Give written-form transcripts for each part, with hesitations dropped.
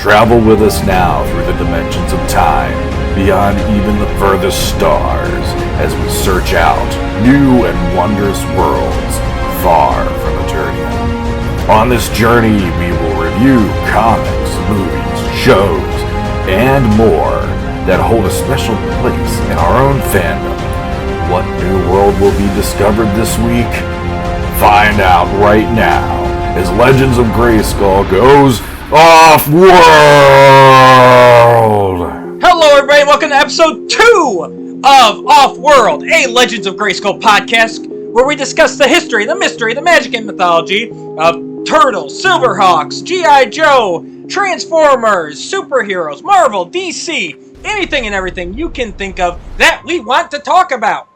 Travel with us now through the dimensions of time, beyond even the furthest stars, as we search out new and wondrous worlds far from Eternia. On this journey, we will review comics, movies, shows, and more that hold a special place in our own fandom. What new world will be discovered this week? Find out right now as Legends of Grayskull goes off-world! Hello everybody, welcome to episode 2 of Off-World, a Legends of Grayskull podcast where we discuss the history, the mystery, the magic and mythology of Turtles, Silverhawks, G.I. Joe, Transformers, superheroes, Marvel, DC, anything and everything you can think of that we want to talk about.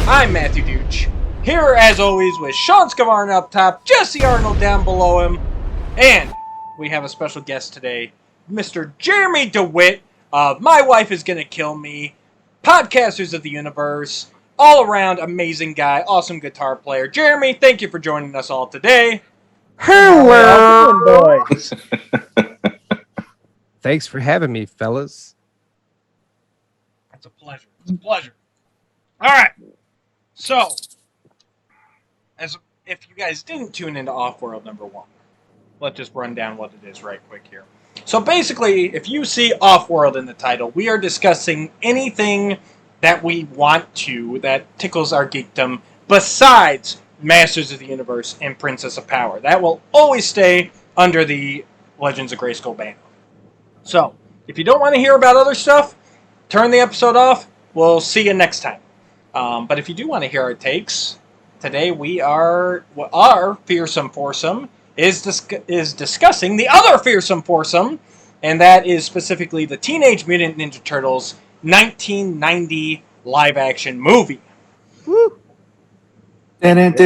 I'm Matthew Duch, here as always with Sean Scavarna up top, Jesse Arnold down below him, and we have a special guest today, Mr. Jeremy DeWitt of My Wife Is Gonna Kill Me, Podcasters of the Universe, all around amazing guy, awesome guitar player. Jeremy, thank you for joining us all today. Hello, boys. Thanks for having me, fellas. It's a pleasure. It's a pleasure. All right. So, if you guys didn't tune into Off-World number 1, let's just run down what it is right quick here. So basically, if you see Off-World in the title, we are discussing anything that we want to that tickles our geekdom besides Masters of the Universe and Princess of Power. That will always stay under the Legends of Grayskull banner. So, if you don't want to hear about other stuff, turn the episode off. We'll see you next time. But if you do want to hear our takes, today our fearsome foursome is discussing the other fearsome foursome, and that is specifically the Teenage Mutant Ninja Turtles 1990 live-action movie. Woo. And now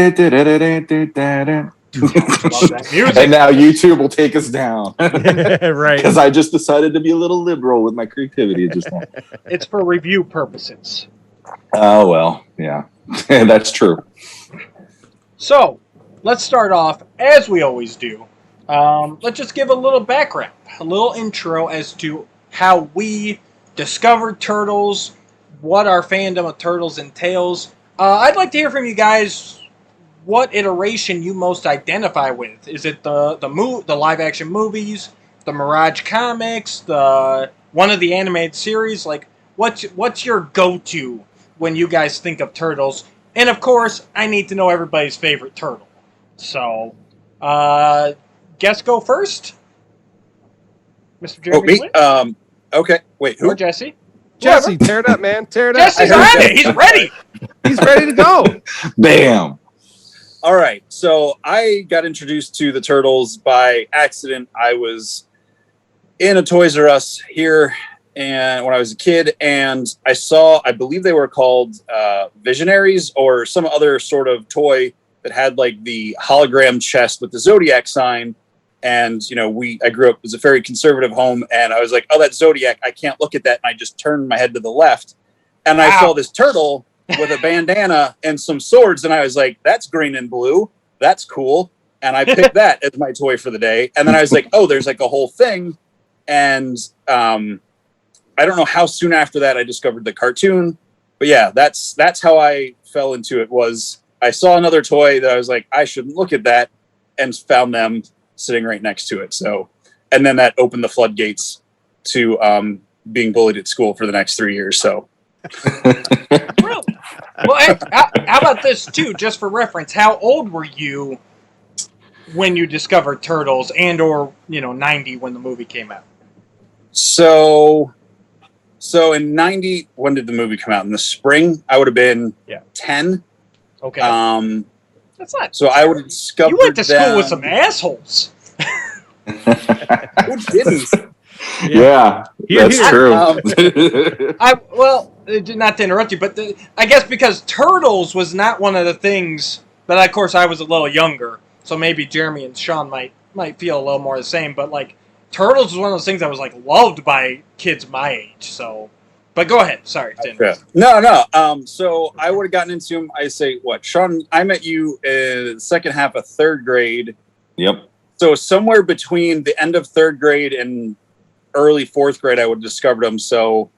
YouTube will take us down. Right. Because I just decided to be a little liberal with my creativity just now. It's for review purposes. Oh, well, yeah. That's true. So, let's start off, as we always do. Let's just give a little background, a little intro as to how we discovered Turtles, what our fandom of Turtles entails. I'd like to hear from you guys what iteration you most identify with. Is it the live-action movies, the Mirage comics, one of the animated series? Like, what's your go-to when you guys think of Turtles? And of course, I need to know everybody's favorite turtle. So, guess go first, Mr. Jeremy. Okay. Wait, who? Or Jesse? Jesse, tear it up, man. Tear it up. Jesse's ready. He's ready. He's ready to go. Bam. All right. So I got introduced to the Turtles by accident. I was in a Toys R Us here and when I was a kid, and I believe they were called Visionaries or some other sort of toy that had like the hologram chest with the Zodiac sign. And, I grew up, it was a very conservative home, and I was like, oh, that's Zodiac. I can't look at that. And I just turned my head to the left. And I saw this turtle with a bandana and some swords. And I was like, that's green and blue. That's cool. And I picked that as my toy for the day. And then I was like, oh, there's like a whole thing. And I don't know how soon after that I discovered the cartoon. But yeah, that's how I fell into it. Was I saw another toy that I was like, I shouldn't look at that, and found them sitting right next to it. So, and then that opened the floodgates to being bullied at school for the next 3 years. So, Well, how about this too? Just for reference, how old were you when you discovered Turtles, and or 90 when the movie came out? So in 90, when did the movie come out? In the spring, I would have been 10. Okay. That's not. So I would have discovered. You went to school with some assholes. Who didn't? Yeah, that's true. Not to interrupt you, but I guess because Turtles was not one of the things. But of course, I was a little younger, so maybe Jeremy and Sean might feel a little more the same. But like, Turtles was one of those things that was like loved by kids my age. So, but go ahead. Sorry. No. So I would have gotten into him. I say, what, Sean? I met you in the second half of third grade. Yep. So somewhere between the end of third grade and early fourth grade I would have discovered them. So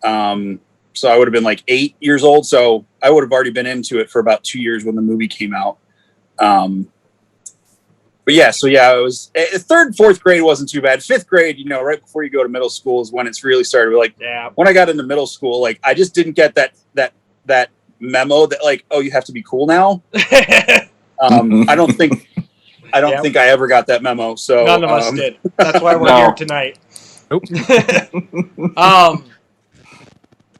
so I would have been like 8 years old. So I would have already been into it for about 2 years when the movie came out. But yeah, so yeah, it was third, fourth grade wasn't too bad. Fifth grade, right before you go to middle school is when it's really started. Like when I got into middle school, like I just didn't get that memo that like, oh, you have to be cool now. I don't think I ever got that memo. So none of us did. That's why we're here tonight. Nope.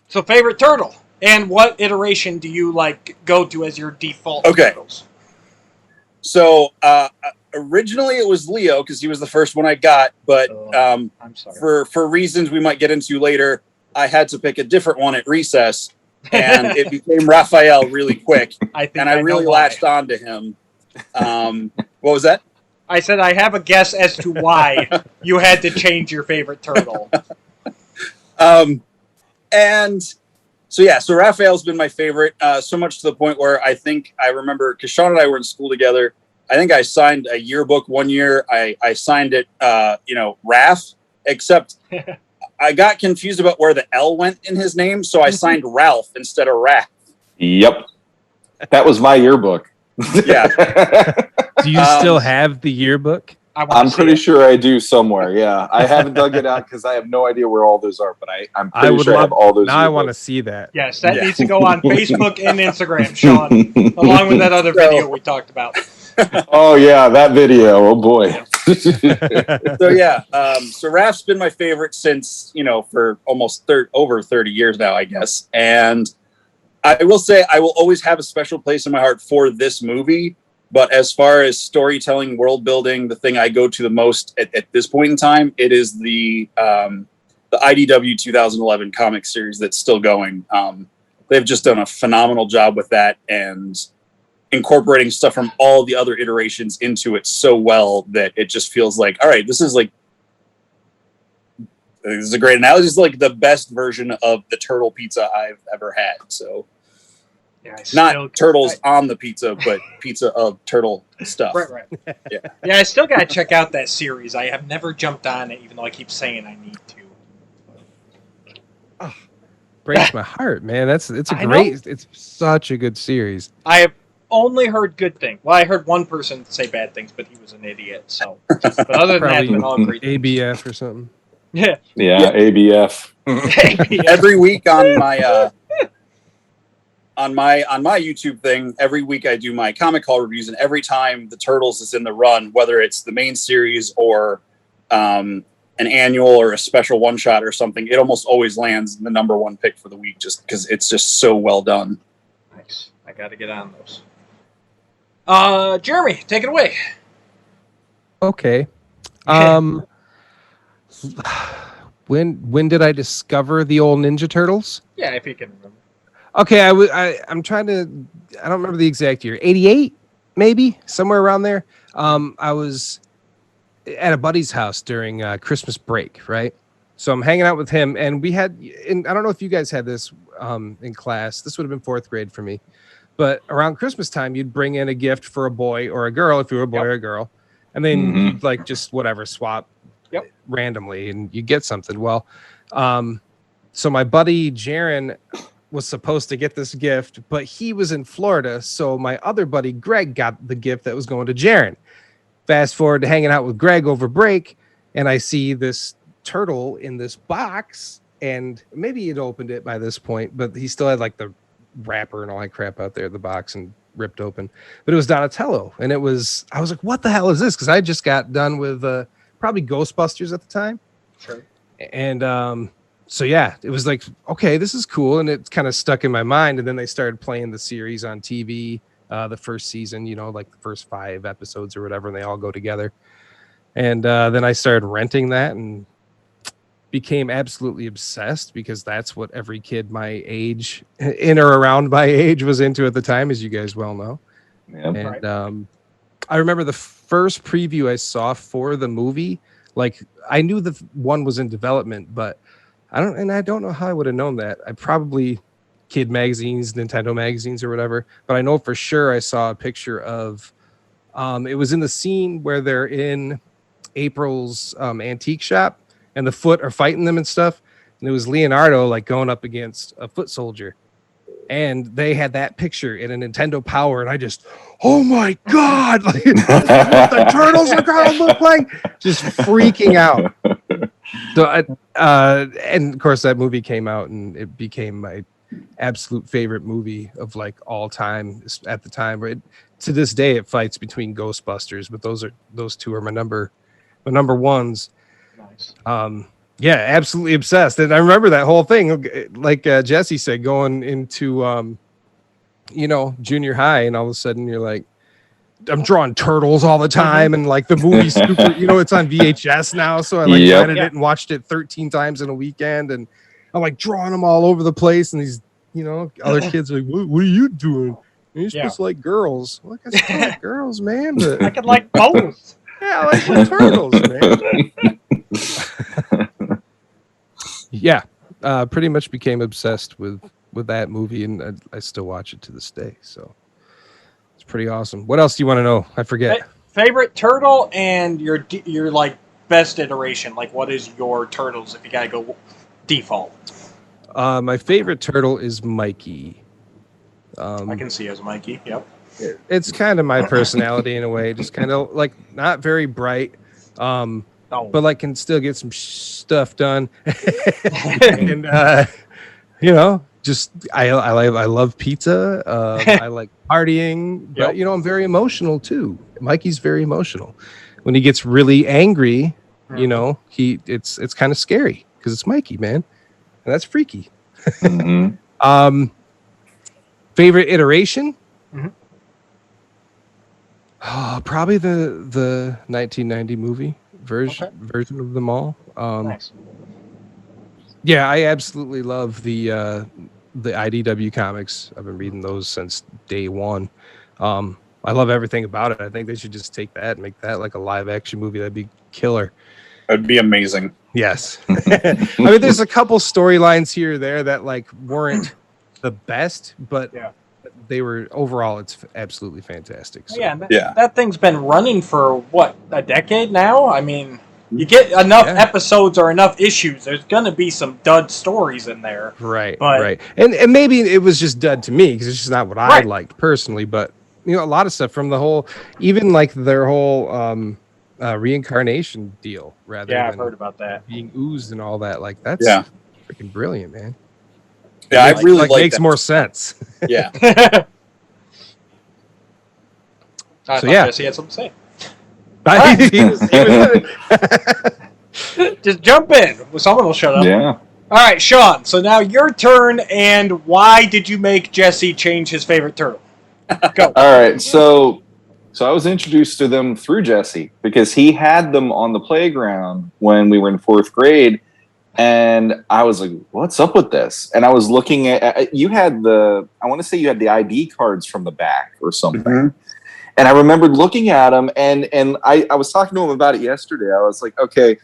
So favorite turtle, and what iteration do you like go to as your default turtles? So originally it was Leo because he was the first one I got, but I'm sorry. For reasons we might get into later, I had to pick a different one at recess, and it became Raphael really quick. I really latched on to him. What was that? I said I have a guess as to why you had to change your favorite turtle. And so Raphael's been my favorite, so much to the point where I think I remember because Sean and I were in school together. I think I signed a yearbook one year. I signed it, Raph, except I got confused about where the L went in his name. So I signed Ralph instead of Raph. Yep. That was my yearbook. Yeah. Do you still have the yearbook? I'm pretty sure I do somewhere. Yeah, I haven't dug it out because I have no idea where all those are. But I'm pretty sure I have all those. Now I want to see that. Yes, that needs to go on Facebook and Instagram, Sean, along with that other video we talked about. Oh yeah, that video. Oh boy. So yeah, so Raph's been my favorite since for almost over 30 years now, I guess. And I will say I will always have a special place in my heart for this movie. But as far as storytelling, world building, the thing I go to the most at this point in time, it is the IDW 2011 comic series that's still going. They've just done a phenomenal job with that and incorporating stuff from all the other iterations into it so well that it just feels like, all right, this is a great analogy. This is like the best version of the turtle pizza I've ever had. So. Not turtles on the pizza, but pizza of turtle stuff. Right. Yeah, I still got to check out that series. I have never jumped on it, even though I keep saying I need to. Breaks my heart, man. It's such a good series. I have only heard good things. Well, I heard one person say bad things, but he was an idiot. So, but other than that, it's been all great. ABF or something. Yeah, ABF. Every week on my. On my YouTube thing, every week I do my comic haul reviews, and every time the Turtles is in the run, whether it's the main series or an annual or a special one shot or something, it almost always lands the number one pick for the week just because it's just so well done. Nice. I got to get on those. Jeremy, take it away. Okay. When did I discover the old Ninja Turtles? Yeah, if you can remember. Okay, I'm trying to. I don't remember the exact year. 88, maybe somewhere around there. I was at a buddy's house during Christmas break, right? So I'm hanging out with him, and we had. And I don't know if you guys had this in class. This would have been fourth grade for me. But around Christmas time, you'd bring in a gift for a boy or a girl if you were a boy or a girl, and then you'd like just whatever swap randomly, and you get something. Well, so my buddy Jaron was supposed to get this gift, but he was in Florida, so my other buddy Greg got the gift that was going to Jaron. Fast forward to hanging out with Greg over break, and I see this turtle in this box, and maybe he'd opened it by this point, but he still had like the wrapper and all that crap out there, the box, and ripped open. But it was Donatello, and I was like, what the hell is this? Because I just got done with probably Ghostbusters at the time. Sure. And so yeah, it was like, okay, this is cool, and it kind of stuck in my mind. And then they started playing the series on TV, the first season, like the first 5 episodes or whatever, and they all go together. And then I started renting that and became absolutely obsessed because that's what every kid my age, in or around my age, was into at the time, as you guys well know. Yep. And I remember the first preview I saw for the movie. Like, I knew the one was in development, but I don't know how I would have known that. I probably kid magazines, Nintendo magazines or whatever, but I know for sure I saw a picture of it was in the scene where they're in April's antique shop, and the Foot are fighting them and stuff. And it was Leonardo like going up against a Foot soldier. And they had that picture in a Nintendo Power, and I just, oh my God, like this is what the Turtles are gonna look like, just freaking out. So, and of course, that movie came out, and it became my absolute favorite movie of like all time at the time. To this day, it fights between Ghostbusters, but those two are my number ones. Nice. Yeah, absolutely obsessed. And I remember that whole thing, like Jesse said, going into, junior high, and all of a sudden you're like, I'm drawing turtles all the time, and like the movie's super, it's on VHS now, so I like rented it and watched it 13 times in a weekend, and I'm like drawing them all over the place, and these, other kids are like, what are you doing? And you're supposed to like girls. Like, I still like girls, man, but I could like both. yeah, I like the turtles, man. Yeah, pretty much became obsessed with that movie, and I still watch it to this day. So it's pretty awesome. What else do you want to know? I forget. Favorite turtle and your like best iteration. Like, what is your turtles if you gotta go default? My favorite turtle is Mikey. I can see as Mikey. Yep. It's kind of my personality in a way. Just kind of like not very bright. But like can still get some stuff done, and just I love pizza. I like partying, but I'm very emotional too. Mikey's very emotional. When he gets really angry, it's kind of scary because it's Mikey, man, and that's freaky. Mm-hmm. Favorite iteration? Mm-hmm. Probably the 1990 movie. Version of them all. Nice. Yeah, I absolutely love the IDW comics. I've been reading those since day one. I love everything about it. I think they should just take that and make that like a live action movie. That'd be killer. That'd be amazing. Yes. I mean, there's a couple storylines here or there that like weren't the best, but they were overall. It's absolutely fantastic. So. That thing's been running for what, a decade now. I mean, you get enough episodes or enough issues, there's gonna be some dud stories in there. Right, right, and maybe it was just dud to me because it's just not what I liked personally. But a lot of stuff from the whole, even like their whole reincarnation deal, rather than I've heard about that, being oozed and all that. Like that's freaking brilliant, man. Yeah, I really like makes more sense. Yeah. I thought Jesse had something to say. Just jump in. Someone will shut up. Yeah. All right, Sean. So now your turn. And why did you make Jesse change his favorite turtle? Go. All right. So I was introduced to them through Jesse because he had them on the playground when we were in 4th grade. And I was like, what's up with this? And I was looking at, you had I want to say you had the ID cards from the back or something. Mm-hmm. And I remembered looking at them, and I was talking to him about it yesterday. I was like, okay,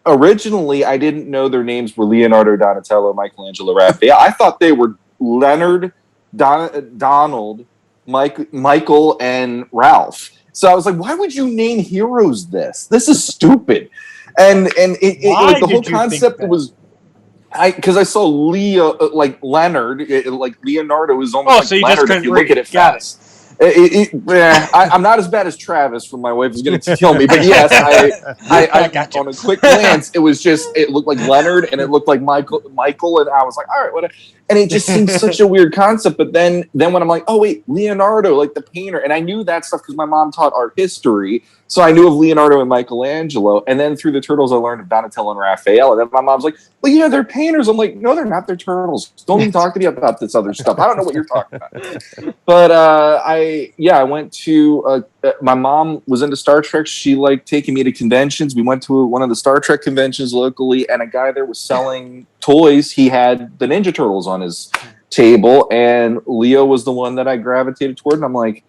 originally I didn't know their names were Leonardo, Donatello, Michelangelo, Raphael. I thought they were Leonard, Donald, Michael, and Ralph. So I was like, why would you name heroes this? This is stupid. And the whole concept was, because I saw Leo, like Leonard, like Leonardo is almost so like you Leonard just if you look at it fast. I'm not as bad as Travis from My Wife Is Going to Kill Me, but yes, I got on a quick glance, it looked like Leonard and it looked like Michael, and I was like, all right, whatever. And it just seems such a weird concept. But then when I'm like, oh wait, Leonardo, like the painter, and I knew that stuff because my mom taught art history, so I knew of Leonardo and Michelangelo. And then through the Turtles, I learned of Donatello and Raphael. And then my mom's like, well, yeah, they're painters. I'm like, no, they're not. They're turtles. Don't even talk to me about this other stuff. I don't know what you're talking about. But I went to. My mom was into Star Trek. She liked taking me to conventions. We went to one of the Star Trek conventions locally, and a guy there was selling toys. He had the Ninja Turtles on his table, and Leo was the one that I gravitated toward. And I'm like,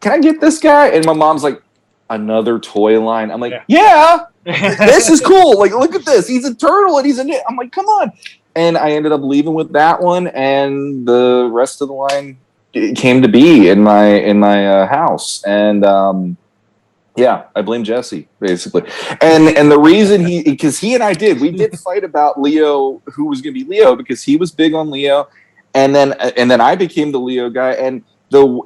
can I get this guy? And my mom's like, another toy line. I'm like, yeah, this is cool. Like, look at this. He's a turtle and he's a I'm like, come on. And I ended up leaving with that one, and the rest of the line came to be in my house. And Yeah, I blame Jesse basically, and the reason because he and I did fight about Leo, who was going to be Leo, because he was big on Leo, and then I became the Leo guy, and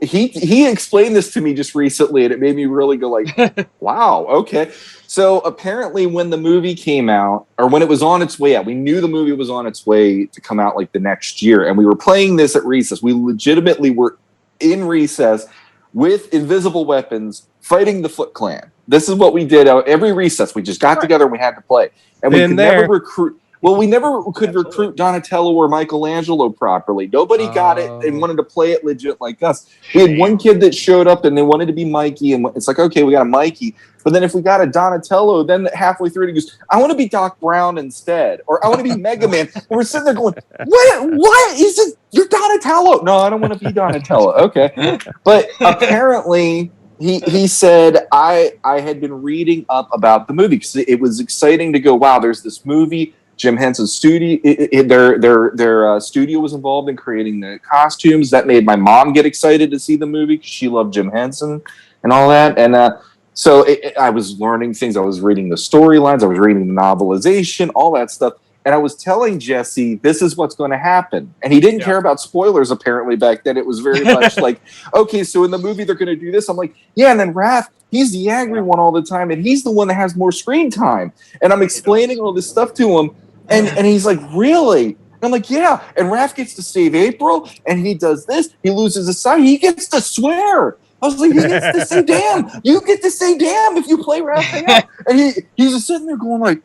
he explained this to me just recently, and it made me really go like, wow, okay. So apparently, when the movie came out, or when it was on its way out, we knew the movie was on its way to come out like the next year, and we were playing this at recess. We legitimately were in recess with invisible weapons, fighting the Foot Clan. This is what we did every recess. We just got together and we had to play. And we could never recruit. Well, we never could recruit Donatello or Michelangelo properly. Nobody got it and wanted to play it legit like us. We had one kid that showed up and they wanted to be Mikey. And it's like, okay, we got a Mikey. But then if we got a Donatello, then halfway through he goes, I want to be Doc Brown instead. Or I want to be Mega Man. And we're sitting there going, what? He said, you're Donatello. No, I don't want to be Donatello. Okay. But apparently he said, I had been reading up about the movie because it was exciting to go, wow, there's this movie. Jim Henson's studio, their studio was involved in creating the costumes. That made my mom get excited to see the movie because she loved Jim Henson and all that. And so I was learning things. I was reading the storylines. I was reading the novelization, all that stuff. And I was telling Jesse, this is what's going to happen. And he didn't care about spoilers, apparently, back then. It was very much like, okay, so in the movie, they're going to do this. I'm like, yeah, and then Raph, he's the angry one all the time, and he's the one that has more screen time. And I'm explaining all this stuff to him, and he's like, really? And I'm like, yeah. And Raph gets to save April, and he does this. He loses his side. He gets to swear. I was like, he gets to say damn. You get to say damn if you play Raphael. And he's just sitting there going like,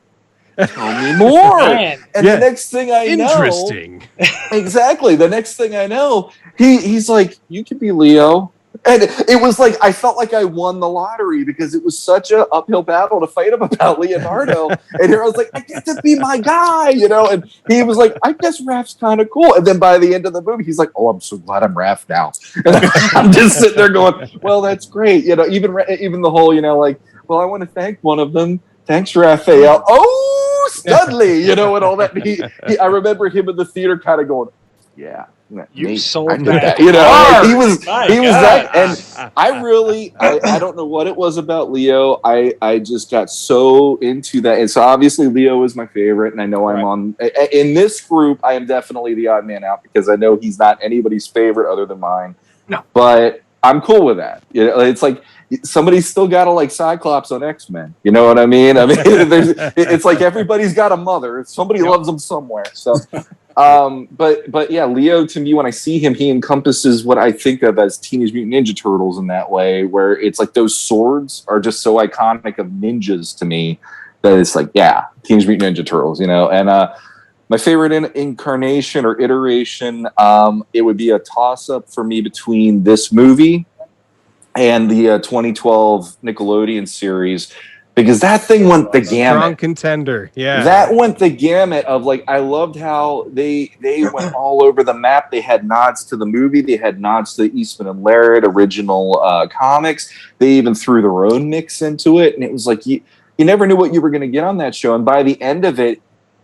tell me more. And the next thing I know, interesting. Exactly. The next thing I know, he's like, you could be Leo. And it was like, I felt like I won the lottery because it was such an uphill battle to fight him about Leonardo. And here I was like, I get to be my guy, and he was like, I guess Raph's kind of cool. And then by the end of the movie, he's like, oh, I'm so glad I'm Raph now. And I'm just sitting there going, well, that's great. Even the whole, like, well, I want to thank one of them. Thanks, Raphael. Oh, Studley, and all that. I remember him in the theater kind of going, yeah. You sold that. He was that. And I don't know what it was about Leo. I just got so into that. And so obviously Leo is my favorite. And I know I'm in this group, I am definitely the odd man out because I know he's not anybody's favorite other than mine. No. But I'm cool with that. It's like, somebody's still got to like Cyclops on X-Men. You know what I mean? It's like everybody's got a mother. Somebody loves them somewhere. So, but yeah, Leo to me, when I see him, he encompasses what I think of as Teenage Mutant Ninja Turtles in that way, where it's like those swords are just so iconic of ninjas to me that it's like, yeah, Teenage Mutant Ninja Turtles, And my favorite incarnation or iteration, it would be a toss-up for me between this movie and the 2012 Nickelodeon series, because that thing went the gamut. Strong contender, yeah. That went the gamut of like, I loved how they went all over the map. They had nods to the movie. They had nods to the Eastman and Laird original comics. They even threw their own mix into it, and it was like you never knew what you were going to get on that show. And by the end of it,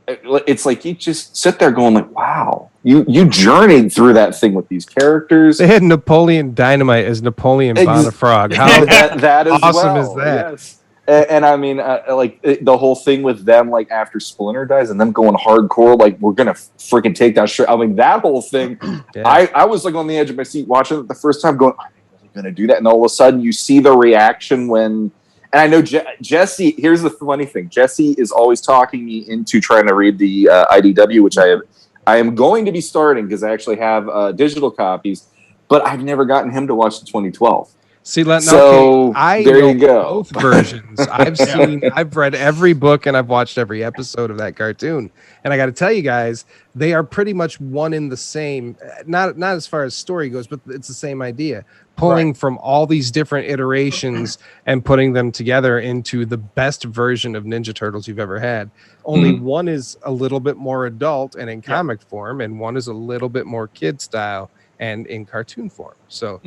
it's like you just sit there going like, wow, you journeyed through that thing with these characters. They had Napoleon Dynamite as Napoleon Bonafrog. How that is awesome is that? Yes. And I mean, like the whole thing with them, like after Splinter dies and them going hardcore, like we're gonna freaking take that shit. I mean, that whole thing, yeah. I was like on the edge of my seat watching it the first time, going, are they really gonna do that? And all of a sudden, you see the reaction when. And I know Jesse, here's the funny thing. Jesse is always talking me into trying to read the IDW, which I am going to be starting because I actually have digital copies, but I've never gotten him to watch the 2012. See, I there know you go. Both versions. I've read every book and I've watched every episode of that cartoon. And I got to tell you guys, they are pretty much one in the same. Not as far as story goes, but it's the same idea. Pulling from all these different iterations and putting them together into the best version of Ninja Turtles you've ever had. Only one is a little bit more adult and in comic form, and one is a little bit more kid style and in cartoon form. So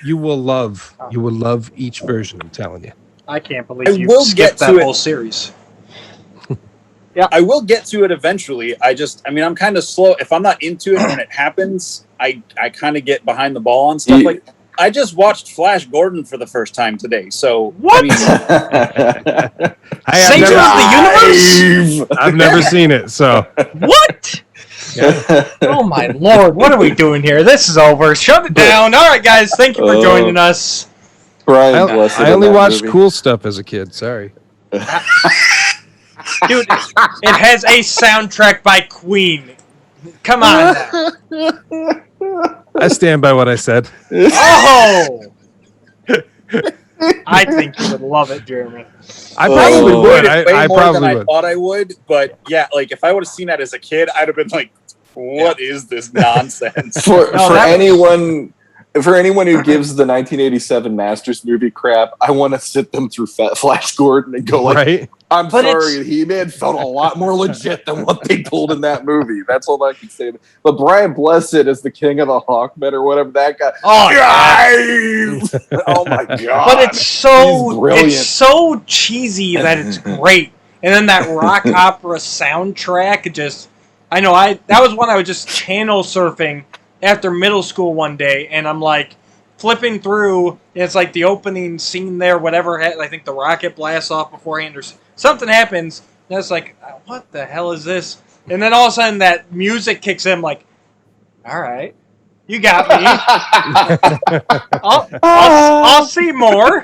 you will love each version, I'm telling you. I can't believe you skipped that whole series. Yeah, I will get to it eventually. I'm kind of slow. If I'm not into it when it happens, I kind of get behind the ball on stuff like that. I just watched Flash Gordon for the first time today. So What? Savior of the Universe? I've never seen it, so What? Oh my lord, what are we doing here? This is over. Shut it down. All right, guys, thank you for joining us. Brian Blessed I in only that watched movie. cool stuff as a kid. Sorry. Dude, it has a soundtrack by Queen. Come on now. I stand by what I said. Oh! I think you would love it, Jeremy. I probably would. Way I more probably than I would. thought I would. But yeah, like if I would have seen that as a kid, I'd have been like, "What is this nonsense?" For No, that anyone who gives the 1987 Masters movie crap, I want to sit them through Flash Gordon and go like, Right? I'm But sorry, He-Man felt a lot more legit than what they pulled in that movie. That's all I can say. But Brian Blessed as the king of the Hawkmen or whatever that guy. Oh, Guys! Oh my god! but it's He's brilliant. so cheesy that it's great. And then that rock opera soundtrack just that was when I was just channel surfing after middle school one day, and I'm like flipping through, and it's like the opening scene there, whatever, I think the rocket blasts off beforehand or something happens, and it's like, what the hell is this? And then all of a sudden that music kicks in, like, all right, you got me. I'll see more.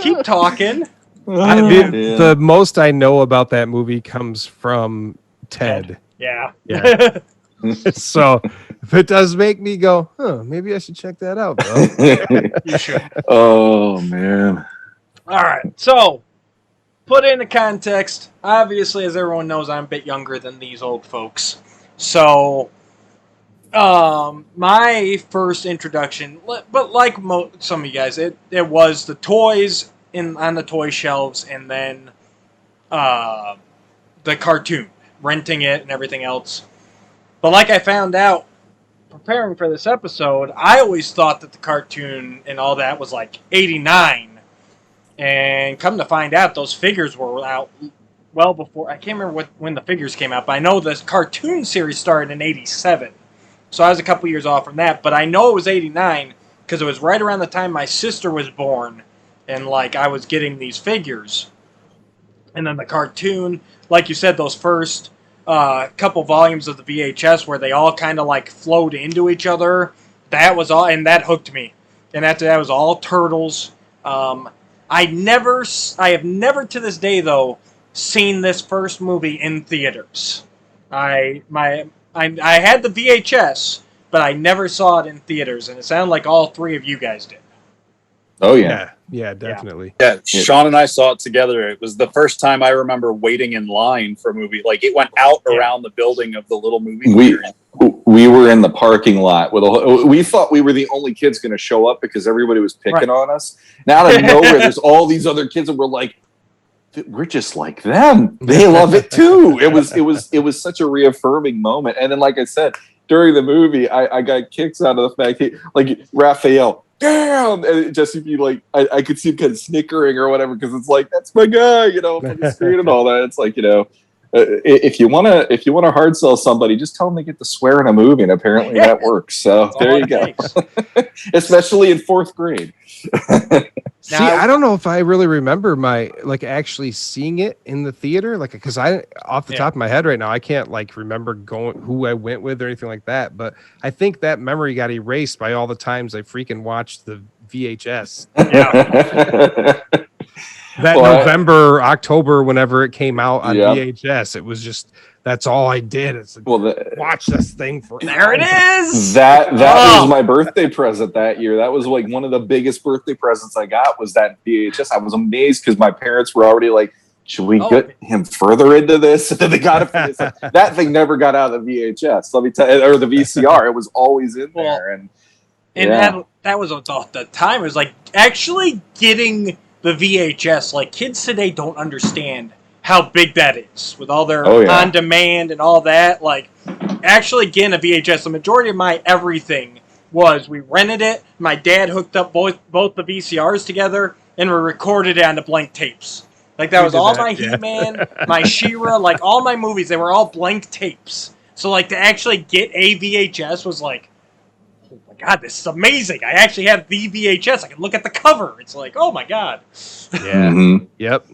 Keep talking. The most I know about that movie comes from Ted. Yeah. So if it does make me go, maybe I should check that out, though. You should. Oh man. All right, so put into context, obviously, as everyone knows, I'm a bit younger than these old folks. So, my first introduction, but like some of you guys, it was the toys on the toy shelves, and then the cartoon, renting it and everything else. But like I found out, preparing for this episode, I always thought that the cartoon and all that was like 89. And come to find out, those figures were out well before. I can't remember when the figures came out, but I know this cartoon series started in 87. So I was a couple years off from that. But I know it was 89 because it was right around the time my sister was born. And like I was getting these figures. And then the cartoon, like you said, those first couple volumes of the VHS where they all kind of like flowed into each other. That was all, and that hooked me. And after that was all Turtles. I have never to this day though seen this first movie in theaters. I had the VHS, but I never saw it in theaters, and it sounded like all three of you guys did. Oh yeah. Yeah, definitely. Yeah, Sean and I saw it together. It was the first time I remember waiting in line for a movie. Like it went out around the building of the little movie theater. We were in the parking lot with we thought we were the only kids going to show up because everybody was picking on us. Now out of nowhere, there's all these other kids, and we're like, we're just like them. They love it too. It was such a reaffirming moment. And then, like I said, during the movie, I got kicks out of the fact that, like, Raphael, damn, and just if you like, I could see him kind of snickering or whatever because it's like that's my guy, from the screen and all that. It's like, if you want to hard sell somebody, just tell them they get to swear in a movie, and apparently that works. So there you go. Especially in fourth grade. See, I don't know if I really remember actually seeing it in the theater, because I, off the top of my head right now, I can't remember who I went with or anything like that. But I think that memory got erased by all the times I freaking watched the VHS. Yeah. November, October, whenever it came out on VHS, it was just, that's all I did. It's watch this thing for. There it is. That was my birthday present that year. That was like one of the biggest birthday presents I got was that VHS. I was amazed because my parents were already like, should we get him further into this? And then they got it. Like, that thing never got out of the VHS. Let me tell you, or the VCR. It was always in there. And that was the time. It was like actually getting the VHS. Like kids today don't understand how big that is with all their on demand and all that. Like actually getting a VHS, the majority of my everything was we rented it. My dad hooked up both the VCRs together and we recorded it on the blank tapes. Like that was all my He-Man, my She-Ra, like all my movies. They were all blank tapes. So like to actually get a VHS was like, oh my god, this is amazing. I actually have the VHS. I can look at the cover. It's like, oh my god. Yeah. Mhm. Yep.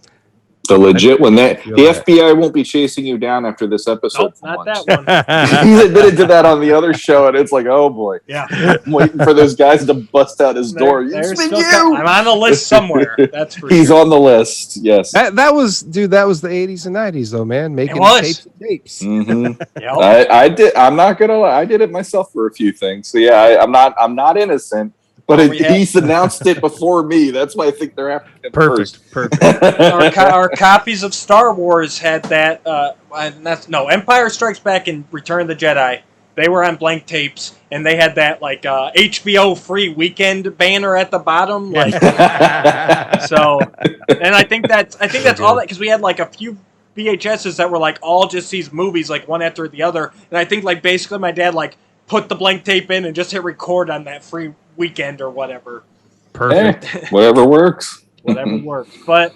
The legit one. The feel that. FBI won't be chasing you down after this episode. Nope, not once. that one. He's admitted to that on the other show, and it's like, oh boy. Yeah. I'm waiting for those guys to bust out his door. There's It's been still you! I'm on the list somewhere. That's for He's sure. on the list. Yes. That was the 80s and 90s though, man. Making was. tapes and tapes. Mhm. Yep. I did. I'm not gonna lie. I did it myself for a few things. So yeah, I'm not innocent. But Oh, yeah. he's announced it before me. That's why I think they're after him Perfect. first. Our copies of Star Wars had that. Empire Strikes Back and Return of the Jedi. They were on blank tapes, and they had that like HBO free weekend banner at the bottom. Like, so, and I think that's all that, because we had like a few VHSs that were like all just these movies, like one after the other. And I think like basically my dad like put the blank tape in and just hit record on that free weekend or whatever. Perfect. Hey, whatever works. Whatever works. But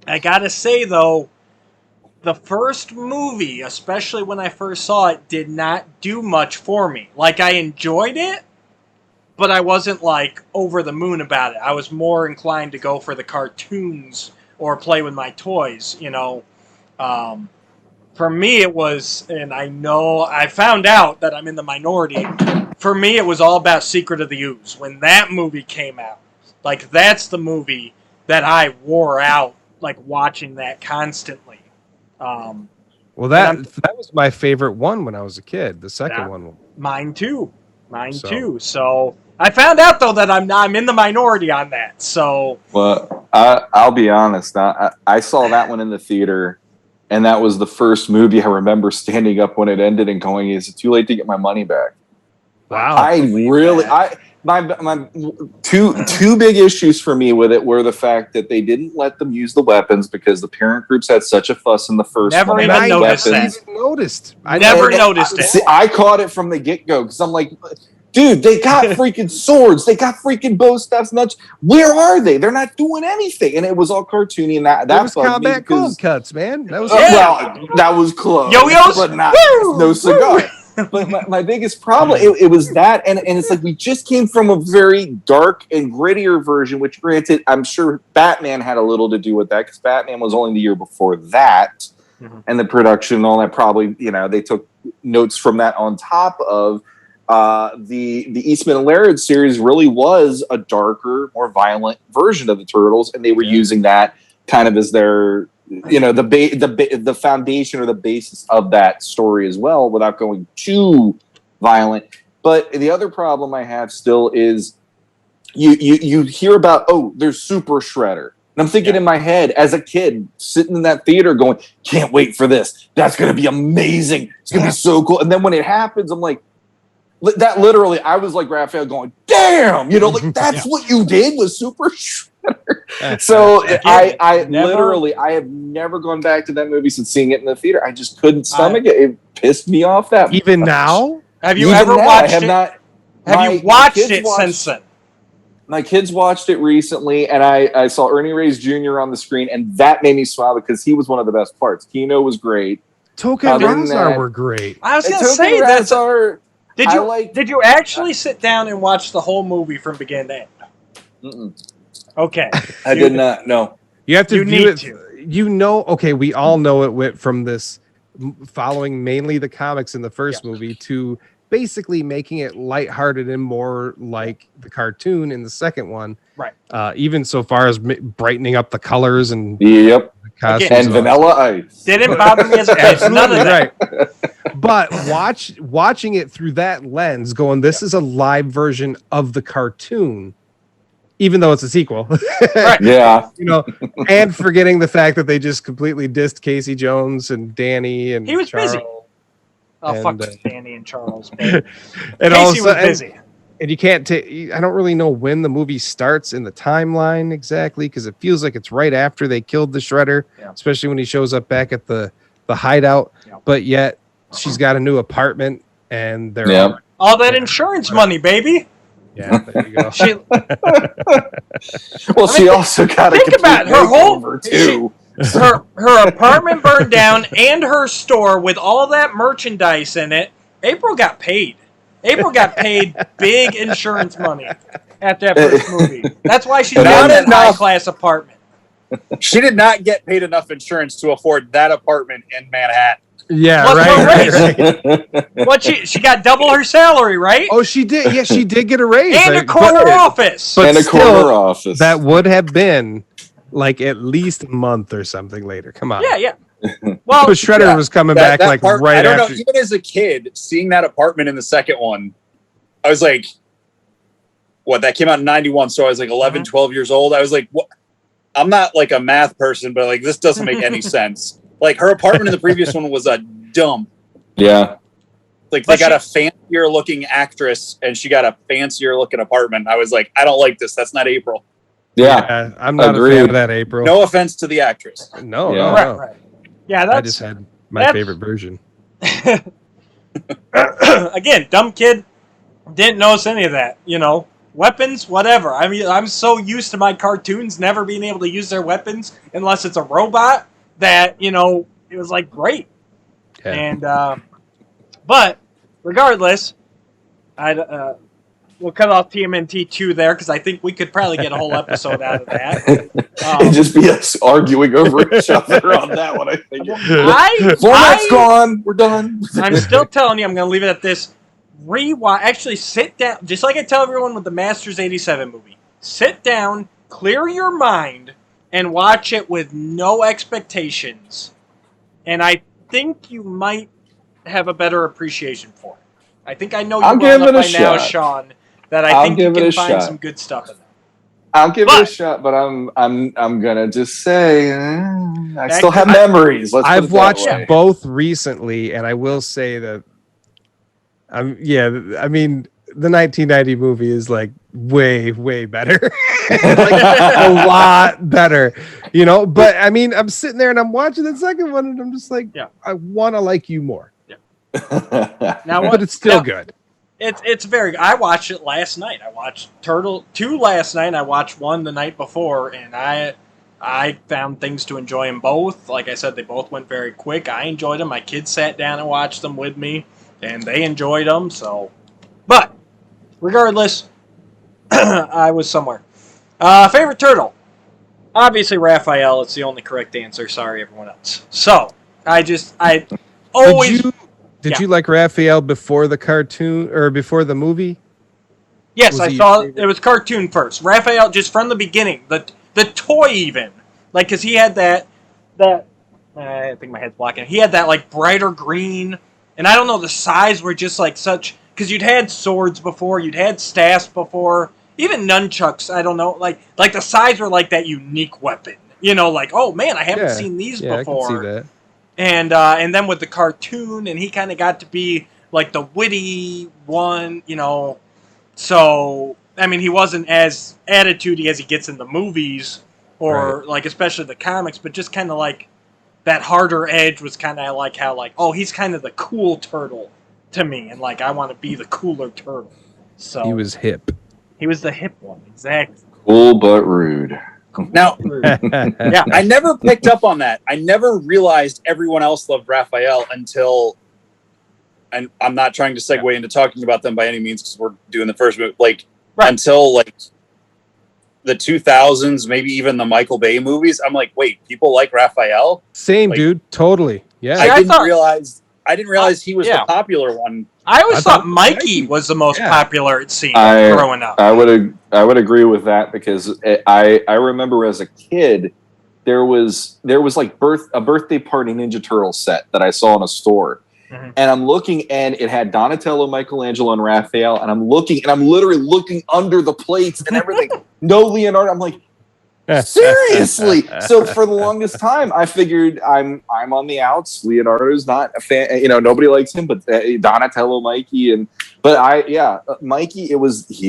I gotta say though, the first movie, especially when I first saw it, did not do much for me. Like, I enjoyed it, but I wasn't like over the moon about it. I was more inclined to go for the cartoons or play with my toys, you know. For me it was, and I know I found out that I'm in the minority, for me it was all about Secret of the Ooze. When that movie came out, like, that's the movie that I wore out, like, watching that constantly. Well, that was my favorite one when I was a kid. The second one. Mine too. So I found out though that I'm in the minority on that. So Well, I'll be honest. I saw that one in the theater, and that was the first movie I remember standing up when it ended and going, "Is it too late to get my money back?" Wow. My two big issues for me with it were the fact that they didn't let them use the weapons because the parent groups had such a fuss in the first Never one. even about noticed weapons. that. I never noticed it. See, I caught it from the get-go because I'm like, dude, they got freaking swords, they got freaking bow staffs, nuts. Where are they? They're not doing anything, and it was all cartoony. And that was bugged me combat because- cold cuts, man. That was well, that was close. Yo-yos? But not Woo! no cigar. But my biggest problem, it was that, and it's like we just came from a very dark and grittier version, which granted, I'm sure Batman had a little to do with that, because Batman was only the year before that, and the production and all that probably, they took notes from that on top of the Eastman and Laird series really was a darker, more violent version of the Turtles, and they were using that kind of as their the foundation or the basis of that story as well, without going too violent. But the other problem I have still is you hear about, oh, there's Super Shredder. And I'm thinking in my head as a kid sitting in that theater going, can't wait for this. That's going to be amazing. It's going to be so cool. And then when it happens, I'm like, that literally, I was like Raphael going, damn, like that's what you did was Super Shredder. So I have never gone back to that movie since seeing it in the theater. I just couldn't stomach it. It pissed me off that even much. now. Have you Even ever now, watched I have it? not. Have you watched it since then? My kids watched it recently, and I saw Ernie Reyes Jr. on the screen, and that made me smile because he was one of the best parts. Kino was great. Token and Razar were great. I was going to Token say and that. Razar, Did you actually sit down and watch the whole movie from beginning to end? Mm-mm. Okay. I did not. No. You have to view it. to. Okay, we all know it went from this following mainly the comics in the first movie to basically making it lighthearted and more like the cartoon in the second one. Right. Even so far as brightening up the colors and Yep. the costumes And Vanilla Ice. Didn't bother me as a kid. None of that. Right. But watching it through that lens, going, this is a live version of the cartoon, even though it's a sequel. Right. Yeah. And forgetting the fact that they just completely dissed Casey Jones and Danny and He was Charles. busy. Oh, And, fuck Danny and Charles. Man. And Casey also, was busy. and you can't take. I don't really know when the movie starts in the timeline exactly, because it feels like it's right after they killed the Shredder, especially when he shows up back at the hideout. Yeah. But yet she's got a new apartment, and they're all that insurance money, baby. Yeah, there you go. She also got a think about it, her whole makeover, too. her apartment burned down and her store with all that merchandise in it. April got paid. April got paid big insurance money at that first movie. That's why she's got Not that enough. high-class apartment. She did not get paid enough insurance to afford that apartment in Manhattan. Yeah, What's right. her raise? What she got double her salary, right? Oh, she did. Yeah, she did get a raise. And a Like, corner but- office. but and a still, corner office. That would have been like at least a month or something later. Come on. Yeah. Well, But Shredder Yeah, was coming back like part, right I don't after. know. Even as a kid, seeing that apartment in the second one, I was like, what? That came out in 91. So I was like 11, 12 years old. I was like, what? I'm not like a math person, but like, this doesn't make any sense. Like her apartment in the previous one was a dump. Yeah. Like they got a fancier looking actress and she got a fancier looking apartment. I was like, I don't like this. That's not April. Yeah. I'm not a Agreed. fan of that April. No offense to the actress. No, Yeah. no. right. Yeah, I that's just had my favorite version. again, dumb kid. Didn't notice any of that. Weapons, whatever. I mean, I'm so used to my cartoons never being able to use their weapons unless it's a robot that it was like great. Yeah. And but regardless, we'll cut off TMNT 2 there because I think we could probably get a whole episode out of that. It'd just be us arguing over each other on that one, I think. Format's I gone. We're done. I'm still telling you, I'm going to leave it at this. Actually sit down, just like I tell everyone with the Masters 87 movie. Sit down, clear your mind, and watch it with no expectations. And I think you might have a better appreciation for it. I think I know you I'll well give enough it by a now, shot. Sean, that I I'll think you give it can a find shot. some good stuff in there. I'll give it a But- shot, but I'm gonna just say I That still have could- memories. Let's put it I've that watched way. both recently, and I will say that I mean, the 1990 movie is like way better. Like a lot better, but I mean, I'm sitting there and I'm watching the second one and I'm just like, Yeah. I want to like you more, Now, what? but it's still now, good. It's very good. I watched it last night. I watched Turtle 2 last night, and I watched 1 the night before, and I found things to enjoy in both. Like I said, they both went very quick. I enjoyed them. My kids sat down and watched them with me, and they enjoyed them. So, but regardless, I was somewhere. Favorite turtle? Obviously, Raphael. It's the only correct answer. Sorry, everyone else. So, I always... Did you like Raphael before the cartoon or before the movie? Yes, Was I he saw your favorite? it was cartoon first. Raphael, just from the beginning, the toy even, like, because he had that I think my head's blocking. He had that like brighter green, and I don't know, the size were just like such, because you'd had swords before, you'd had staffs before, even nunchucks. I don't know, like the size were like that unique weapon. Like, oh man, I haven't seen these before. I can see that. And then with the cartoon, and he kind of got to be like the witty one, So, I mean, he wasn't as attitudey as he gets in the movies, or like especially the comics, but just kind of like that harder edge was kind of like how like, oh, he's kind of the cool turtle to me, and like I want to be the cooler turtle. So He was hip. He was the hip one, exactly. Cool but rude. Now, Yeah. I never picked up on that. I never realized everyone else loved Raphael until, and I'm not trying to segue into talking about them by any means because we're doing the first movie, until like the 2000s, maybe even the Michael Bay movies. I'm like, wait, people like Raphael? Same, Like- dude. Totally. Yeah. See, I didn't thought- realize he was Yeah. the popular one. I always I thought thought Mikey was the most Yeah. popular, it seemed, I- growing up. I would agree with that because I remember as a kid there was like a birthday party Ninja Turtle set that I saw in a store. Mhm. And I'm looking and it had Donatello, Michelangelo, and Raphael, and I'm literally looking under the plates and everything. No Leonardo. I'm like, seriously. So for the longest time, I figured I'm on the outs. Leonardo's not a fan. Nobody likes him, but Donatello, Mikey, Mikey. He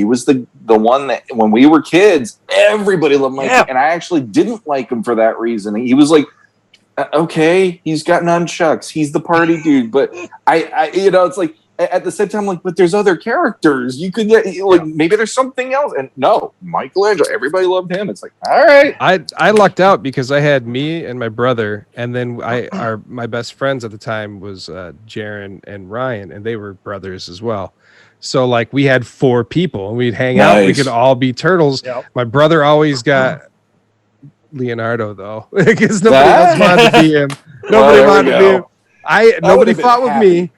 was the one that when we were kids, everybody loved Mikey, Yeah. and I actually didn't like him for that reason. He was like, okay, he's got nunchucks. He's the party dude, but I it's like at the same time, like, but there's other characters. You could get like maybe there's something else. And no, Michelangelo, everybody loved him. It's like, all right. I lucked out because I had me and my brother, and then my best friends at the time was Jaron and Ryan, and they were brothers as well. So like we had 4 people, and we'd hang out. We could all be turtles. Yep. My brother always got Leonardo though, because nobody else wanted to be him. Nobody wanted to be him. Nobody fought with me.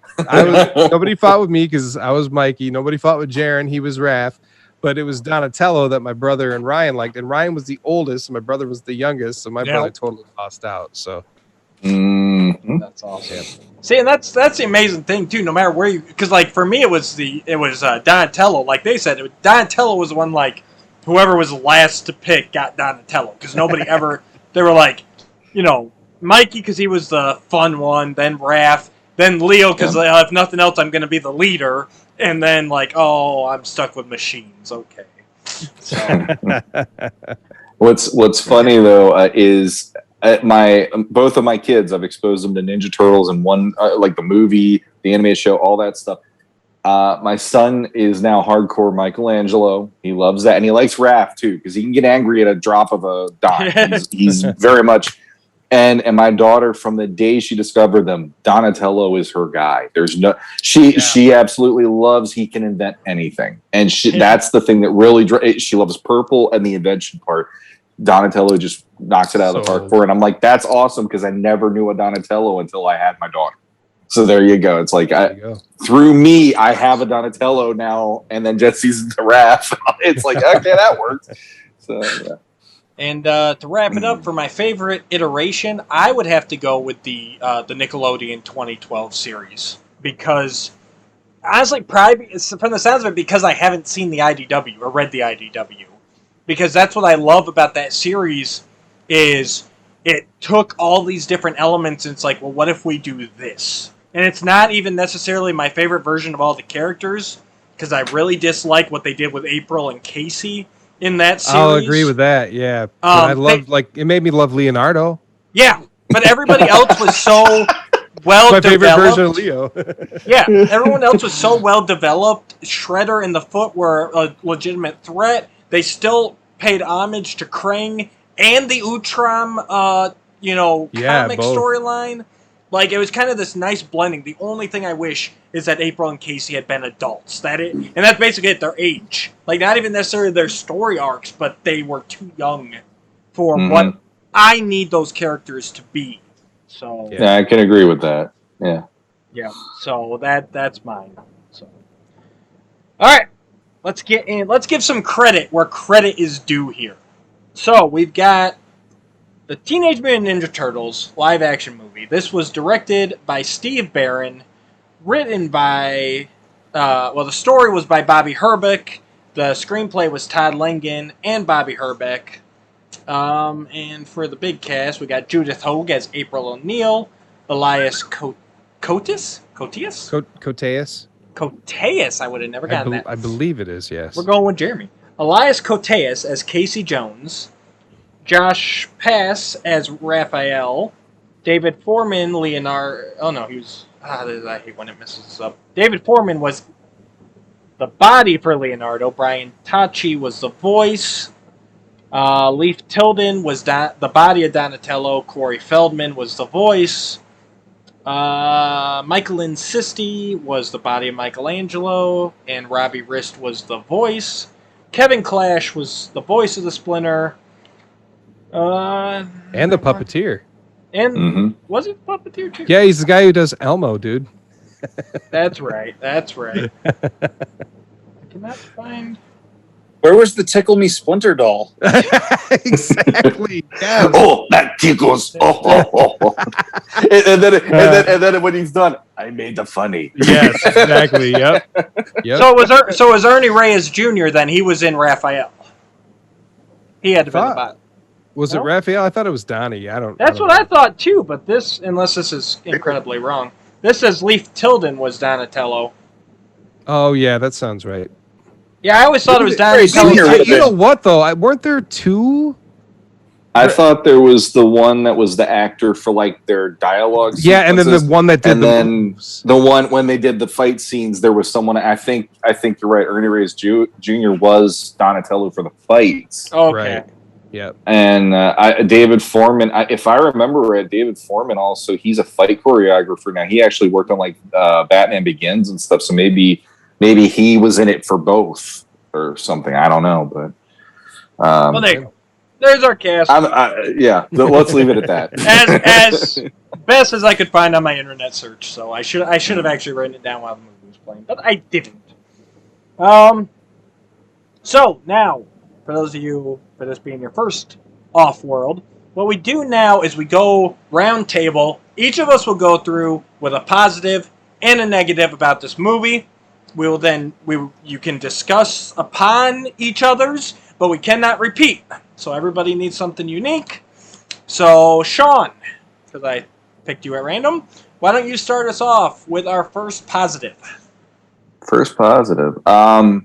Nobody fought with me because I was Mikey. Nobody fought with Jaron. He was Raph. But it was Donatello that my brother and Ryan liked, and Ryan was the oldest, and my brother was the youngest, so my brother totally lost out. So that's awesome. Yeah. See, and that's the amazing thing too. No matter where you, because like for me, it was Donatello. Like they said, Donatello was the one. Like whoever was last to pick got Donatello because nobody ever. They were like, Mikey because he was the fun one, then Raph, then Leo because if nothing else, I'm going to be the leader, and then like, oh, I'm stuck with machines. Okay. So. What's funny though is. Both of my kids, I've exposed them to Ninja Turtles and one like the movie, the animated show, all that stuff. My son is now hardcore Michelangelo. He loves that, and he likes Raph too because he can get angry at a drop of a dime. He's very much. And my daughter, from the day she discovered them, Donatello is her guy. There's no she absolutely loves. He can invent anything, and that's the thing that really she loves purple and the invention part. Donatello just knocks it out of the park for her. And I'm like, that's awesome because I never knew a Donatello until I had my daughter. So there you go. It's like through me, I have a Donatello now, and then Jesse's the Raph. It's like, okay, that works. So yeah. And to wrap it up, for my favorite iteration, I would have to go with the Nickelodeon 2012 series because honestly, probably from the sounds of it, because I haven't seen the IDW or read the IDW. Because that's what I love about that series is it took all these different elements and it's like, well, what if we do this? And it's not even necessarily my favorite version of all the characters because I really dislike what they did with April and Casey in that series. I'll agree with that, yeah. I love, it made me love Leonardo. Yeah, but everybody else was so well my developed. My favorite version of Leo. Yeah, everyone else was so well developed. Shredder and the Foot were a legitimate threat. They still paid homage to Krang and the Utram, comic storyline. Like, it was kind of this nice blending. The only thing I wish is that April and Casey had been adults. And that's basically at their age. Like, not even necessarily their story arcs, but they were too young for what I need those characters to be. So yeah, I can agree with that. Yeah. Yeah, so that's mine. So, all right. Let's get in. Let's give some credit where credit is due here. So, we've got the Teenage Mutant Ninja Turtles live-action movie. This was directed by Steve Barron, written by... the story was by Bobby Herbeck. The screenplay was Todd Langen and Bobby Herbeck. And for the big cast, we got Judith Hoag as April O'Neil, Elias Koteas? Koteas, I would have never gotten that. I believe it is, yes. We're going with Jeremy. Elias Koteas as Casey Jones. Josh Pass as Raphael. David Foreman, Leonardo... Oh, no, he was... I hate when it messes us up. David Foreman was the body for Leonardo. Brian Tachi was the voice. Leif Tilden was the body of Donatello. Corey Feldman was the voice. Michael Insisti was the body of Michelangelo, and Robbie Rist was the voice. Kevin Clash was the voice of the Splinter. And the puppeteer. And was it puppeteer too? Yeah, he's the guy who does Elmo, dude. That's right. I cannot find... Where was the Tickle Me Splinter doll? Exactly. Yes. Oh, that tickles. Oh. and then when he's done, I made the funny. Yes, exactly. Yep. So was Ernie Reyes Jr. then? He was in Raphael. He had to be the bot. Was it Raphael? I thought it was Donnie. That's what I thought too. But this, unless this is incredibly wrong, this says Leif Tilden was Donatello. Oh yeah, that sounds right. Yeah, I always thought it was Donatello. You know what though? Weren't there two I thought there was the one that was the actor for like their dialogue. Yeah, and then the one that did the one when they did the fight scenes, there was someone. I think you're right. Ernie Reyes Jr. was Donatello for the fights. Okay. Right. Yep. And David Foreman, if I remember right, David Foreman also, he's a fight choreographer now. He actually worked on like Batman Begins and stuff. So maybe he was in it for both or something. I don't know, but Well, there you go. There's our cast. Yeah, let's leave it at that. As best as I could find on my internet search. So I should have actually written it down while the movie was playing, but I didn't. So now, for those of you, for this being your first Off-World, what we do now is we go round table. Each of us will go through with a positive and a negative about this movie. We will then you can discuss upon each other's, but we cannot repeat. So everybody needs something unique. So Sean, because I picked you at random, why don't you start us off with our first positive? First positive. I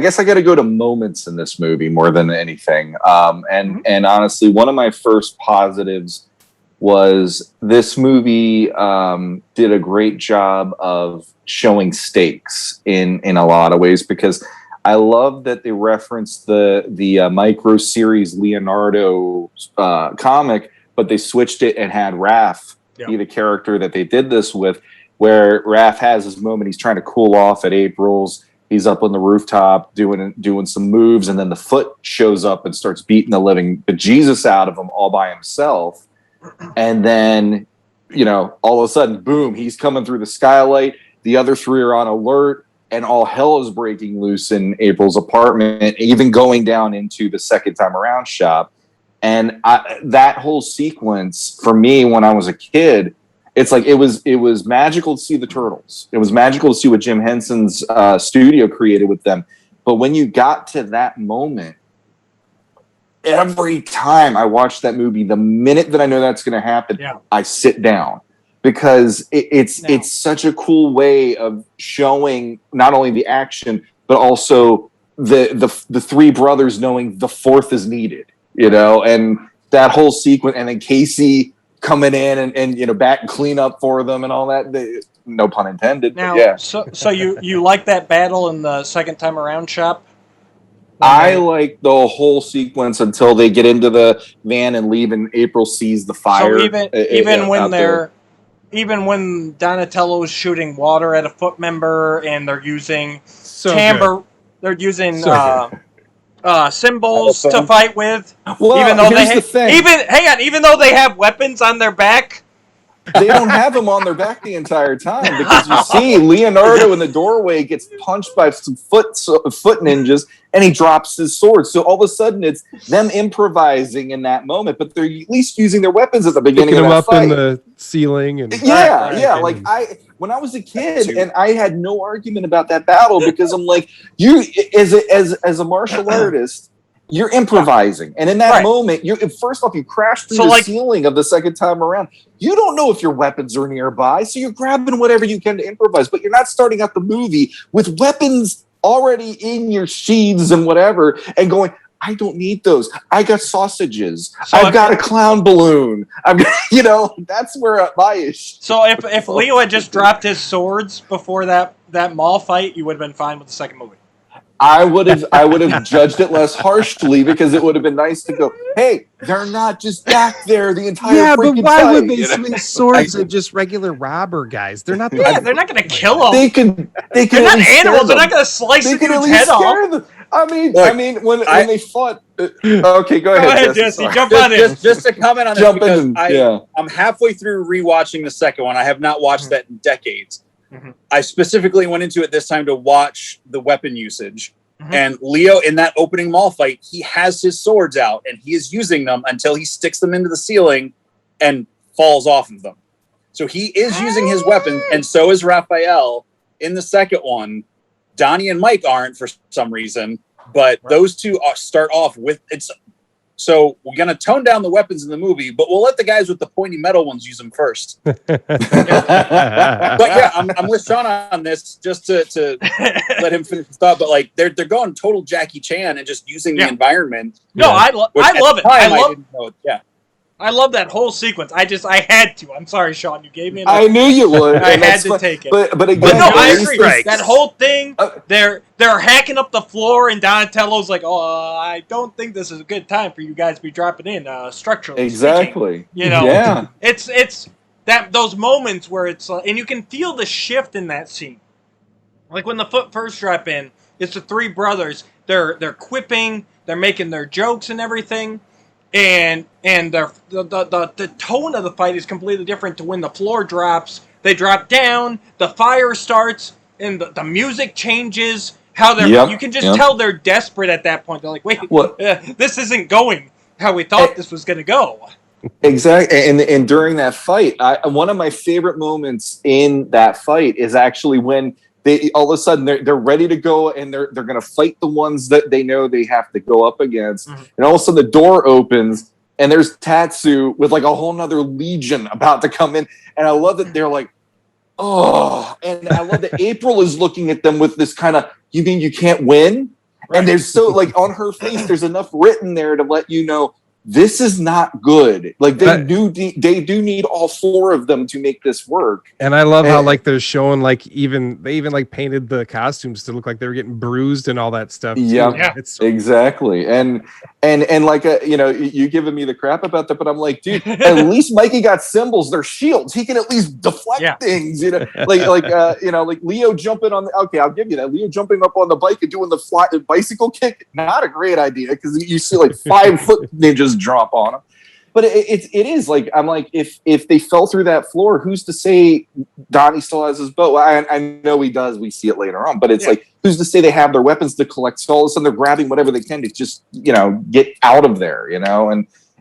guess I got to go to moments in this movie more than anything. And honestly, one of my first positives was this movie did a great job of showing stakes in a lot of ways, because I love that they referenced the micro series Leonardo comic, but they switched it and had Raph be the character that they did this with, where Raph has his moment. He's trying to cool off at April's. He's up on the rooftop doing some moves, and then the Foot shows up and starts beating the living bejesus out of him all by himself. And then, all of a sudden, boom, he's coming through the skylight. The other three are on alert, and all hell is breaking loose in April's apartment, even going down into the second time around shop. And that whole sequence, for me, when I was a kid, it's like it was magical to see the Turtles. It was magical to see what Jim Henson's studio created with them. But when you got to that moment, every time I watch that movie, the minute that I know that's going to happen, I sit down, because it's such a cool way of showing not only the action, but also the three brothers knowing the fourth is needed, and that whole sequence, and then Casey coming in and back and clean up for them and all that. No pun intended. Now, yeah. So you like that battle in the second time around shop? I like the whole sequence until they get into the van and leave, and April sees the fire. So even when Donatello's shooting water at a Foot member, and they're using they're using symbols to fight with. Well, even though even though they have weapons on their back. They don't have them on their back the entire time, because you see Leonardo in the doorway gets punched by some foot ninjas, and he drops his sword. So all of a sudden, it's them improvising in that moment, but they're at least using their weapons at the beginning of that fight. Picking them up in the ceiling, and when I was a kid, and I had no argument about that battle, because I'm like, you as a martial artist, you're improvising, and in that moment, first off, you crash through the ceiling of the second time around. You don't know if your weapons are nearby, so you're grabbing whatever you can to improvise. But you're not starting out the movie with weapons already in your sheaths and whatever, and going, I don't need those. I got sausages. I've got a clown balloon. That's where my issue. So if Leo had just dropped his swords before that mall fight, you would have been fine with the second movie. I would have judged it less harshly, because it would have been nice to go, hey, they're not just back there the entire freaking but why fight, would they swing swords at just regular robber guys? They're not. They're not going to kill them. They could. They're not animals. They're not going to slice the dude's head off. I mean, when they fought. Okay, go ahead, Jesse. Jump on in. Just to comment on this, because I'm halfway through rewatching the second one. I have not watched that in decades. Mm-hmm. I specifically went into it this time to watch the weapon usage. Mm-hmm. And Leo, in that opening mall fight, he has his swords out, and he is using them until he sticks them into the ceiling and falls off of them. So he is using his weapons, and so is Raphael in the second one. Donnie and Mike aren't for some reason, but those two start off with So we're going to tone down the weapons in the movie, but we'll let the guys with the pointy metal ones use them first. But yeah, I'm with Sean on this just to let him finish his thought. But like they're going total Jackie Chan and just using the environment. No, I love it. I love that whole sequence. I had to. I'm sorry, Sean. You gave me. I knew you would. I had to take it. But again, no, I agree. That whole thing. They're hacking up the floor, and Donatello's like, "Oh, I don't think this is a good time for you guys to be dropping in structurally." Exactly. Speaking. You know. Yeah. It's that those moments where it's and you can feel the shift in that scene. Like when the Foot first drop in, it's the three brothers. They're quipping. They're making their jokes and everything. And the tone of the fight is completely different to when the floor drops. They drop down, the fire starts, and the music changes. How they're you can just tell they're desperate at that point. They're like, wait, this isn't going how we thought this was going to go. Exactly, and during that fight, one of my favorite moments in that fight is actually when they all of a sudden they're ready to go and they're going to fight the ones that they know they have to go up against, and all of a sudden the door opens and there's Tatsu with like a whole nother legion about to come in, and I love that they're like, oh, and I love that April is looking at them with this kind of, you mean you can't win? Right. And there's so like on her face, there's enough written there to let you know this is not good. Like they do need all four of them to make this work. And I love how like they're showing like they even like painted the costumes to look like they were getting bruised and all that stuff. Yeah, it's exactly. And like you giving me the crap about that, but I'm like, dude, at least Mikey got symbols. They're shields. He can at least deflect things. You know, like Leo jumping on. I'll give you that. Leo jumping up on the bike and doing the bicycle kick. Not a great idea because you see like 5 foot ninjas drop on him, but it is like, I'm like, if they fell through that floor, who's to say Donnie still has his bow? I know he does, we see it later on, but it's like, who's to say they have their weapons to collect? So all of a sudden they're grabbing whatever they can to just get out of there,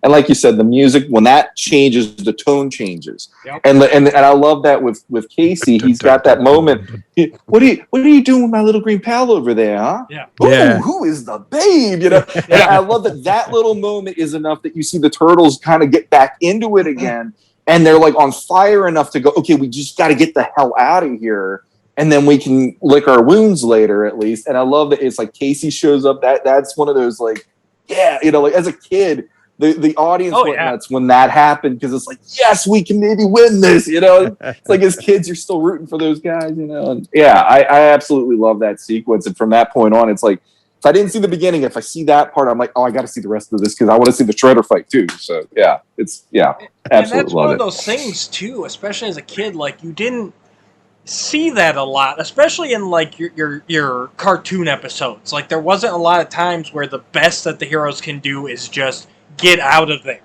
and like you said, the music, when that changes, the tone changes. And I love that with Casey. He's got that moment. What are you doing with my little green pal over there, huh? Ooh, who is the babe? And I love that little moment is enough that you see the turtles kind of get back into it again, and they're like on fire enough to go, okay, we just got to get the hell out of here, and then we can lick our wounds later at least. And I love that it's like Casey shows up. That's one of those like, like as a kid. The audience went nuts when that happened because it's like, yes, we can maybe win this. It's like as kids, you're still rooting for those guys. And I absolutely love that sequence. And from that point on, it's like, if I didn't see the beginning, if I see that part, I'm like, oh, I got to see the rest of this because I want to see the Shredder fight too. So absolutely. And that's one of those things too, especially as a kid, like you didn't see that a lot, especially in like your cartoon episodes. Like there wasn't a lot of times where the best that the heroes can do is just get out of there,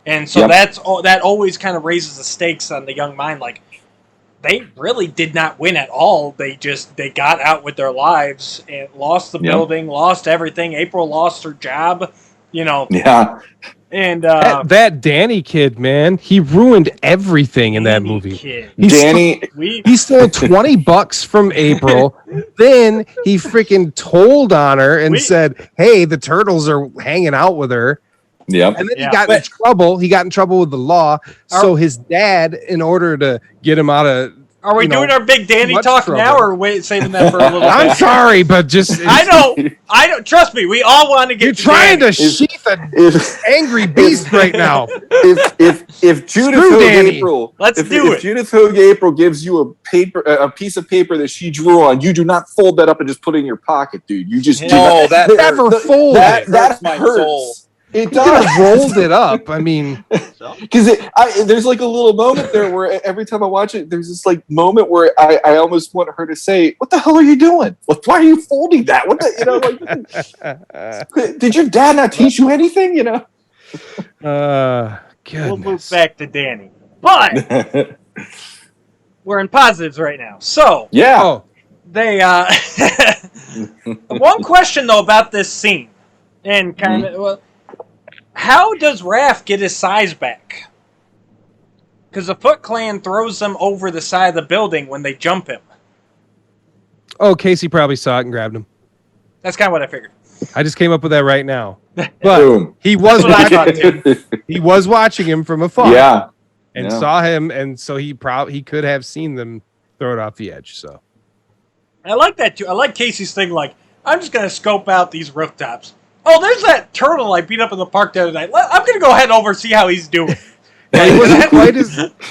and so that always kind of raises the stakes on the young mind. Like they really did not win at all. They got out with their lives and lost the building, lost everything. April lost her job, And that Danny kid, man, he ruined everything in that movie. He stole $20 from April. Then he freaking told on her and said, "Hey, the turtles are hanging out with her." Yep. And then he got in trouble. He got in trouble with the law. So his dad, in order to get him out of... Are we doing our big Danny talk now, or saving that for a little bit? I'm sorry, but just... I don't. Trust me, we all want to get... You're trying to sheath an angry beast right now. If Judith Hogue April... If Judith Hogue April gives you a piece of paper that she drew on, you do not fold that up and just put it in your pocket, dude. You just... that never fold. That hurts my soul. It does. Rolled it up. I mean, because there's like a little moment there where every time I watch it, there's this like moment where I almost want her to say, "What the hell are you doing? Why are you folding that? What the, did your dad not teach you anything? Goodness. We'll move back to Danny, but we're in positives right now. So they one question though about this scene and kind of how does Raph get his size back? Because the Foot Clan throws them over the side of the building when they jump him. Oh, Casey probably saw it and grabbed him. That's kind of what I figured. I just came up with that right now. But Boom. he was That's what I watching, thought, too. he was watching him from afar. Yeah. And Yeah. saw him, and so he could have seen them throw it off the edge. So I like that too. I like Casey's thing. Like, I'm just gonna scope out these rooftops. Oh, there's that turtle I beat up in the park the other night. I'm gonna go ahead over and see how he's doing. yeah,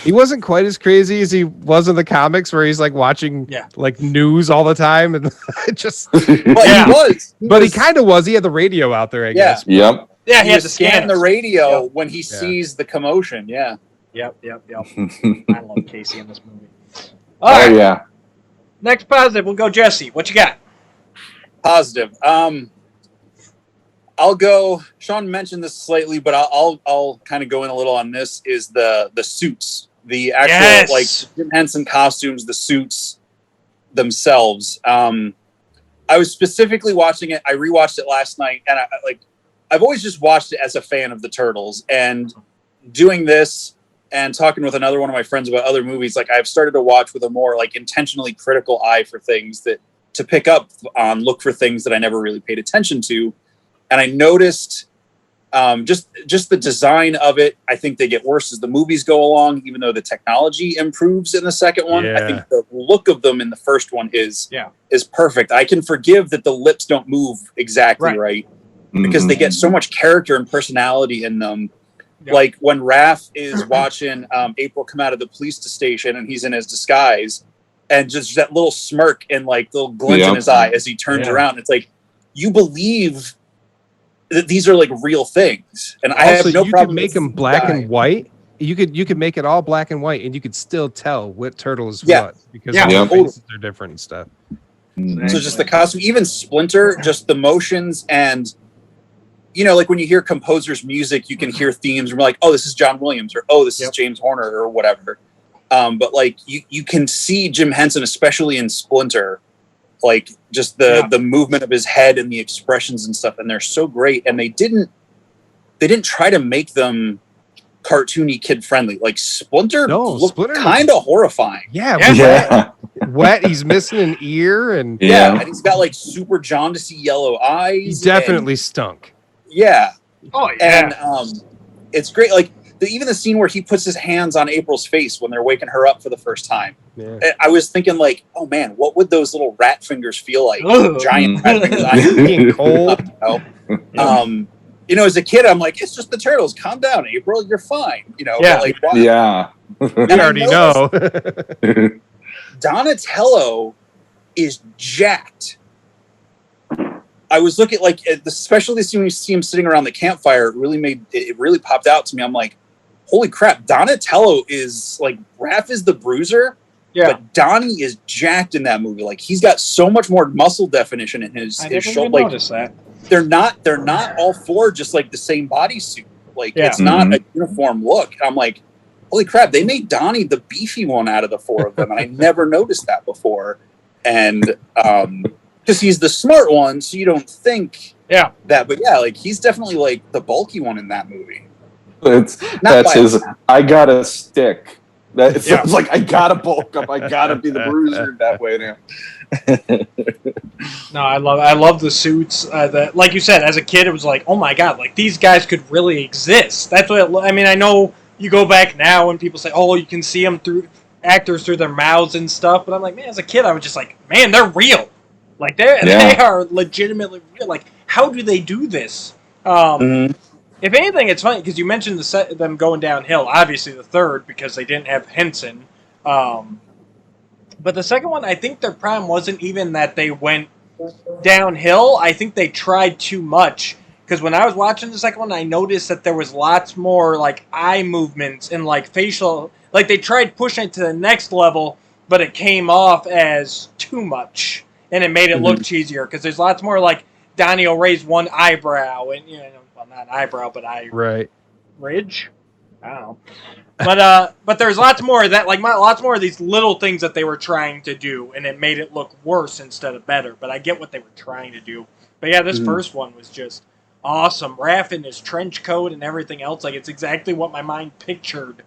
he wasn't quite as crazy as he was in the comics, where he's like watching like news all the time, and just. But Yeah. he was. But he kind of was. He had the radio out there, I guess. Yep. Yeah, He had had to scan the us. radio Yep. when he sees the commotion. Yeah. Yep. I love Casey in this movie. All Oh right, yeah. next positive. We'll go Jesse. What you got? Positive. I'll go. Sean mentioned this slightly, but I'll kind of go in a little on this. Is the suits, the actual like Jim Henson costumes, the suits themselves. I was specifically watching it. I rewatched it last night, and I've always just watched it as a fan of the Turtles, and doing this and talking with another one of my friends about other movies, like I've started to watch with a more like intentionally critical eye for things that to pick up on, look for things that I never really paid attention to. And I noticed just the design of it. I think they get worse as the movies go along, even though the technology improves in the second one. I think the look of them in the first one is perfect. I can forgive that the lips don't move exactly right because they get so much character and personality in them. Yep. Like when Raph is watching April come out of the police station and he's in his disguise, and just that little smirk and like little glint in his eye as he turns around. It's like, you believe that these are like real things. And also, I have no problem. You could make them black and white. You could make it all black and white, and you could still tell what turtle is what because the faces are different and stuff. So just the costume, even Splinter, just the motions, and you know, like when you hear composers' music, you can hear themes. And we're like, oh, this is John Williams, or oh, this is James Horner, or whatever. But like you can see Jim Henson, especially in Splinter, like just the movement of his head and the expressions and stuff, and they're so great. And they didn't try to make them cartoony, kid friendly. Like Splinter looked kind of horrifying. Wet. He's missing an ear, and and he's got like super jaundicey yellow eyes. He definitely stunk. Yeah. Oh yeah. And it's great. Like even the scene where he puts his hands on April's face when they're waking her up for the first time. Yeah. I was thinking like, oh man, what would those little rat fingers feel like? Giant rat fingers. Being cold. You know, as a kid, I'm like, it's just the Turtles. Calm down, April. You're fine. You know. Yeah. But like, we already know. Donatello is jacked. I was looking like, especially when you see him sitting around the campfire, it really popped out to me. I'm like, holy crap, Donatello is like, Raph is the bruiser, but Donnie is jacked in that movie. Like he's got so much more muscle definition in his shoulder. Like, noticed that. They're not all four just like the same bodysuit. Like it's not a uniform look. I'm like, holy crap, they made Donnie the beefy one out of the four of them, and I never noticed that before. And because he's the smart one, so you don't think that. But yeah, like he's definitely like the bulky one in that movie. That's his. I got a stick. It sounds like I gotta bulk up. I gotta be the bruiser that way now. No, I love the suits. That, like you said, as a kid, it was like, oh my god, like these guys could really exist. That's what I mean. I know you go back now and people say, oh, you can see them through actors through their mouths and stuff. But I'm like, man, as a kid, I was just like, man, they're real. Like they are legitimately real. Like, how do they do this? If anything, it's funny because you mentioned them going downhill. Obviously, the third because they didn't have Henson. But the second one, I think their problem wasn't even that they went downhill. I think they tried too much. Because when I was watching the second one, I noticed that there was lots more like eye movements and like facial. Like they tried pushing it to the next level, but it came off as too much, and it made it look cheesier. Because there's lots more like Donnie will raise one eyebrow, and well, not eyebrow, but ridge. I don't know. But there's lots more of that, like lots more of these little things that they were trying to do, and it made it look worse instead of better. But I get what they were trying to do. But yeah, this first one was just awesome. Raph in his trench coat and everything else, like it's exactly what my mind pictured.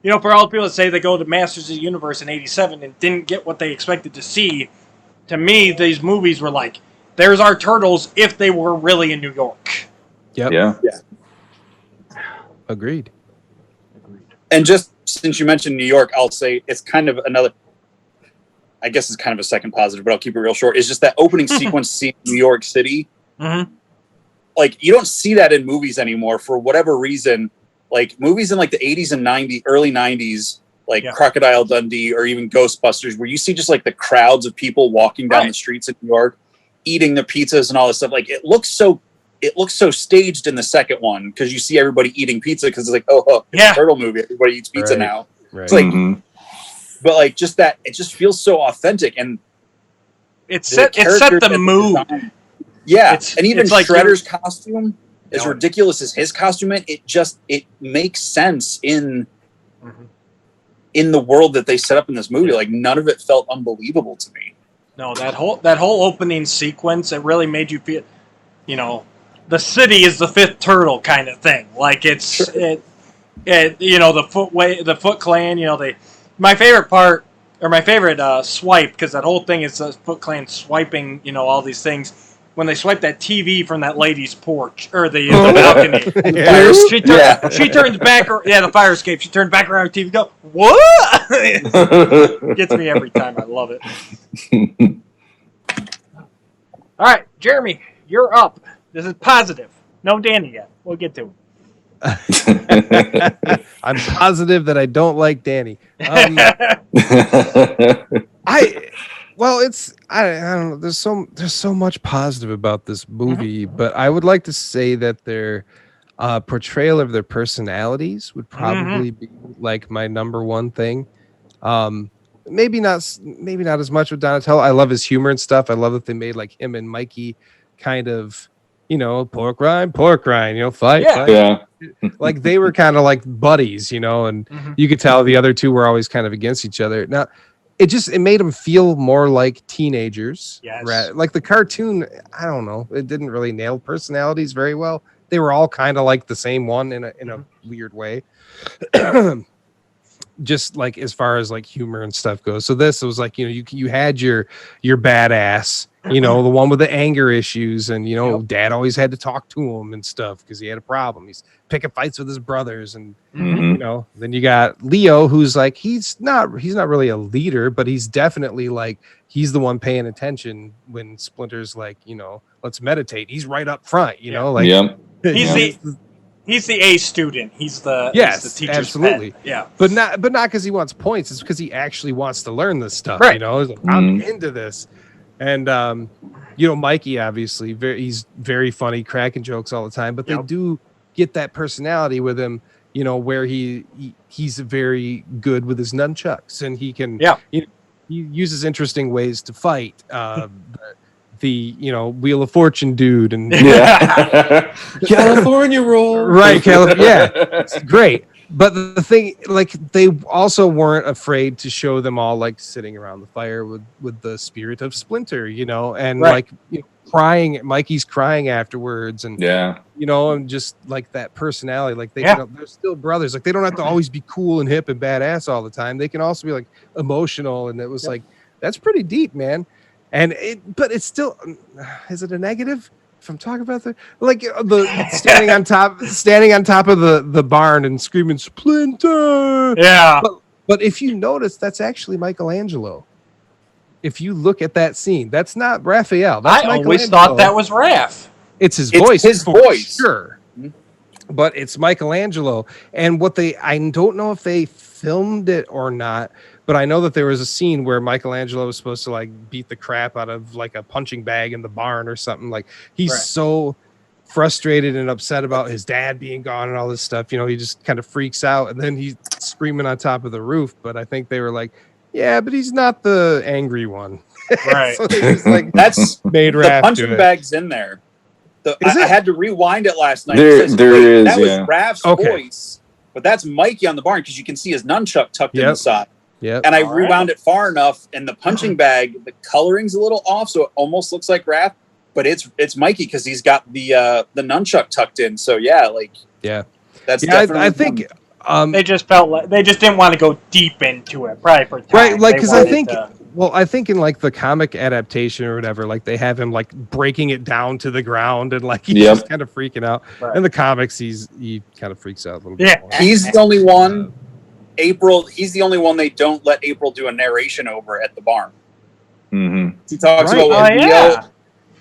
You know, for all the people that say they go to Masters of the Universe in '87 and didn't get what they expected to see, to me, these movies were like there's our turtles if they were really in New York. Yep. Yeah. Agreed. And just since you mentioned New York, I'll say it's kind of another. I guess it's kind of a second positive, but I'll keep it real short. It's just that opening sequence scene in New York City. Mm-hmm. Like, you don't see that in movies anymore for whatever reason. Like, movies in like the 80s and 90s, early 90s, like Crocodile Dundee or even Ghostbusters, where you see just like the crowds of people walking down the streets of New York, eating their pizzas and all this stuff. Like, it looks so staged in the second one because you see everybody eating pizza because it's like, it's a turtle movie. Everybody eats pizza now. Right. It's like, but like just that, it just feels so authentic, and it set the mood. Yeah, and even like Shredder's costume, as ridiculous as his costume is, it makes sense in the world that they set up in this movie. Like, none of it felt unbelievable to me. No, that whole opening sequence, it really made you feel, the city is the fifth turtle kind of thing. Like, it's the Foot Clan. My favorite part, or my favorite swipe, because that whole thing is the Foot Clan swiping, all these things. When they swipe that TV from that lady's porch, or the balcony, she turns back. The fire escape. She turned back around the TV. Go, what? Gets me every time. I love it. All right, Jeremy, you're up. This is positive. No Danny yet. We'll get to it. I'm positive that I don't like Danny. I don't know. There's so much positive about this movie, but I would like to say that their portrayal of their personalities would probably be like my number one thing. Maybe not as much with Donatello. I love his humor and stuff. I love that they made like him and Mikey kind of, pork rind, fight. Yeah. Like they were kind of like buddies, and you could tell the other two were always kind of against each other. Now, it made them feel more like teenagers. Yes. Like the cartoon, I don't know. It didn't really nail personalities very well. They were all kind of like the same one in a weird way. Just like as far as like humor and stuff goes. So this was like, you had your badass, the one with the anger issues, and dad always had to talk to him and stuff because he had a problem. He's picking fights with his brothers, and then you got Leo, who's like he's not really a leader, but he's definitely like he's the one paying attention when Splinter's like, let's meditate. He's right up front, He's the A student. He's the teacher's absolutely pet. Yeah, but not because he wants points. It's because he actually wants to learn this stuff. Right. He's like, I'm into this, and Mikey obviously he's very funny, cracking jokes all the time. But they do get that personality with him, where he's very good with his nunchucks, and he can he uses interesting ways to fight. The Wheel of Fortune dude and California roll, right? It's great. But the thing, like, they also weren't afraid to show them all like sitting around the fire with the spirit of Splinter, and like crying. Mikey's crying afterwards, and and just like that personality, like they're still brothers. Like they don't have to always be cool and hip and badass all the time. They can also be like emotional, and it was like that's pretty deep, man. But it's still, is it a negative? If I'm talking about the standing on top of the barn and screaming Splinter. Yeah. But if you notice, that's actually Michelangelo. If you look at that scene, that's not Raphael. That's I always thought that was Raph. It's his voice. His voice, sure. But it's Michelangelo, and I don't know if they filmed it or not. But I know that there was a scene where Michelangelo was supposed to like beat the crap out of like a punching bag in the barn or something. Like he's so frustrated and upset about his dad being gone and all this stuff. He just kind of freaks out, and then he's screaming on top of the roof. But I think they were like, yeah, but he's not the angry one. Right. So they just like that's made the punching bag's in there. I had to rewind it last night. There is. That was Raph's voice, but that's Mikey on the barn because you can see his nunchuck tucked in the side. Yeah, and I rewound it far enough, and the punching bag, the coloring's a little off, so it almost looks like Raph, but it's Mikey because he's got the nunchuck tucked in. So that's definitely. I think they just felt like they just didn't want to go deep into it, probably for time. Right? Like because I think Well, I think in like the comic adaptation or whatever, like they have him like breaking it down to the ground and like he's just kind of freaking out. Right. In the comics, he kind of freaks out a little bit Yeah. more. He's the only one. He's the only one they don't let April do a narration over at the barn. Mm-hmm. He talks Right. about Oh, Leo, yeah.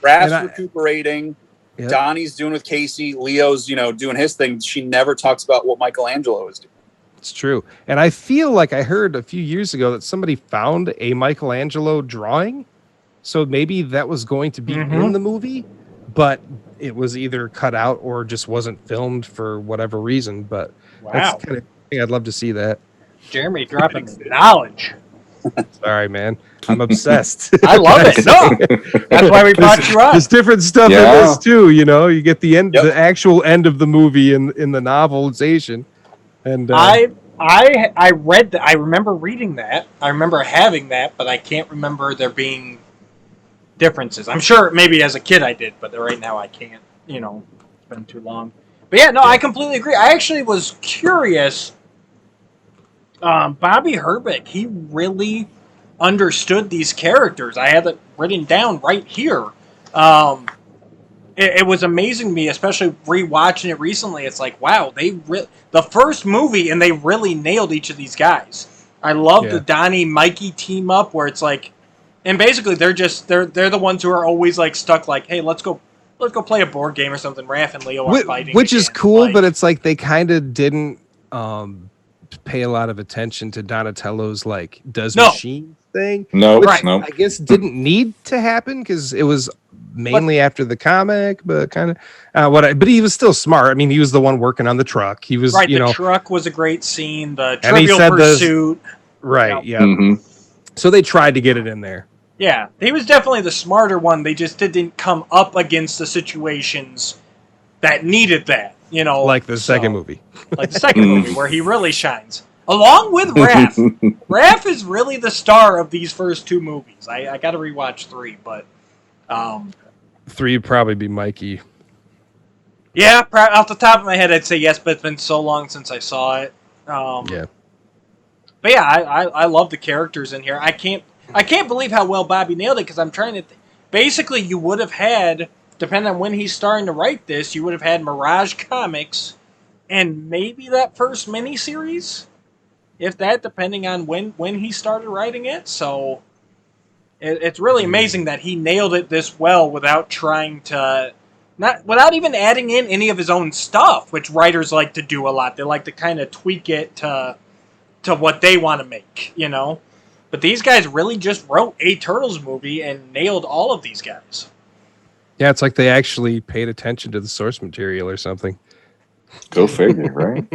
Raph's And recuperating, Yep. Donnie's doing with Casey, Leo's, doing his thing. She never talks about what Michelangelo is doing. It's true. And I feel like I heard a few years ago that somebody found a Michelangelo drawing. So maybe that was going to be in the movie, but it was either cut out or just wasn't filmed for whatever reason. But that's kind of thing. I'd love to see that. Jeremy dropping knowledge. Sorry, man. I'm obsessed. I love it. No, that's why we brought you up. There's different stuff in Yeah. this too. You get the end, Yep. the actual end of the movie in the novelization. And I read that. I remember reading that. I remember having that, but I can't remember there being differences. I'm sure maybe as a kid I did, but right now I can't. It's been too long. But yeah, no, I completely agree. I actually was curious. Bobby Herbeck, he really understood these characters. I have it written down right here. It was amazing to me, especially rewatching it recently. It's like, wow, the first movie, and they really nailed each of these guys. I love the Donnie Mikey team up, where it's like, and basically they're the ones who are always like stuck. Like, hey, let's go play a board game or something. Raph and Leo are fighting, which is again. cool, Like, but it's like they kind of didn't pay a lot of attention to Donatello's like machine thing. No, which no. I guess didn't need to happen because it was mainly after the comic, but kind of but he was still smart. I mean, he was the one working on the truck. He was right. The truck was a great scene. The And he Trivial said Pursuit. right. Yeah. Mm-hmm. So they tried to get it in there. Yeah, he was definitely the smarter one. They just didn't come up against the situations that needed that. Like the second movie. Like the second movie, where he really shines. Along with Raph. Raph is really the star of these first two movies. I got to rewatch 3, but... 3 would probably be Mikey. Yeah, off the top of my head, I'd say yes, but it's been so long since I saw it. Yeah. But yeah, I love the characters in here. I can't believe how well Bobby nailed it, because I'm trying to... Basically, you would have had... Depending on when he's starting to write this, you would have had Mirage Comics and maybe that first miniseries, if that, depending on when he started writing it. So it's really amazing that he nailed it this well without trying to, without even adding in any of his own stuff, which writers like to do a lot. They like to kind of tweak it to what they want to make, But these guys really just wrote a Turtles movie and nailed all of these guys. Yeah, it's like they actually paid attention to the source material or something. Go figure, right?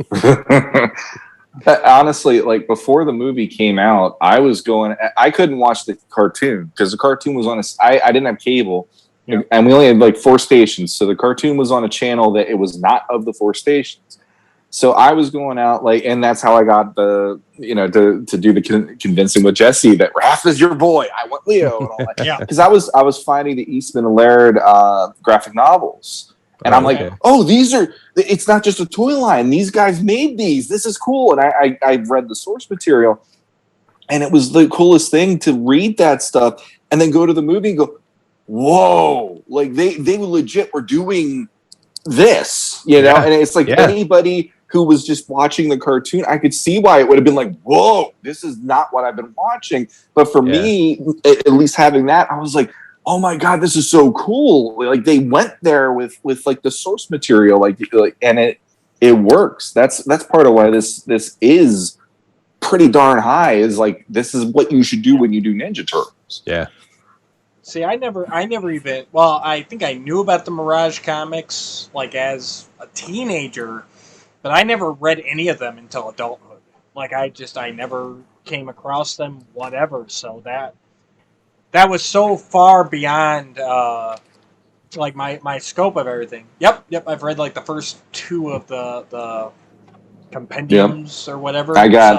Honestly, like before the movie came out, I couldn't watch the cartoon because the cartoon was on I didn't have cable, and we only had like 4 stations, so the cartoon was on a channel that it was not of the 4 stations. So I was going out and that's how I got to do the convincing with Jesse that Raph is your boy. I want Leo and all that. Yeah. Because I was finding the Eastman and Laird graphic novels, and I'm like, oh, it's not just a toy line. These guys made these. This is cool. And I read the source material, and it was the coolest thing to read that stuff and then go to the movie and go, whoa, like they legit were doing this, and it's like anybody who was just watching the cartoon, I could see why it would have been like, whoa, this is not what I've been watching. But for me, at least having that, I was like, oh my God, this is so cool. Like they went there with like the source material, and it works. That's part of why this is pretty darn high, is like, this is what you should do when you do Ninja Turtles. Yeah. See, I never even... Well, I think I knew about the Mirage comics, like, as a teenager, but I never read any of them until adulthood. Like, I never came across them, whatever, so that was so far beyond, like, my scope of everything. Yep, I've read, like, the first 2 of the compendiums or whatever. I got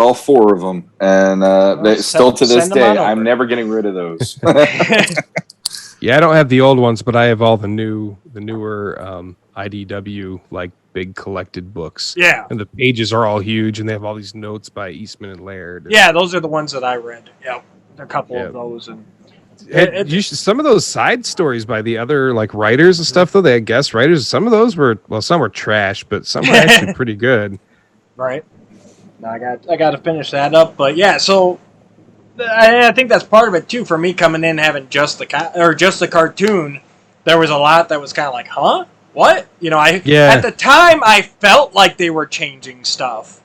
all 4 of them, and still to this day, I'm never getting rid of those. Yeah, I don't have the old ones, but I have all the newer IDW like big collected books. Yeah, and the pages are all huge, and they have all these notes by Eastman and Laird. Yeah, those are the ones that I read. Yep. a couple of those, and some of those side stories by the other like writers and stuff, though they had guest writers. Some of those were some were trash, but some were actually pretty good. Right. No, I got to finish that up, but yeah. So I think that's part of it too. For me, coming in having just the cartoon, there was a lot that was kind of like, huh, what? You know, at the time I felt like they were changing stuff.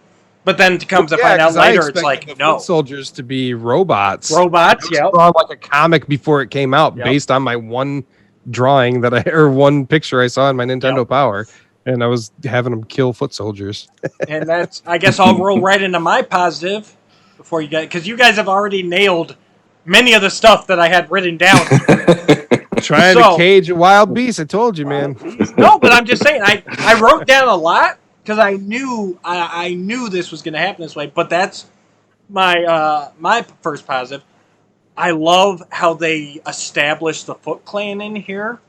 But then to find out later, it's like, no. Foot soldiers to be robots. Robots, yeah. Like a comic before it came out, based on my one drawing one picture I saw in my Nintendo Power, and I was having them kill foot soldiers. And that's, I guess I'll roll right into my positive before you guys, because you guys have already nailed many of the stuff that I had written down. Trying to cage a wild beast, I told you, man. No, but I'm just saying, I wrote down a lot. Because I knew this was going to happen this way, but that's my first positive. I love how they established the Foot Clan in here,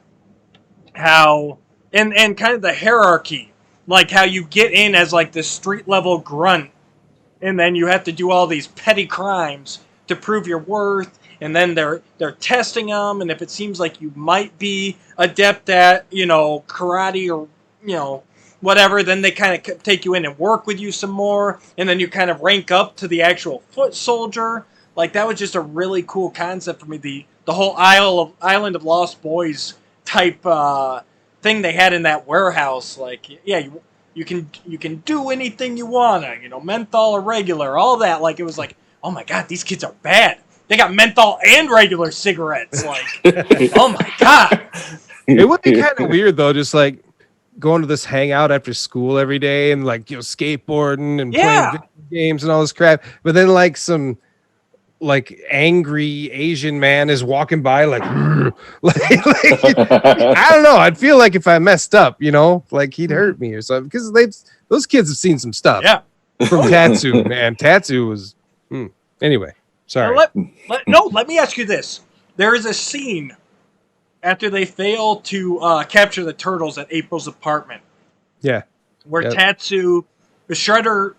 how and kind of the hierarchy, like how you get in as like this street level grunt, and then you have to do all these petty crimes to prove your worth, and then they're testing them, and if it seems like you might be adept at karate or whatever, then they kind of take you in and work with you some more, and then you kind of rank up to the actual foot soldier. Like, that was just a really cool concept for me. The whole Island of Lost Boys type thing they had in that warehouse. Like, yeah, you can do anything you wanna, menthol or regular, all that. Like, it was like, oh my god, these kids are bad. They got menthol and regular cigarettes. Like, oh my god. It would be kind of weird though, just like going to this hangout after school every day and like skateboarding and playing video games and all this crap, but then like some like angry Asian man is walking by like I don't know, I'd feel like if I messed up, like he'd hurt me or something, because those kids have seen some stuff from Tatsu. Man, Tatsu was anyway, sorry. Now let me ask you this. There is a scene after they fail to capture the turtles at April's apartment. Yeah. Where Tatsu, the Shredder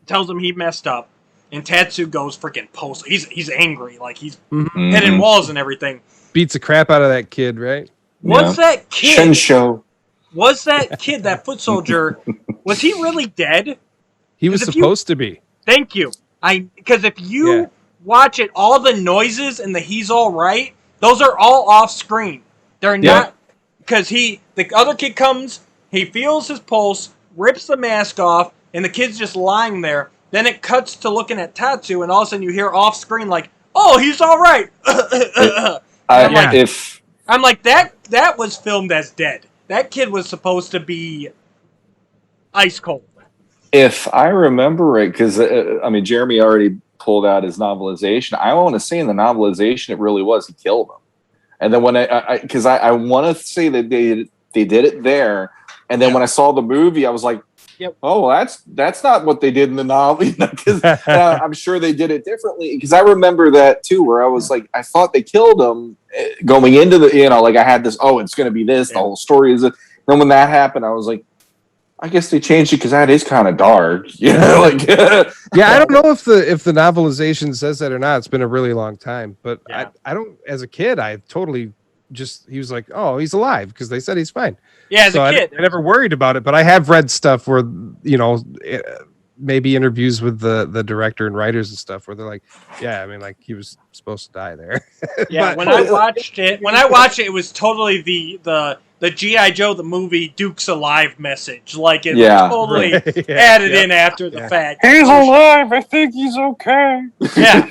tells him he messed up, and Tatsu goes freaking post. He's angry, like he's hitting walls and everything. Beats the crap out of that kid, right? Was that kid? Shensho. Was that kid, that foot soldier, was he really dead? He was supposed to be. Thank you. Because if you watch it, all the noises and the he's all right, those are all off screen. They're not, because the other kid comes, he feels his pulse, rips the mask off, and the kid's just lying there. Then it cuts to looking at Tatsu, and all of a sudden you hear off screen like, "Oh, he's all right." I'm like, that was filmed as dead. That kid was supposed to be ice cold. If I remember right, because Jeremy already pulled out his novelization. I want to say in the novelization it really was he killed him, and then when I want to say that they did it there, and then when I saw the movie I was like, oh, that's not what they did in the novel, because I'm sure they did it differently, because I remember that too, where I was like, I thought they killed him going into the like I had this, it's going to be this, the whole story is it. Then when that happened I was like, I guess they changed it because that is kind of dark. I don't know if the novelization says that or not. It's been a really long time, but I don't. As a kid, I totally he was like, oh, he's alive because they said he's fine. Yeah, as a kid, I never worried about it. But I have read stuff where maybe interviews with the director and writers and stuff where they're like, like he was supposed to die there. Yeah, when I watched it, it was totally the G.I. Joe the movie Duke's alive message. Like it was totally added in after the fact. He's alive. I think he's okay. Yeah.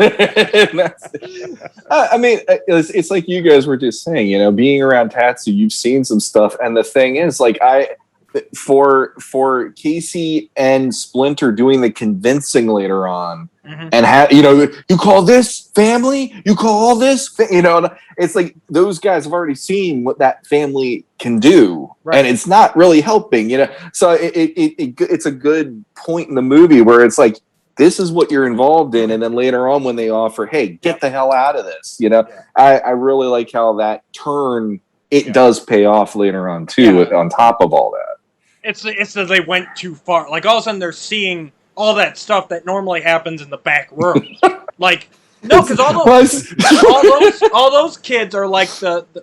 It's like you guys were just saying, being around Tatsu, you've seen some stuff. And the thing is, like, for Casey and Splinter doing the convincing later on, and you call this family, you call all this, it's like those guys have already seen what that family can do, and it's not really helping, So it's a good point in the movie where it's like, this is what you're involved in, and then later on when they offer, hey, get the hell out of this, I really like how that turn does pay off later on too, on top of all that. It's that they went too far. Like all of a sudden they're seeing all that stuff that normally happens in the back room. Like No, because all those kids are like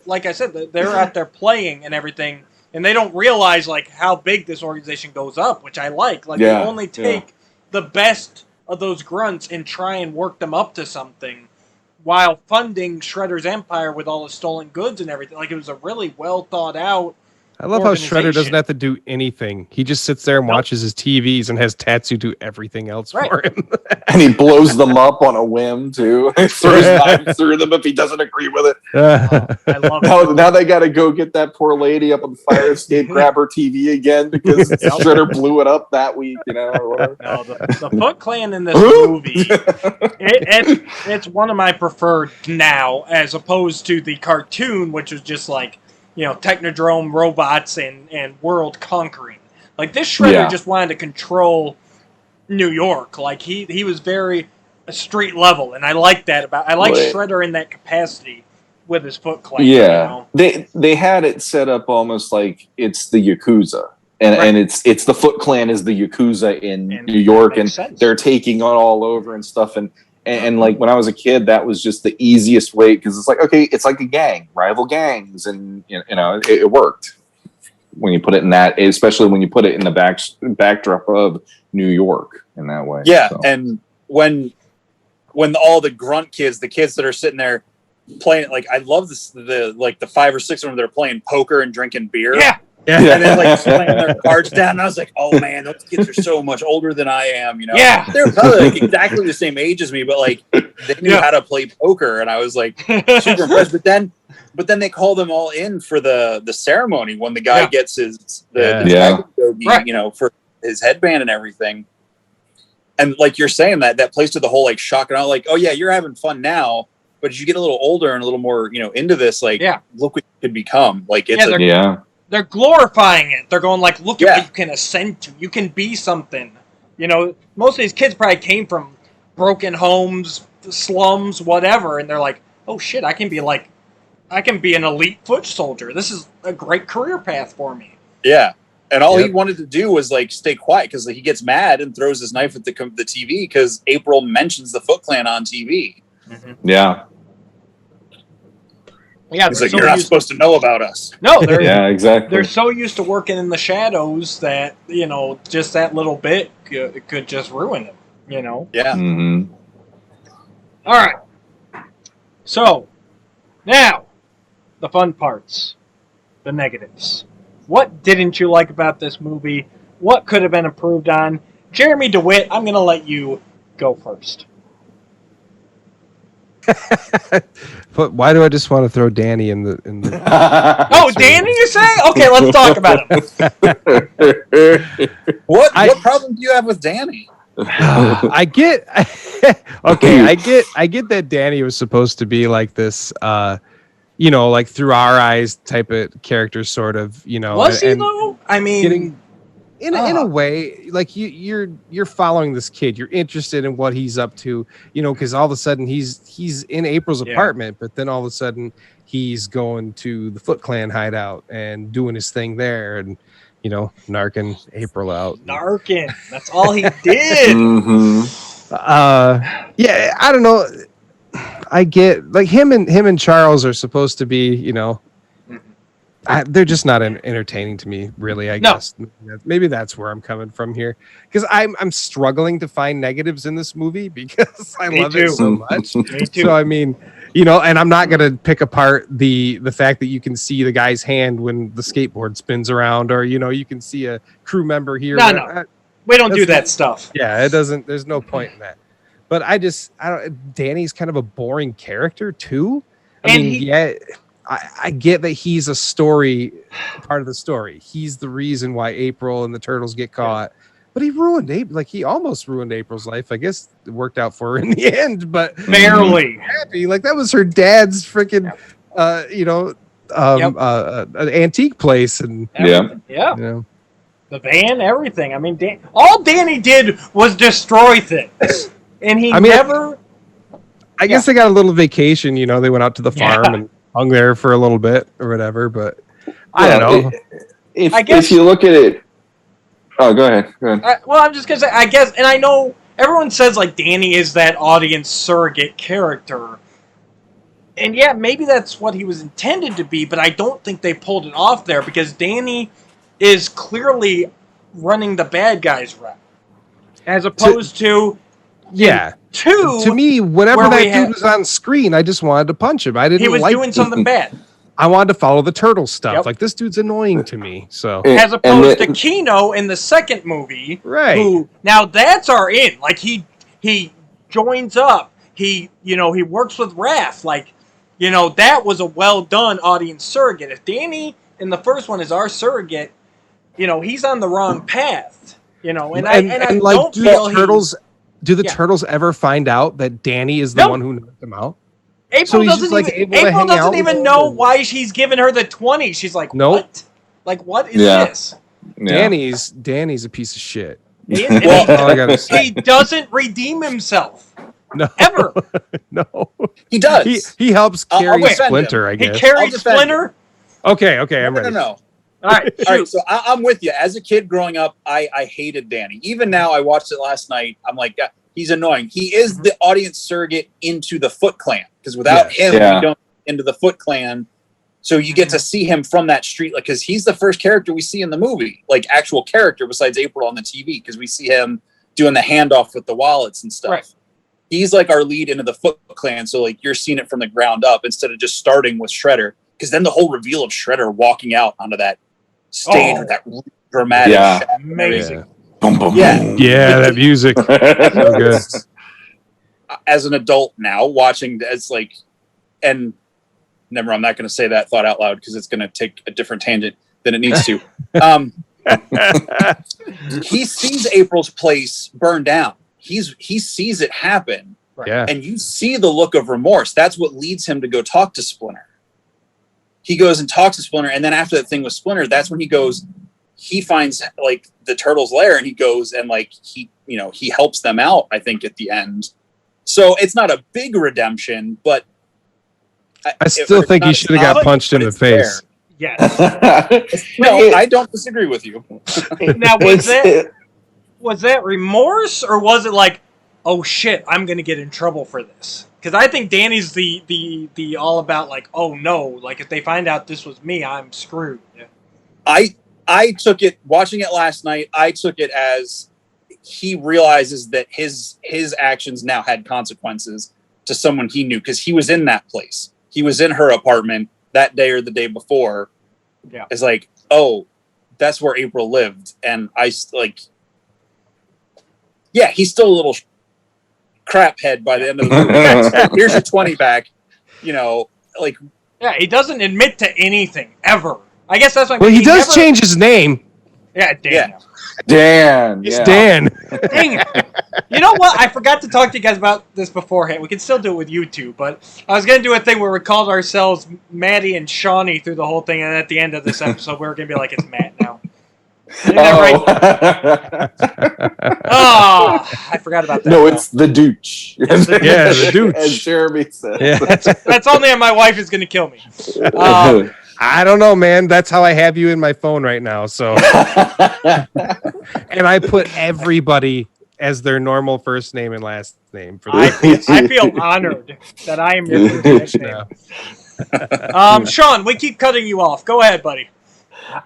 like I said, they're out there playing and everything, and they don't realize like how big this organization goes up, which I like. Like they only take the best of those grunts and try and work them up to something, while funding Shredder's empire with all the stolen goods and everything. Like it was a really well thought out. I love how Shredder doesn't have to do anything. He just sits there and watches his TVs and has Tatsu do everything else for him. And he blows them up on a whim, too. Throws knives through them if he doesn't agree with it. I love it. Now they got to go get that poor lady up on the fire escape, grab her TV again because Shredder blew it up that week, or whatever. No, the Foot Clan in this movie, it's one of my preferred now, as opposed to the cartoon, which was just like, Technodrome robots and world conquering. Like this Shredder just wanted to control New York. Like he was very street level, and I like that Shredder in that capacity with his Foot Clan. Yeah, they had it set up almost like it's the Yakuza, and it's the Foot Clan is the Yakuza in New York, and they're taking on all over and stuff. And like when I was a kid, that was just the easiest way because it's like, okay, it's like a gang, rival gangs, and it worked when you put it in that, especially when you put it in the backdrop of New York in that way. Yeah, so. And when all the grunt kids, the kids that are sitting there playing, like I love this, the 5 or 6 of them that are playing poker and drinking beer. Yeah. And then like slaying their cards down, and I was like, "Oh man, those kids are so much older than I am." Yeah, they're probably like exactly the same age as me, but like they knew how to play poker, and I was like super impressed. But then they call them all in for the ceremony when the guy gets the for his headband and everything. And like you're saying, that plays to the whole like shock and awe, like, "Oh yeah, you're having fun now." But as you get a little older and a little more, into this, like, look what you could become. Like, it's they're glorifying it. They're going like, look at what you can ascend to. You can be something. Most of these kids probably came from broken homes, slums, whatever, and they're like, oh shit, I can be an elite foot soldier. This is a great career path for me. Yeah. And all he wanted to do was like stay quiet because he gets mad and throws his knife at the TV because April mentions the Foot Clan on TV. Mm-hmm. Yeah. Yeah, he's like, you're not supposed to know about us. No, exactly. They're so used to working in the shadows that just that little bit could just ruin them. Yeah. Mm-hmm. All right. So now the fun parts, the negatives. What didn't you like about this movie? What could have been improved on? Jeremy DeWitt, I'm going to let you go first. But why do I just want to throw Danny in the Oh, Danny, you say? Okay, let's talk about him. What problem do you have with Danny? I get that Danny was supposed to be like this like through our eyes type of character, sort of, Was he though? I mean, in a way, like you're following this kid, you're interested in what he's up to, because all of a sudden he's in April's apartment, but then all of a sudden he's going to the Foot Clan hideout and doing his thing there, and narking April out. Narking, that's all he did. Mm-hmm. I don't know. I get like him and Charles are supposed to be, they're just not entertaining to me, really. I guess maybe that's where I'm coming from here, because I'm struggling to find negatives in this movie because I love it so much. Me too. So I mean, and I'm not gonna pick apart the fact that you can see the guy's hand when the skateboard spins around, or you can see a crew member here. No, we don't do that stuff. Yeah, it doesn't. There's no point in that. But I don't. Danny's kind of a boring character too. I get that he's a part of the story. He's the reason why April and the Turtles get caught. But he ruined he almost ruined April's life. I guess it worked out for her in the end, but barely. Happy. Like that was her dad's freaking antique place, and the van, everything. I mean, all Danny did was destroy things, and he never. I guess they got a little vacation. They went out to the farm and hung there for a little bit or whatever, but I don't know. If you look at it, go ahead. Well, I'm just gonna say, I guess, and I know everyone says like Danny is that audience surrogate character. And yeah, maybe that's what he was intended to be, but I don't think they pulled it off there because Danny is clearly running the bad guys' route. As opposed to to me, whenever that dude was on screen, I just wanted to punch him. I didn't. He was doing something bad. I wanted to follow the turtle stuff. Like, this dude's annoying to me. So as opposed to Kino in the second movie, right? Who now that's our in. Like he joins up. He works with Raph. Like, that was a well done audience surrogate. If Danny in the first one is our surrogate, he's on the wrong path. And I like, don't do feel the turtles. Do the turtles ever find out that Danny is the one who knocked them out? April doesn't even know why she's giving her the 20. She's like, what? Like, what is this? Yeah. Danny's a piece of shit. He doesn't redeem himself. No. Ever. No. He does. He helps carry Splinter, I guess. He carried Splinter? Okay, I'm ready. No. All right, so I'm with you. As a kid growing up, I hated Danny. Even now, I watched it last night. I'm like, yeah, he's annoying. He is the audience surrogate into the Foot Clan. Because without him, we don't into the Foot Clan. So you get to see him from that street, like, because he's the first character we see in the movie, like actual character besides April on the TV, because we see him doing the handoff with the wallets and stuff. Right. He's like our lead into the Foot Clan, so like you're seeing it from the ground up instead of just starting with Shredder. Because then the whole reveal of Shredder walking out onto that stage with that dramatic, amazing, that music. So good. As an adult now, watching as like, and never, I'm not going to say that thought out loud because it's going to take a different tangent than it needs to. He sees April's place burn down. He sees it happen. Right. Yeah. And you see the look of remorse. That's what leads him to go talk to Splinter. He goes and talks to Splinter, and then after that thing with Splinter, that's when he finds like the turtle's lair, and he goes and like he helps them out, I think, at the end. So it's not a big redemption, but I still think he should have got punched in the face. Yes. No, I don't disagree with you. Now, was that remorse, or was it like, oh shit, I'm gonna get in trouble for this? Because I think Danny's the all about like, oh no, like if they find out this was me, I'm screwed. I took it, watching it last night, I took it as he realizes that his actions now had consequences to someone he knew, because he was in that place. He was in her apartment that day or the day before. Yeah. It's like, oh, that's where April lived. And I like, yeah, he's still a little crap head by the end of the movie. Here's your 20 back, like. Yeah, he doesn't admit to anything ever. I guess that's why. Well, he does change his name. Yeah, Dan. Yeah. Dan. It's Dan. Dang it. You know what? I forgot to talk to you guys about this beforehand. We can still do it with you two, but I was going to do a thing where we called ourselves Maddie and Shawnee through the whole thing, and at the end of this episode, we were going to be like, it's Matt now. I forgot about that. No, it's the douche. The douche. As Jeremy said. Yeah. That's only my wife is going to kill me. I don't know, man. That's how I have you in my phone right now. So, and I put everybody as their normal first name and last name for this. I feel honored that I am your first name. Sean, we keep cutting you off. Go ahead, buddy.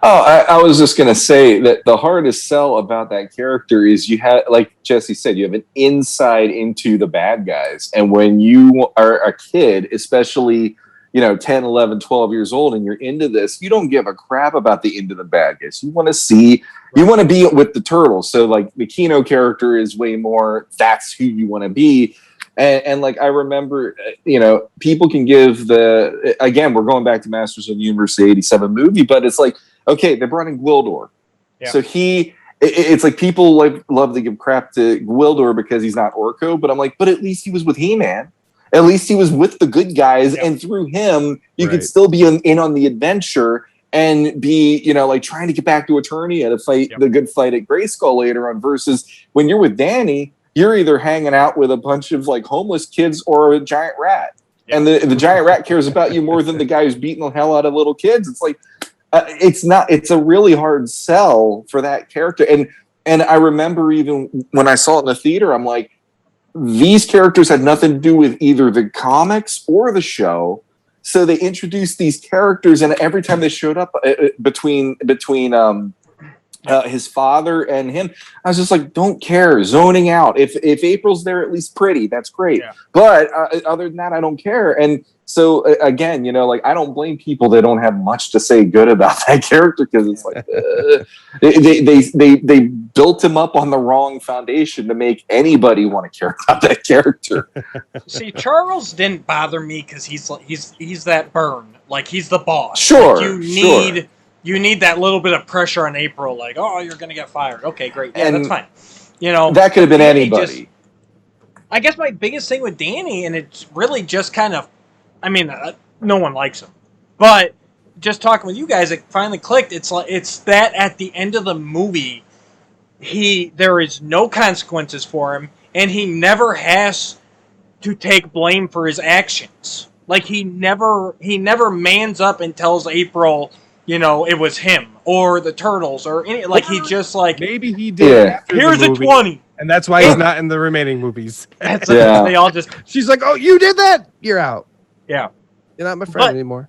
Oh, I was just going to say that the hardest sell about that character is you have, like Jesse said, you have an insight into the bad guys. And when you are a kid, especially, 10, 11, 12 years old, and you're into this, you don't give a crap about the end of the bad guys. You want to be with the turtles. So like the Kino character is way more, that's who you want to be. And like, I remember, people can give again, we're going back to Masters of the Universe, the 87 movie, but it's like, okay, they brought in Gwildor. Yeah. So it's like people love to give crap to Gwildor because he's not Orko, but I'm like, but at least he was with He-Man. At least he was with the good guys, and through him, you could still be in on the adventure and be, like trying to get back to Eternia to fight the good fight at Grayskull later on, versus when you're with Danny, you're either hanging out with a bunch of like homeless kids or a giant rat. Yeah. And the giant rat cares about you more than the guy who's beating the hell out of little kids. It's like, it's a really hard sell for that character. And And I remember even when I saw it in the theater, I'm like, these characters had nothing to do with either the comics or the show. So they introduced these characters, and every time they showed up between his father and him, I was just like, don't care, zoning out. If April's there, at least pretty, that's great. Yeah. But other than that, I don't care. And so again, like, I don't blame people that don't have much to say good about that character, because it's like they built him up on the wrong foundation to make anybody want to care about that character. See, Charles didn't bother me because he's that Burn, like he's the boss. Sure, like you need that little bit of pressure on April, like, oh, you're gonna get fired. Okay, great, yeah, that's fine. That could have been anybody. I guess my biggest thing with Danny, and it's really just kind of, I mean, no one likes him, but just talking with you guys, it finally clicked. It's that at the end of the movie, there is no consequences for him, and he never has to take blame for his actions. Like he never mans up and tells April, it was him or the Turtles or any. Like he just like maybe he did. Yeah. Here's a 20, and that's why he's not in the remaining movies. They all just. She's like, "Oh, you did that? You're out. Yeah, you're not my friend anymore."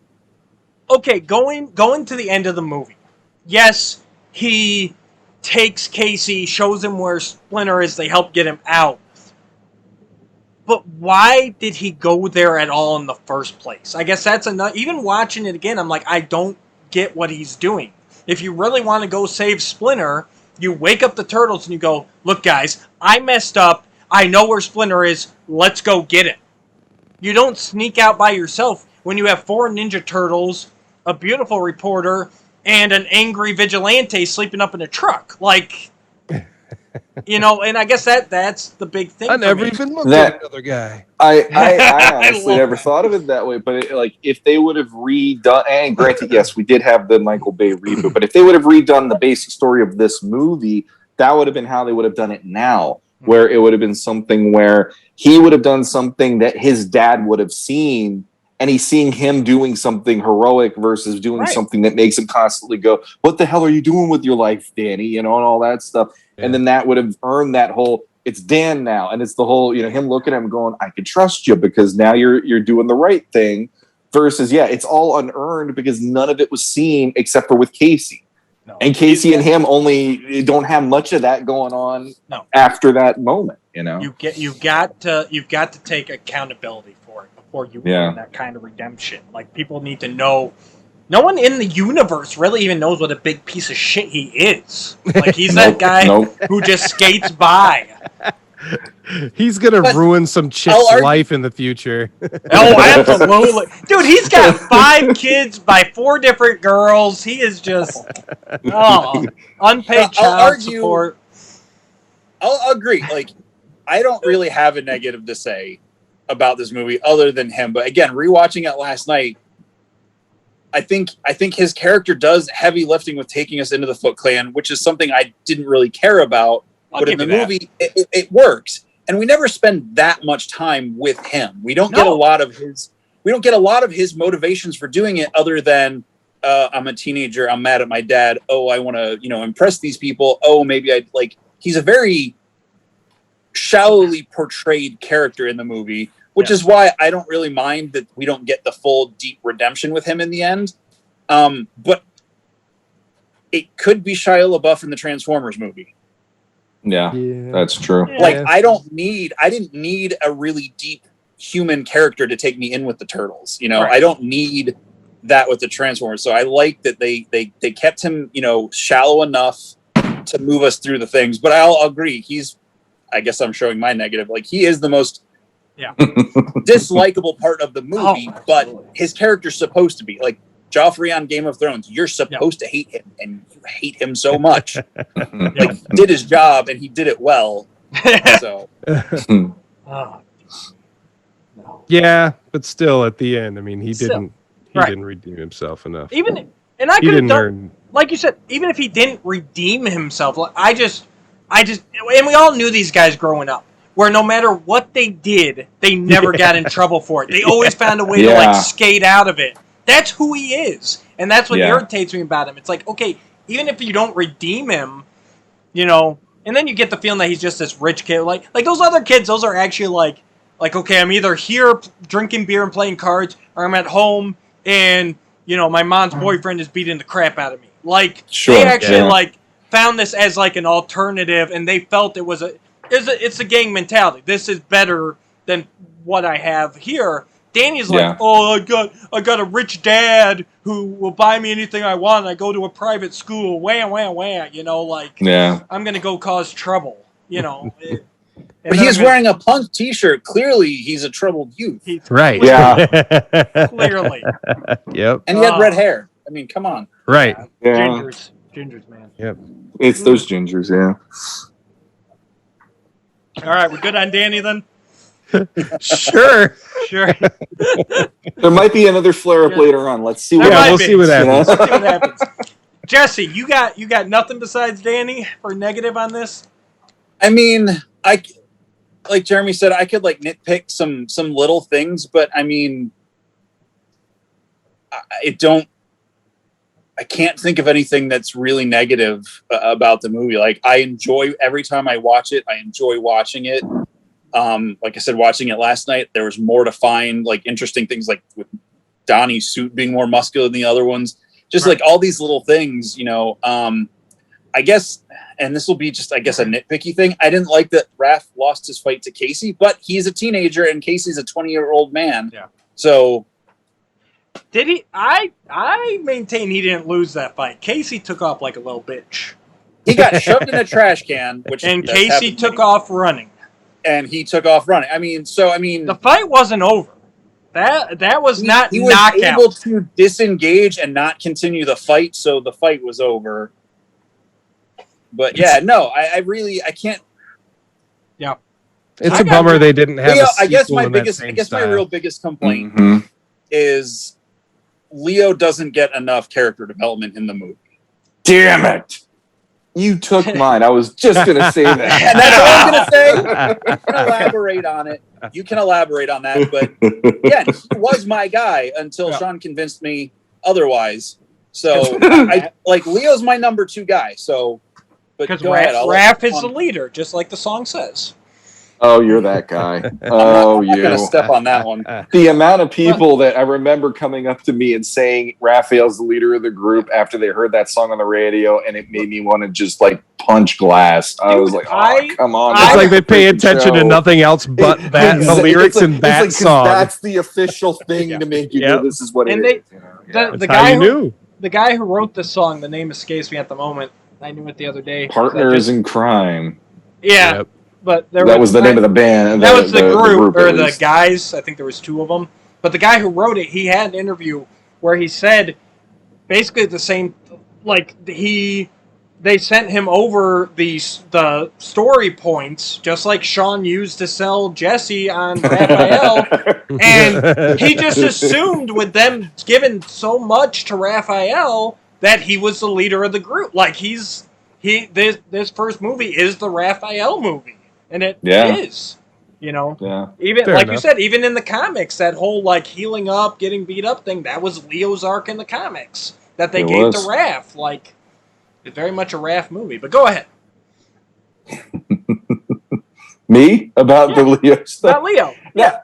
Okay, going to the end of the movie. Yes, he takes Casey, shows him where Splinter is. They help get him out. But why did he go there at all in the first place? I guess that's enough. Even watching it again, I'm like, I don't get what he's doing. If you really want to go save Splinter, you wake up the Turtles and you go, look, guys, I messed up. I know where Splinter is. Let's go get him. You don't sneak out by yourself when you have 4 Ninja Turtles, a beautiful reporter, and an angry vigilante sleeping up in a truck. Like, and I guess that's the big thing. I never even looked at another guy. I honestly never thought of it that way. But if they would have redone, and granted, yes, we did have the Michael Bay reboot, but if they would have redone the basic story of this movie, that would have been how they would have done it now, where it would have been something where he would have done something that his dad would have seen, and he's seeing him doing something heroic versus doing something that makes him constantly go, what the hell are you doing with your life, Danny? And all that stuff. Yeah. And then that would have earned that whole, it's Dan now. And it's the whole, him looking at him going, I can trust you because now you're doing the right thing, versus, it's all unearned because none of it was seen except for with Casey. No. And Casey and him only don't have much of that going on after that moment, You've got to take accountability for it before you win that kind of redemption. Like, people need to know. No one in the universe really even knows what a big piece of shit he is. Like, he's that guy who just skates by. He's gonna ruin some chick's life in the future. Oh, absolutely. Dude, he's got 5 kids by 4 different girls. He is just unpaid child support. I'll agree. Like, I don't really have a negative to say about this movie other than him. But again, rewatching it last night, I think his character does heavy lifting with taking us into the Foot Clan, which is something I didn't really care about. But in the movie, it works, and we never spend that much time with him. We don't get a lot of his. We don't get a lot of his motivations for doing it, other than I'm a teenager. I'm mad at my dad. Oh, I want to impress these people. Oh, maybe I'd like. He's a very shallowly portrayed character in the movie, which is why I don't really mind that we don't get the full deep redemption with him in the end. But it could be Shia LaBeouf in the Transformers movie. Yeah, that's true. Like, I didn't need a really deep human character to take me in with the Turtles. I don't need that with the Transformers. So I like that they kept him, shallow enough to move us through the things. But I'll agree. I guess I'm showing my negative. Like, he is the most dislikable part of the movie, but his character's supposed to be like Joffrey on Game of Thrones. You're supposed to hate him, and you hate him so much. Like, he did his job, and he did it well. So, yeah, but still, at the end, I mean, he didn't redeem himself enough. I could have done, like you said, even if he didn't redeem himself, I just, and we all knew these guys growing up, where no matter what they did, they never got in trouble for it. They always found a way to skate out of it. That's who he is, and that's what irritates me about him. It's like, okay, even if you don't redeem him, you know, and then you get the feeling that he's just this rich kid. Like those other kids, those are actually like, okay, I'm either here drinking beer and playing cards, or I'm at home and, you know, my mom's boyfriend is beating the crap out of me. Like, they actually, like, found this as, like, an alternative, and they felt it was it's a gang mentality. This is better than what I have here. Danny's like, oh, I got a rich dad who will buy me anything I want. I go to a private school, wah, you know, like, I'm going to go cause trouble, you know. But he's wearing a punk T-shirt. Clearly, he's a troubled youth. Right. Clearly. Yep. And he had red hair. I mean, come on. Right. Gingers, man. Yep. It's those gingers, yeah. All right, we're good on Danny then? Sure. There might be another flare-up later on. Let's see what we'll see what happens. Let's see what happens. Jesse, you got nothing besides Danny for negative on this? I mean, like Jeremy said, I could like nitpick some little things, but I mean, I can't think of anything that's really negative about the movie. Like, I enjoy every time I watch it. I enjoy watching it. Like I said, watching it last night, there was more to find, like interesting things, like with Donnie's suit being more muscular than the other ones. Just like all these little things, you know. I guess, and this will be just, I guess, a nitpicky thing. I didn't like that Raph lost his fight to Casey, but he's a teenager and Casey's a 20-year-old man. Yeah. So did he? I maintain he didn't lose that fight. Casey took off like a little bitch. He got shoved in a trash can, and Casey took off running. And he took off running. I mean, the fight wasn't over. That was not he was knockout. Able to disengage and not continue the fight, so the fight was over. But yeah, no, I can't. Yeah, it's a bummer they didn't have. Leo, I guess my real biggest complaint is Leo doesn't get enough character development in the movie. Damn it! You took mine. I was just going to say that. And that's all I'm going to say. You can elaborate on it. You can elaborate on that. But yeah, he was my guy until Sean convinced me otherwise. So like Leo's my number 2 guy. So, but because Raph is the leader, just like the song says. Oh, you're that guy. Oh, I'm going to step on that one. The amount of people that I remember coming up to me and saying Raphael's the leader of the group after they heard that song on the radio, and it made me want to just like punch glass. I was like, oh, come on. It's like they pay attention to nothing else but the lyrics in that song. That's the official thing to make you know this is what it is. The guy who wrote the song, the name escapes me at the moment. I knew it the other day. Partners in Crime. Yeah. Yep. But that was the name of the band. That was the group or the guys. I think there was 2 of them. But the guy who wrote it, he had an interview where he said basically the same. Like they sent him over the story points, just like Sean used to sell Jesse on Raphael, and he just assumed with them giving so much to Raphael that he was the leader of the group. Like this first movie is the Raphael movie. And it is, you know. Yeah. Even fair like enough. You said, even in the comics, that whole like healing up, getting beat up thing, that was Leo's arc in the comics that they gave to Raph. Like, it's very much a Raph movie. But go ahead. Me about the Leo stuff? About Leo. Yeah.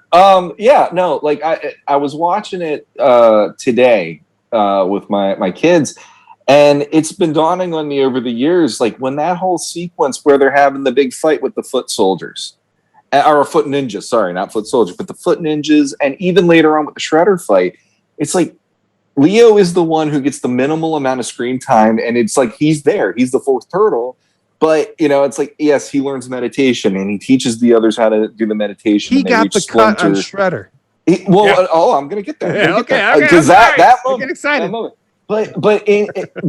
No. Like I was watching it today with my kids. And it's been dawning on me over the years, like when that whole sequence where they're having the big fight with the foot soldiers, or foot ninjas, sorry, not foot soldiers, but the foot ninjas, and even later on with the Shredder fight, it's like Leo is the one who gets the minimal amount of screen time, and it's like he's there, he's the 4th turtle, but you know, it's like yes, he learns meditation and he teaches the others how to do the meditation. He got the cut on Shredder. I'm gonna get there. Because that moment, get excited. But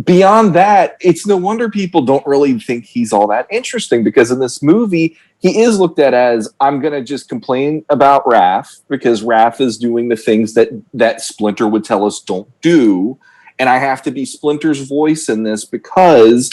beyond that, it's no wonder people don't really think he's all that interesting, because in this movie, he is looked at as, I'm going to just complain about Raph because Raph is doing the things that Splinter would tell us don't do. And I have to be Splinter's voice in this because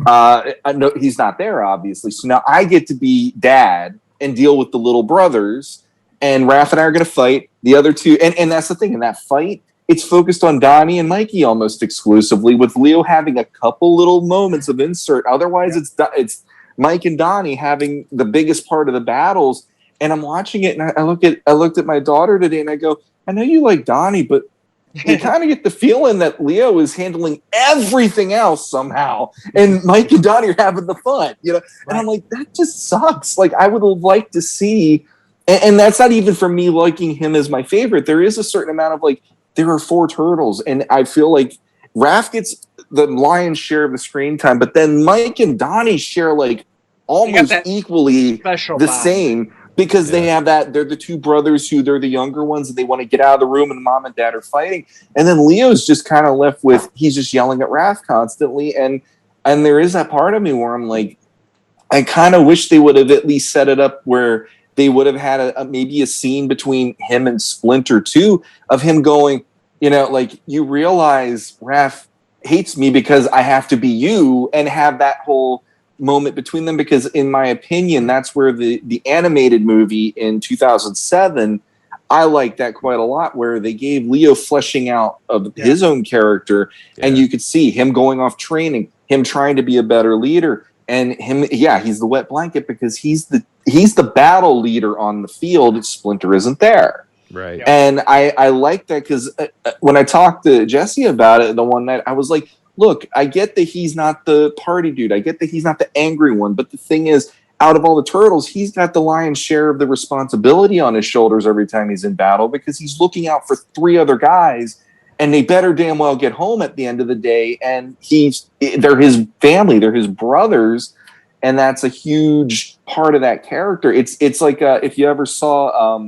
I know he's not there, obviously. So now I get to be dad and deal with the little brothers, and Raph and I are going to fight the other 2. And that's the thing, in that fight, it's focused on Donnie and Mikey almost exclusively, with Leo having a couple little moments of insert. Otherwise, it's Mike and Donnie having the biggest part of the battles. And I'm watching it, and I looked at my daughter today, and I go, I know you like Donnie, but you kind of get the feeling that Leo is handling everything else somehow, and Mike and Donnie are having the fun, you know. And I'm like, that just sucks. Like, I would have liked to see, and that's not even for me liking him as my favorite. There is a certain amount of like, there are 4 turtles, and I feel like Raph gets the lion's share of the screen time, but then Mike and Donnie share like almost equally the same, because they have that, they're the 2 brothers who they're the younger ones, and they want to get out of the room, and mom and dad are fighting. And then Leo's just kind of left with, he's just yelling at Raph constantly. And there is that part of me where I'm like, I kind of wish they would have at least set it up where they would have had maybe a scene between him and Splinter too, of him going, you know, like, you realize Raph hates me because I have to be you, and have that whole moment between them. Because in my opinion, that's where the animated movie in 2007, I like that quite a lot, where they gave Leo fleshing out of his own character, and you could see him going off training, him trying to be a better leader, and him, he's the wet blanket because he's the battle leader on the field. Splinter isn't there. Right. And I like that, because when I talked to Jesse about it the one night, I was like, look, I get that he's not the party dude. I get that he's not the angry one. But the thing is, out of all the turtles, he's got the lion's share of the responsibility on his shoulders every time he's in battle, because he's looking out for 3 other guys, and they better damn well get home at the end of the day. And they're his family, they're his brothers. And that's a huge part of that character. It's like if you ever saw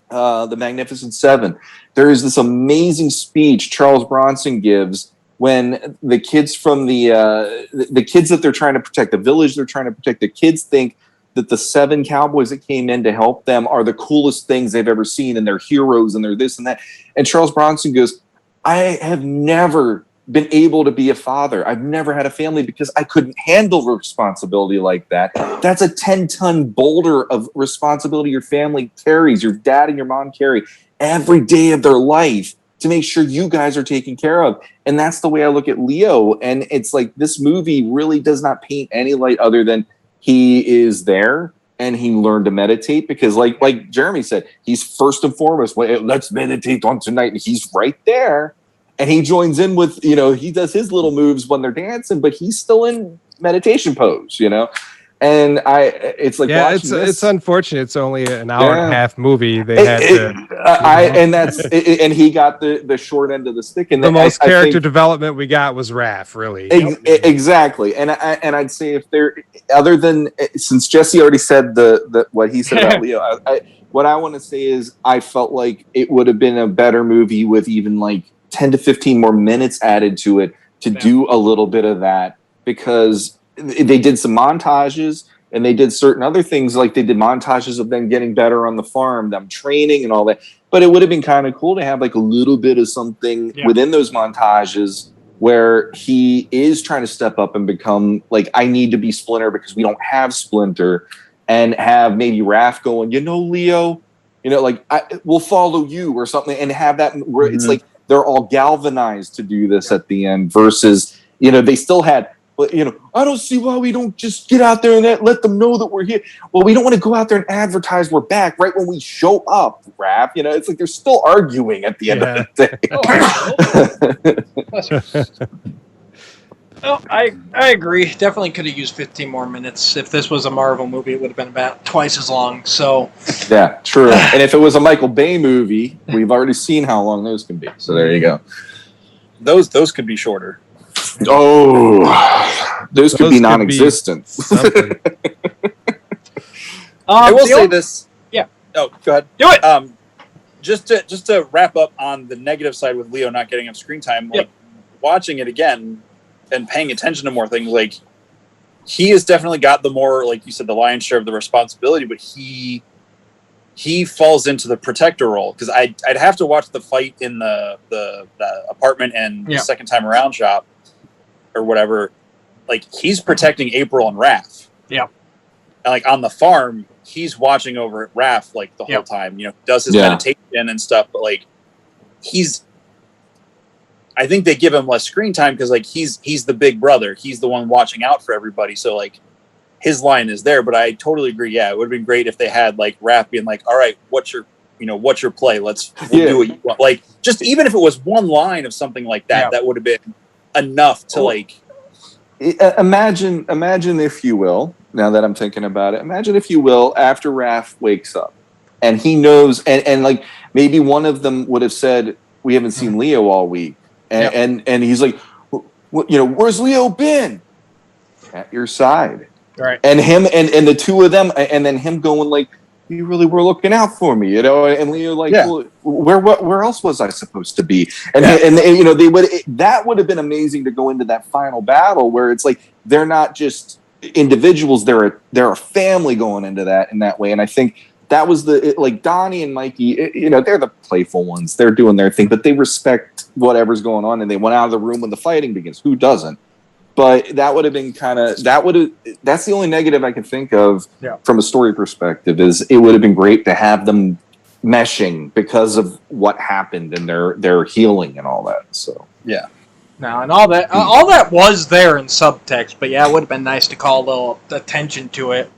The Magnificent Seven, there is this amazing speech Charles Bronson gives when the kids from the kids that they're trying to protect, the village they're trying to protect, the kids think that the 7 cowboys that came in to help them are the coolest things they've ever seen, and they're heroes, and they're this and that. And Charles Bronson goes, I have never been able to be a father. I've never had a family because I couldn't handle responsibility like that. That's a 10-ton boulder of responsibility your family carries, your dad and your mom carry every day of their life, to make sure you guys are taken care of. And that's the way I look at Leo. And it's like, this movie really does not paint any light other than he is there, and he learned to meditate, because like Jeremy said, he's first and foremost, let's meditate on tonight. And he's right there, and he joins in with, you know, he does his little moves when they're dancing, but he's still in meditation pose, you know? And it's like, it's unfortunate. It's only an hour and a half movie. They had and he got the short end of the stick. And the most character development we got was Raph, really. Exactly. And I'd say, if there, other than, since Jesse already said what he said about Leo, what I want to say is, I felt like it would have been a better movie with even like 10 to 15 more minutes added to it to do a little bit of that, because they did some montages, and they did certain other things, like they did montages of them getting better on the farm, them training and all that. But it would have been kind of cool to have like a little bit of something within those montages where he is trying to step up and become like, I need to be Splinter because we don't have Splinter, and have maybe Raph going, you know, Leo, you know, like, we'll follow you or something, and have that where it's like they're all galvanized to do this at the end, versus, you know, they still had, you know, I don't see why we don't just get out there and let them know that we're here. Well, we don't want to go out there and advertise we're back right when we show up, Raph. You know, it's like they're still arguing at the end of the day. Well, I agree. Definitely could have used 15 more minutes. If this was a Marvel movie, it would have been about twice as long. So yeah, true. And if it was a Michael Bay movie, we've already seen how long those can be. So there you go. Those could be shorter. Oh, those could be non-existent. I will say this. Yeah. Oh, go ahead. Do it. Just to wrap up on the negative side with Leo not getting enough screen time, like watching it again and paying attention to more things, like he has definitely got the more, like you said, the lion's share of the responsibility, but he falls into the protector role, because I'd have to watch the fight in the apartment and the second time around shop or whatever. Like, he's protecting April and Raph. Yeah. And like on the farm, he's watching over at Raph like the whole time, you know, does his meditation and stuff, but like he's I think they give him less screen time because like he's the big brother. He's the one watching out for everybody. So like his line is there. But I totally agree. Yeah, it would have been great if they had like Raph being like, all right, what's your play? We'll do what you want. Like just even if it was one line of something like that, that would have been enough to like imagine if you will, now that I'm thinking about it, imagine if you will, after Raph wakes up and he knows and like maybe one of them would have said, we haven't seen Leo all week. And he's like, where's Leo been? At your side. Right. And him and the two of them, and then him going like, you really were looking out for me, and Leo like, well, where else was I supposed to be? And they would that would have been amazing to go into that final battle where it's like they're not just individuals, they're a family going into that in that way. And I think that was like Donnie and Mikey, they're the playful ones. They're doing their thing, but they respect whatever's going on, and they went out of the room when the fighting begins. Who doesn't? But that would have been that's the only negative I can think of from a story perspective is it would have been great to have them meshing because of what happened and their healing and all that. So, yeah. No, and all that was there in subtext, but yeah, it would have been nice to call a little attention to it.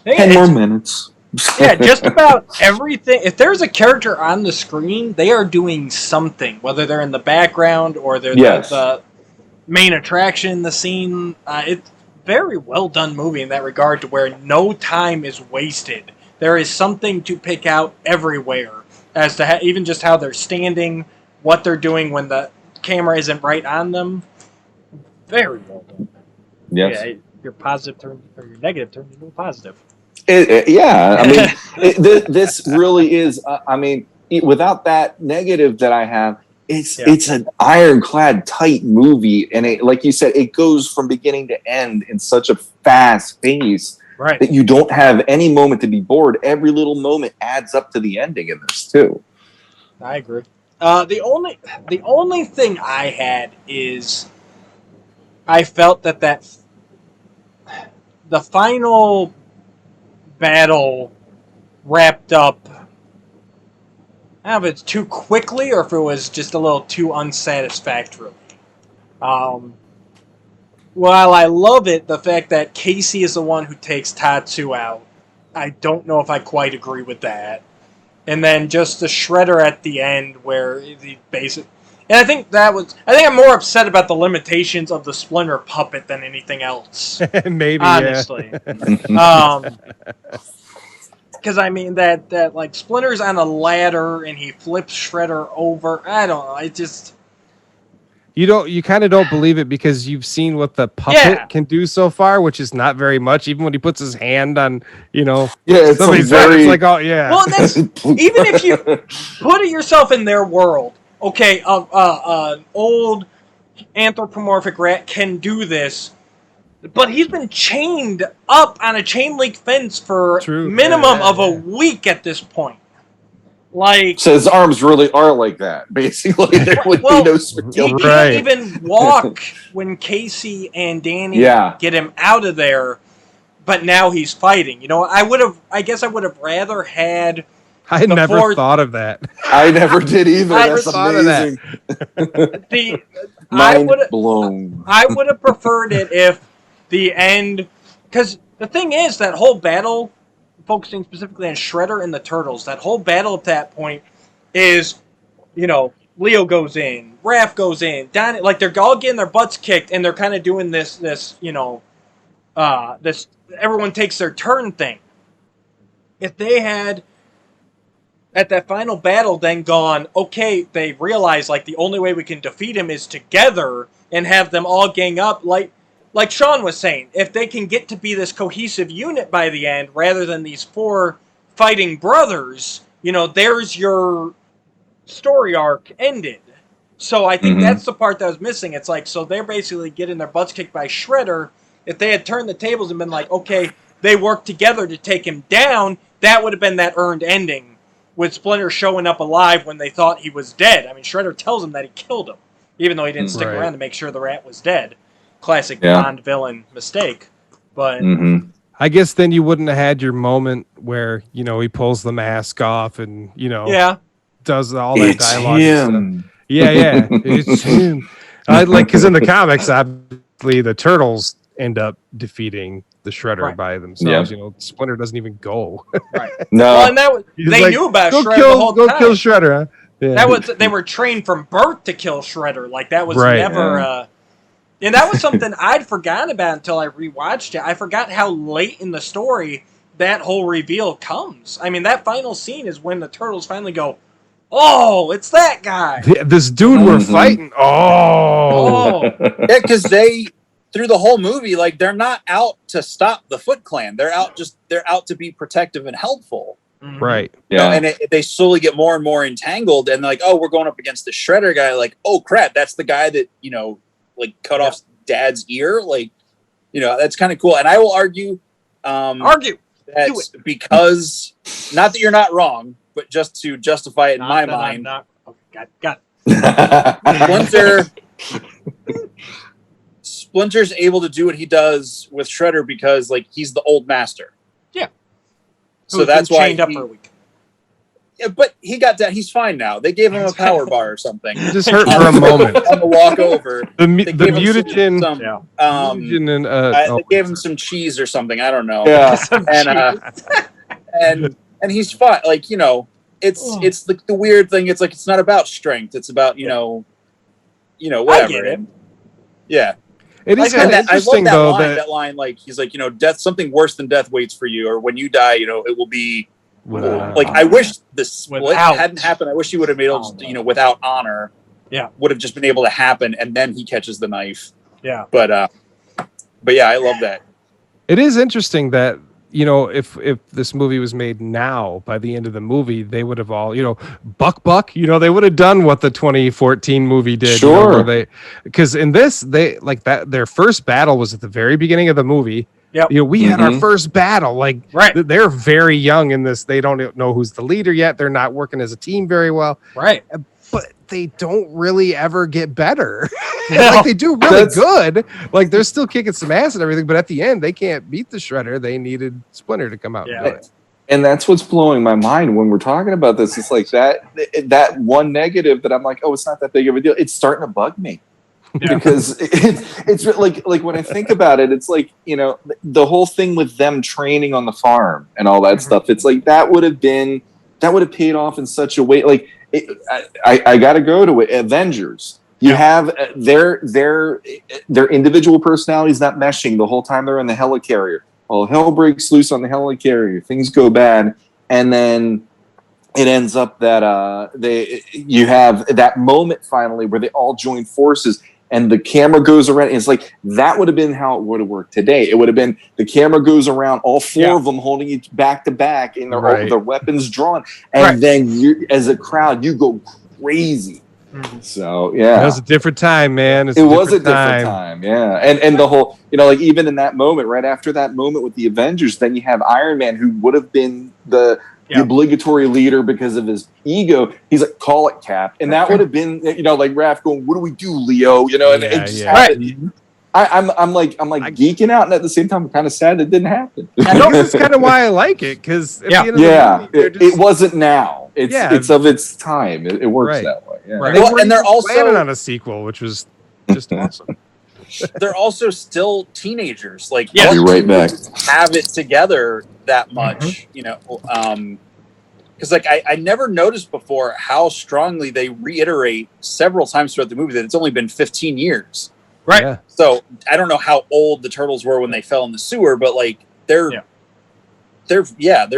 10 more minutes. Yeah, just about everything. If there's a character on the screen, they are doing something, whether they're in the background or they're the main attraction in the scene. It's very well done movie in that regard to where no time is wasted. There is something to pick out everywhere as to even just how they're standing, what they're doing when the camera isn't right on them. Very well done. Yes. Yeah, your positive turn or your negative turns into a positive. This really is. Without that negative that I have, it's an ironclad, tight movie, and like you said, it goes from beginning to end in such a fast pace that you don't have any moment to be bored. Every little moment adds up to the ending in this too. I agree. The only thing I had is I felt that the final battle wrapped up. I don't know if it's too quickly or if it was just a little too unsatisfactory. While I love it, the fact that Casey is the one who takes Tatsu out, I don't know if I quite agree with that. And then just the shredder at the end where the basic... And I think I'm more upset about the limitations of the Splinter puppet than anything else. Maybe, honestly. Because that like Splinter's on a ladder and he flips Shredder over. I don't know. It just you kind of don't believe it because you've seen what the puppet can do so far, which is not very much. Even when he puts his hand on, it's somebody's head, it's like, oh yeah. Well, that's even if you put yourself in their world. Okay, an old anthropomorphic rat can do this, but he's been chained up on a chain link fence for minimum of a week at this point. Like, so his arms really are like that. Basically, there would be no he can't even walk when Casey and Danny get him out of there. But now he's fighting. I guess I would have rather had. I never thought of that. I never did either. That's amazing. Mind blown. I would have preferred it if the end, because the thing is that whole battle, focusing specifically on Shredder and the Turtles, that whole battle at that point is, Leo goes in, Raph goes in, Donnie, like they're all getting their butts kicked, and they're kind of doing this everyone takes their turn thing. If they had at that final battle then gone, okay, they realize like the only way we can defeat him is together and have them all gang up, like Sean was saying, if they can get to be this cohesive unit by the end rather than these four fighting brothers, there's your story arc ended. So I think that's the part that was missing. It's like, so they're basically getting their butts kicked by Shredder. If they had turned the tables and been like, okay, they worked together to take him down, that would have been that earned ending. With Splinter showing up alive when they thought he was dead. I mean, Shredder tells him that he killed him, even though he didn't stick around to make sure the rat was dead. Classic Bond villain mistake. But I guess then you wouldn't have had your moment where, he pulls the mask off and, does all that dialogue. Yeah. It's him. Like, because in the comics, obviously, the Turtles end up defeating the Shredder Right. by themselves. Yeah. You know, Splinter doesn't even go. Right. No. Well, and that was, He's they like, knew about go Shredder kill, the whole go time. kill Shredder. Huh? Yeah. That was they were trained from birth to kill Shredder. Like that was Right. never. And that was something I'd forgotten about until I rewatched it. I forgot how late in the story that whole reveal comes. I mean, that final scene is when the Turtles finally go, "Oh, it's that guy." This dude we're Mhm. fighting. Oh. Oh, Yeah, because they through the whole movie, like they're not out to stop the Foot Clan. They're out to be protective and helpful. Mhm. Right. You know, Yeah. and they slowly get more and more entangled, and like, oh, we're going up against the Shredder guy. Like, oh crap, that's the guy that like cut off Dad's ear. Like, that's kind of cool. And I will argue, Argue. that's because not that you're not wrong, but just to justify it in Not my that I'm mind, not- okay, got it. Splinter's able to do what he does with Shredder because like he's the old master. Yeah. So Who's that's been why chained up for a week. Yeah, but he got that. He's fine now. They gave him a power bar or something Just hurt for a moment. on the walk over. The They gave him mutagen. some, Yeah. Mutagen and, they gave him some cheese or something. I don't know. Yeah. And and he's fine. Like it's like the weird thing. It's like it's not about strength. It's about whatever. I get it. And, yeah. It is I kind of love interesting, that though, line. that That line, like he's like, death, something worse than death waits for you, or when you die, it will be. Like I wish the split Without. hadn't happened. I wish he would have made it, without honor. Yeah. Would have just been able to happen, and then he catches the knife. Yeah. But yeah, I love that. it is interesting that if this movie was made now, by the end of the movie, they would have all buck. They would have done what the 2014 movie did. Sure. Because in this, they like that their first battle was at the very beginning of the movie. Yep. We had our Mhm. first battle. Like, Right. they're very young in this. They don't know who's the leader yet. They're not working as a team very well. Right. But they don't really ever get better. No. Like, they do really That's- good. Like, they're still kicking some ass and everything. But at the end, they can't beat the Shredder. They needed Splinter to come out and do Yeah. it. And that's what's blowing my mind when we're talking about this. It's like that one negative that I'm like, oh, it's not that big of a deal. It's starting to bug me. Yeah. Because it's like when I think about it, it's like, the whole thing with them training on the farm and all that Mhm. stuff. It's like that would have paid off in such a way. Like I got to go to it. Avengers. You have their individual personalities not meshing the whole time they're in the helicarrier. Well, hell breaks loose on the helicarrier. Things go bad, and then it ends up that you have that moment finally where they all join forces. And the camera goes around. And it's like that would have been how it would have worked today. It would have been the camera goes around, all four of them holding each back to back, and their weapons drawn, and then you, as a crowd, you go crazy. Mhm. So yeah, It was a different time, man. it was a different time. Yeah, and the whole like even in that moment, right after that moment with the Avengers, then you have Iron Man, who would have been the obligatory leader because of his ego. He's like, call it, Cap. And that would have been, like Raph going, what do we do, Leo? And it just happened. I'm like geeking out, and at the same time, I'm kind of sad it didn't happen. I know that's kind of why I like it, because It wasn't now. It's of its time. It works that way. Yeah. Right. Well, and they're also planning on a sequel, which was just awesome. They're also still teenagers. Like, I'll be right back. Have it together that much, because like I never noticed before how strongly they reiterate several times throughout the movie that it's only been 15 years. Right. Yeah. So I don't know how old the turtles were when they fell in the sewer, but like they're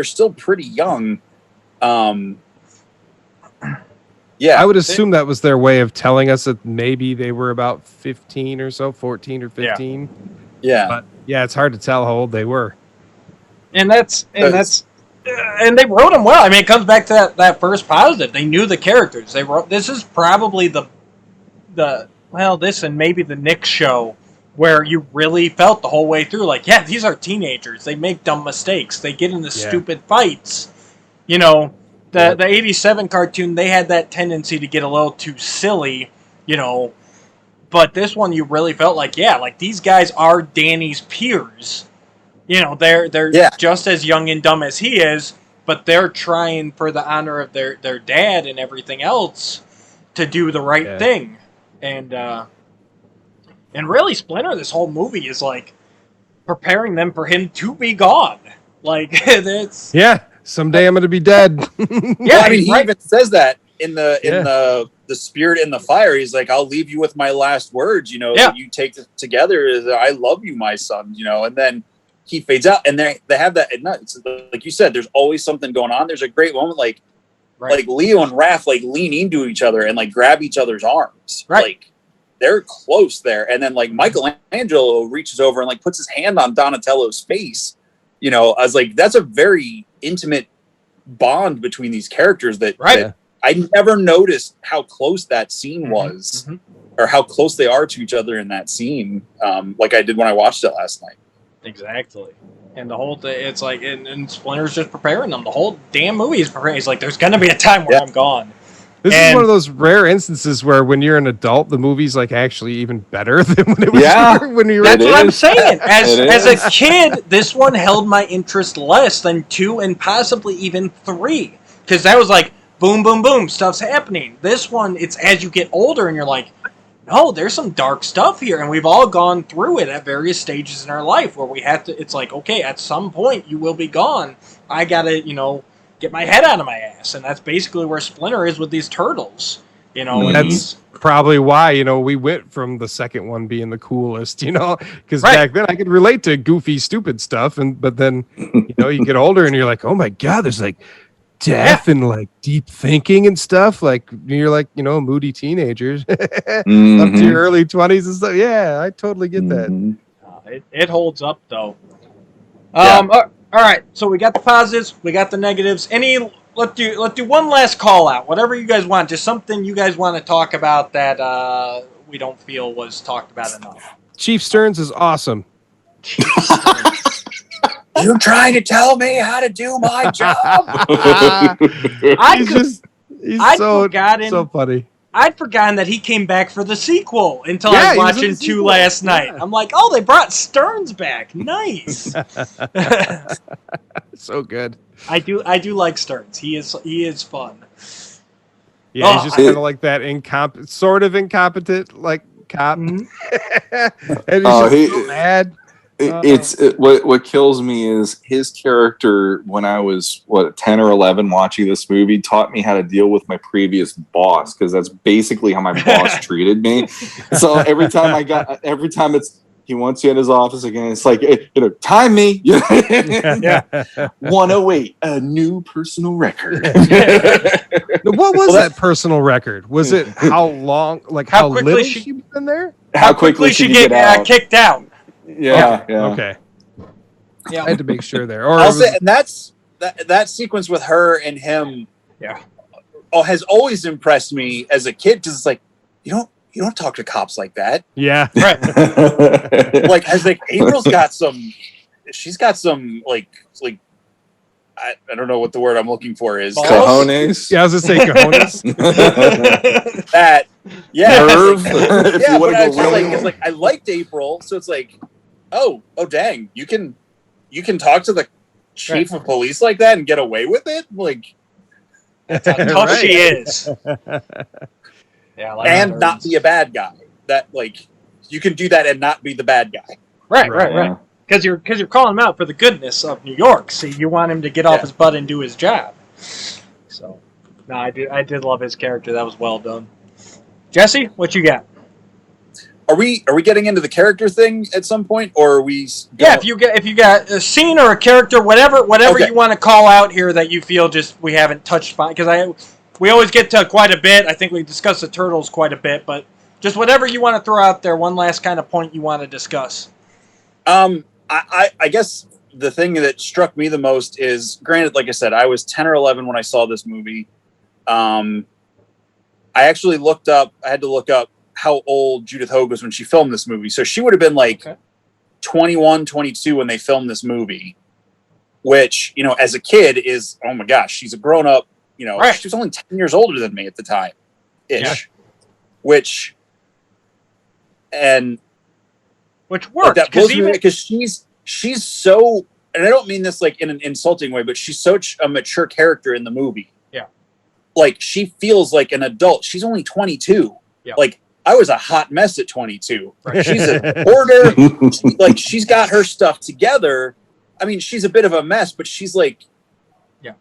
still pretty young. I would assume that was their way of telling us that maybe they were about 15 or so, 14 or 15. Yeah. But yeah, it's hard to tell how old they were. And they wrote them well. I mean, it comes back to that first positive. They knew the characters. They wrote. This is probably this and maybe the Nick show where you really felt the whole way through. Like, yeah, these are teenagers. They make dumb mistakes. They get into stupid fights. The 87 cartoon, they had that tendency to get a little too silly, But this one, you really felt like, these guys are Danny's peers. They're just as young and dumb as he is, but they're trying for the honor of their dad and everything else to do the right thing. And really, Splinter, this whole movie is like preparing them for him to be gone. Like, it's... Yeah, someday I'm going to be dead. Yeah, I mean, he even says that in the Spirit in the Fire. He's like, I'll leave you with my last words, you know, that you take together is, I love you, my son, you know, and then he fades out, and they have that at night. Like you said, there's always something going on. There's a great moment, like Leo and Raph like lean into each other and like grab each other's arms. Right. Like they're close there. And then like Michelangelo reaches over and like puts his hand on Donatello's face. You know, I was like, that's a very intimate bond between these characters that I never noticed how close that scene was, or how close they are to each other in that scene, like I did when I watched it last night. Exactly. And the whole thing, it's like, and Splinter's just preparing them. The whole damn movie is preparing. He's like, there's going to be a time where I'm gone. This is one of those rare instances where when you're an adult, the movie's like actually even better than when it was when you were That's what I'm saying. As a kid, this one held my interest less than 2 and possibly even 3. Because that was like, boom, boom, boom, stuff's happening. This one, it's as you get older and you're like, no, there's some dark stuff here, and we've all gone through it at various stages in our life where we have to, it's like, okay, at some point you will be gone. I gotta, you know, get my head out of my ass, and that's basically where Splinter is with these turtles. You know, that's probably why, you know, we went from the second one being the coolest, you know, because back then I could relate to goofy, stupid stuff, but then, you know, you get older and you're like, oh my God, there's like death and like deep thinking and stuff. Like you're like, you know, moody teenagers up to your early 20s and stuff. Yeah, I totally get that. It holds up though. All right, so we got the positives, we got the negatives. Let's do one last call out. Whatever you guys want, just something you guys want to talk about that we don't feel was talked about enough. Chief Stearns is awesome. You're trying to tell me how to do my job? He's so funny. I'd forgotten that he came back for the sequel until I was watching 2 last night. I'm like, oh, they brought Stearns back. Nice. So good. I do like Stearns. He is fun. Yeah, he's just kind of like that sort of incompetent like cop. And he's just so mad. What kills me is his character when I was 10 or 11 watching this movie taught me how to deal with my previous boss, because that's basically how my boss treated me. So every time he wants you in his office again, it's like, you know, time me. 108, a new personal record. What was that personal record? Was it how long, like how little she's been there? How quickly she get kicked out? Yeah. Okay. Yeah, I had to make sure there. Or and that's that sequence with her and him. Yeah. Has always impressed me as a kid, because it's like, you don't talk to cops like that. Yeah. Right. April's got some. She's got some like. I don't know what the word I'm looking for is. Cojones. Yeah, I was gonna say cojones. That. Yeah. Nerve. It's like I liked April, so it's like, oh dang, you can talk to the chief of police like that and get away with it, like that's how tough she is. Yeah, and not be a bad guy. That like you can do that and not be the bad guy. Right. Because you're calling him out for the goodness of New York. So you want him to get off his butt and do his job. So, no, I did love his character. That was well done. Jesse, what you got? Are we getting into the character thing at some point, or are we? Yeah, if you got a scene or a character, whatever you want to call out here that you feel just we haven't touched on, because we always get to quite a bit. I think we discussed the Turtles quite a bit, but just whatever you want to throw out there. One last kind of point you want to discuss. I guess the thing that struck me the most is, granted, like I said, I was 10 or 11 when I saw this movie. I actually I had to look up how old Judith Hoag was when she filmed this movie. So she would have been like 21, 22 when they filmed this movie, which, you know, as a kid is, oh my gosh, she's a grown up, you know, she was only 10 years older than me at the time ish, which worked because she's so, and I don't mean this like in an insulting way, but she's such a mature character in the movie. Yeah. like she feels like an adult. She's only 22. Yeah. Like I was a hot mess at 22. Right. She's a hoarder. Like she's got her stuff together. I mean, she's a bit of a mess, but she's like, yeah,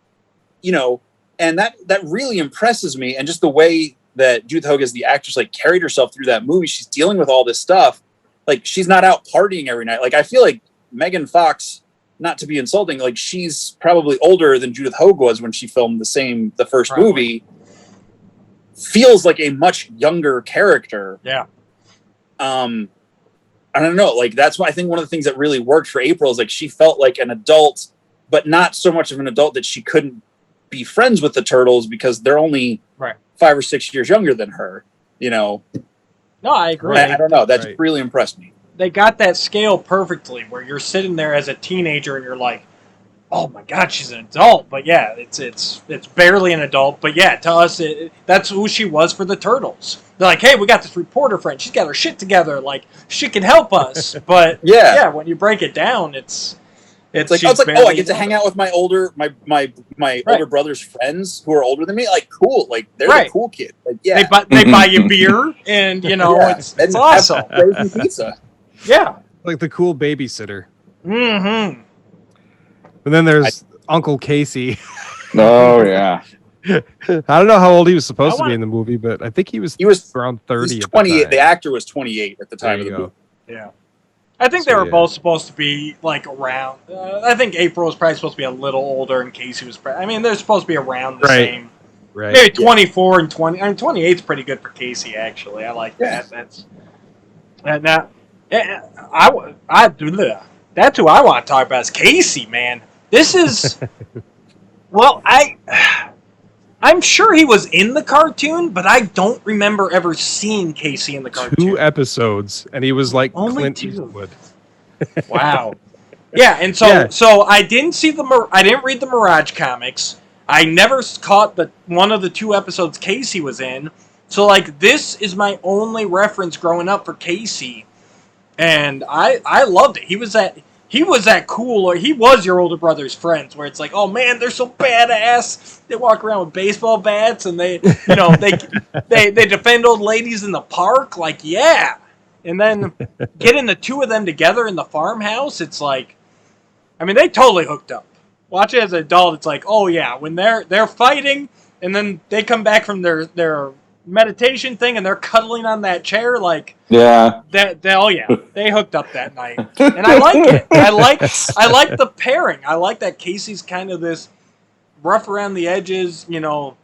you know, and that really impresses me. And just the way that Judith Hoag as the actress like carried herself through that movie, she's dealing with all this stuff. Like she's not out partying every night. Like I feel like Megan Fox, not to be insulting, like she's probably older than Judith Hoag was when she filmed the first Probably. movie. Feels like a much younger character. Yeah. I don't know. Like that's why I think one of the things that really worked for April is like she felt like an adult, but not so much of an adult that she couldn't be friends with the Turtles because they're only 5 or 6 years younger than her. You know. No, I agree. I don't know. That's really impressed me. They got that scale perfectly where you're sitting there as a teenager and you're like, oh my God, she's an adult. But yeah, it's barely an adult. But yeah, to us, that's who she was for the Turtles. They're like, hey, we got this reporter friend. She's got her shit together. Like, she can help us. But yeah, when you break it down, it's like, I was like, oh, I get to hang out with my older older brother's friends who are older than me. Like, cool. Like, they're the cool kid. Like, yeah. They buy you beer, and you know, it's awesome. Frozen pizza. Yeah. Like the cool babysitter. Mm-hmm. And then there's Uncle Casey. Oh yeah. I don't know how old he was supposed to be in the movie, but I think he was around 30. He was 28. The actor was 28 at the time of the movie. Yeah. I think they were both supposed to be like around. I think April was probably supposed to be a little older, and Casey was. I mean, they're supposed to be around the same. Right. Maybe 24 and 20. I mean, 28 is pretty good for Casey. Actually, I like that. That's now. That's who I want to talk about is Casey. Man, this is. Well, I'm sure he was in the cartoon, but I don't remember ever seeing Casey in the cartoon. 2 episodes, and he was like Only Clint 2. Eastwood. Wow. Yeah, and so I didn't see I didn't read the Mirage comics. I never caught one of the 2 episodes Casey was in. So like this is my only reference growing up for Casey, and I loved it. He was that cool, or he was your older brother's friends, where it's like, oh man, they're so badass. They walk around with baseball bats, and they defend old ladies in the park. Like, yeah. And then getting the 2 of them together in the farmhouse, it's like, I mean, they totally hooked up. Watch it as an adult, it's like, oh yeah, when they're fighting, and then they come back from their meditation thing, and they're cuddling on that chair, like, yeah, they hooked up that night, and I like it. I like the pairing. I like that Casey's kind of this rough around the edges, you know,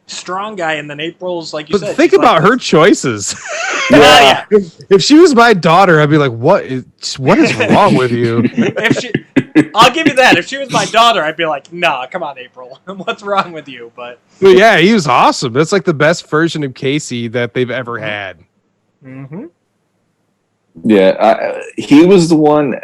strong guy, and then April's like you said. But think about her choices. Yeah. If she was my daughter, I'd be like, what is wrong with you? I'll give you that. If she was my daughter, I'd be like, nah, come on, April. What's wrong with you? But yeah, he was awesome. That's like the best version of Casey that they've ever had. Mm-hmm. Yeah, he was the one.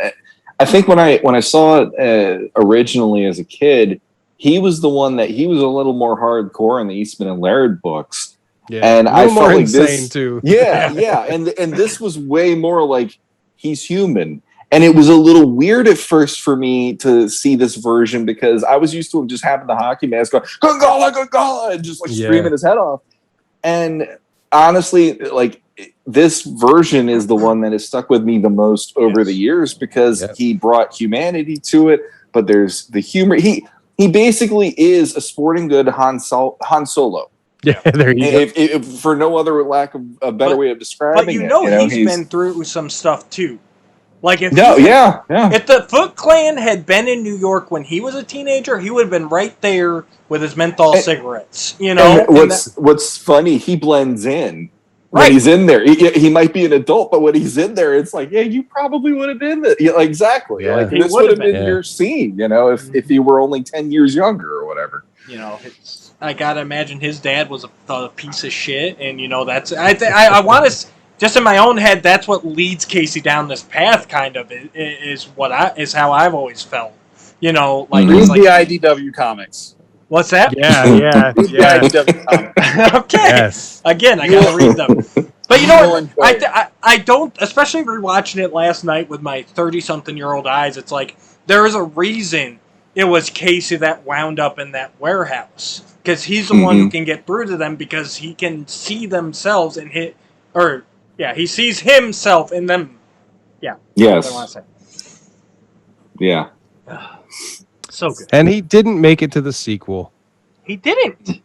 I think when I saw it originally as a kid, he was the one that he was a little more hardcore in the Eastman and Laird books. Yeah, and I felt like insane this too. Yeah, and this was way more like he's human. And it was a little weird at first for me to see this version because I was used to him just having the hockey mask going, Gungala, and just like screaming his head off. And honestly, like this version is the one that has stuck with me the most over the years because he brought humanity to it. But there's the humor. He basically is a sporting good Han Solo. Yeah, there you go. If for no other lack of a better way of describing it. But he's been through some stuff too. Like if if the Foot Clan had been in New York when he was a teenager, he would have been right there with his menthol cigarettes. You know, what's funny? He blends in when he's in there. He might be an adult, but when he's in there, it's like, yeah, you probably would have been there. Yeah, exactly. Yeah. Like this would have been your scene. You know, if you were only 10 years younger or whatever. You know, I gotta imagine his dad was a piece of shit, and you know that's I want to. Just in my own head, that's what leads Casey down this path. Kind of is how I've always felt. You know, like read the IDW comics. What's that? Yeah. Read the IDW comics. Okay. Yes. Again, I gotta read them. But you know what? I don't, especially rewatching it last night with my 30-something-year-old eyes. It's like there is a reason it was Casey that wound up in that warehouse. Because he's the one who can get through to them because he can see themselves in he sees himself in them. Yeah. That's what I want to say. Yeah. So good. And he didn't make it to the sequel. He didn't.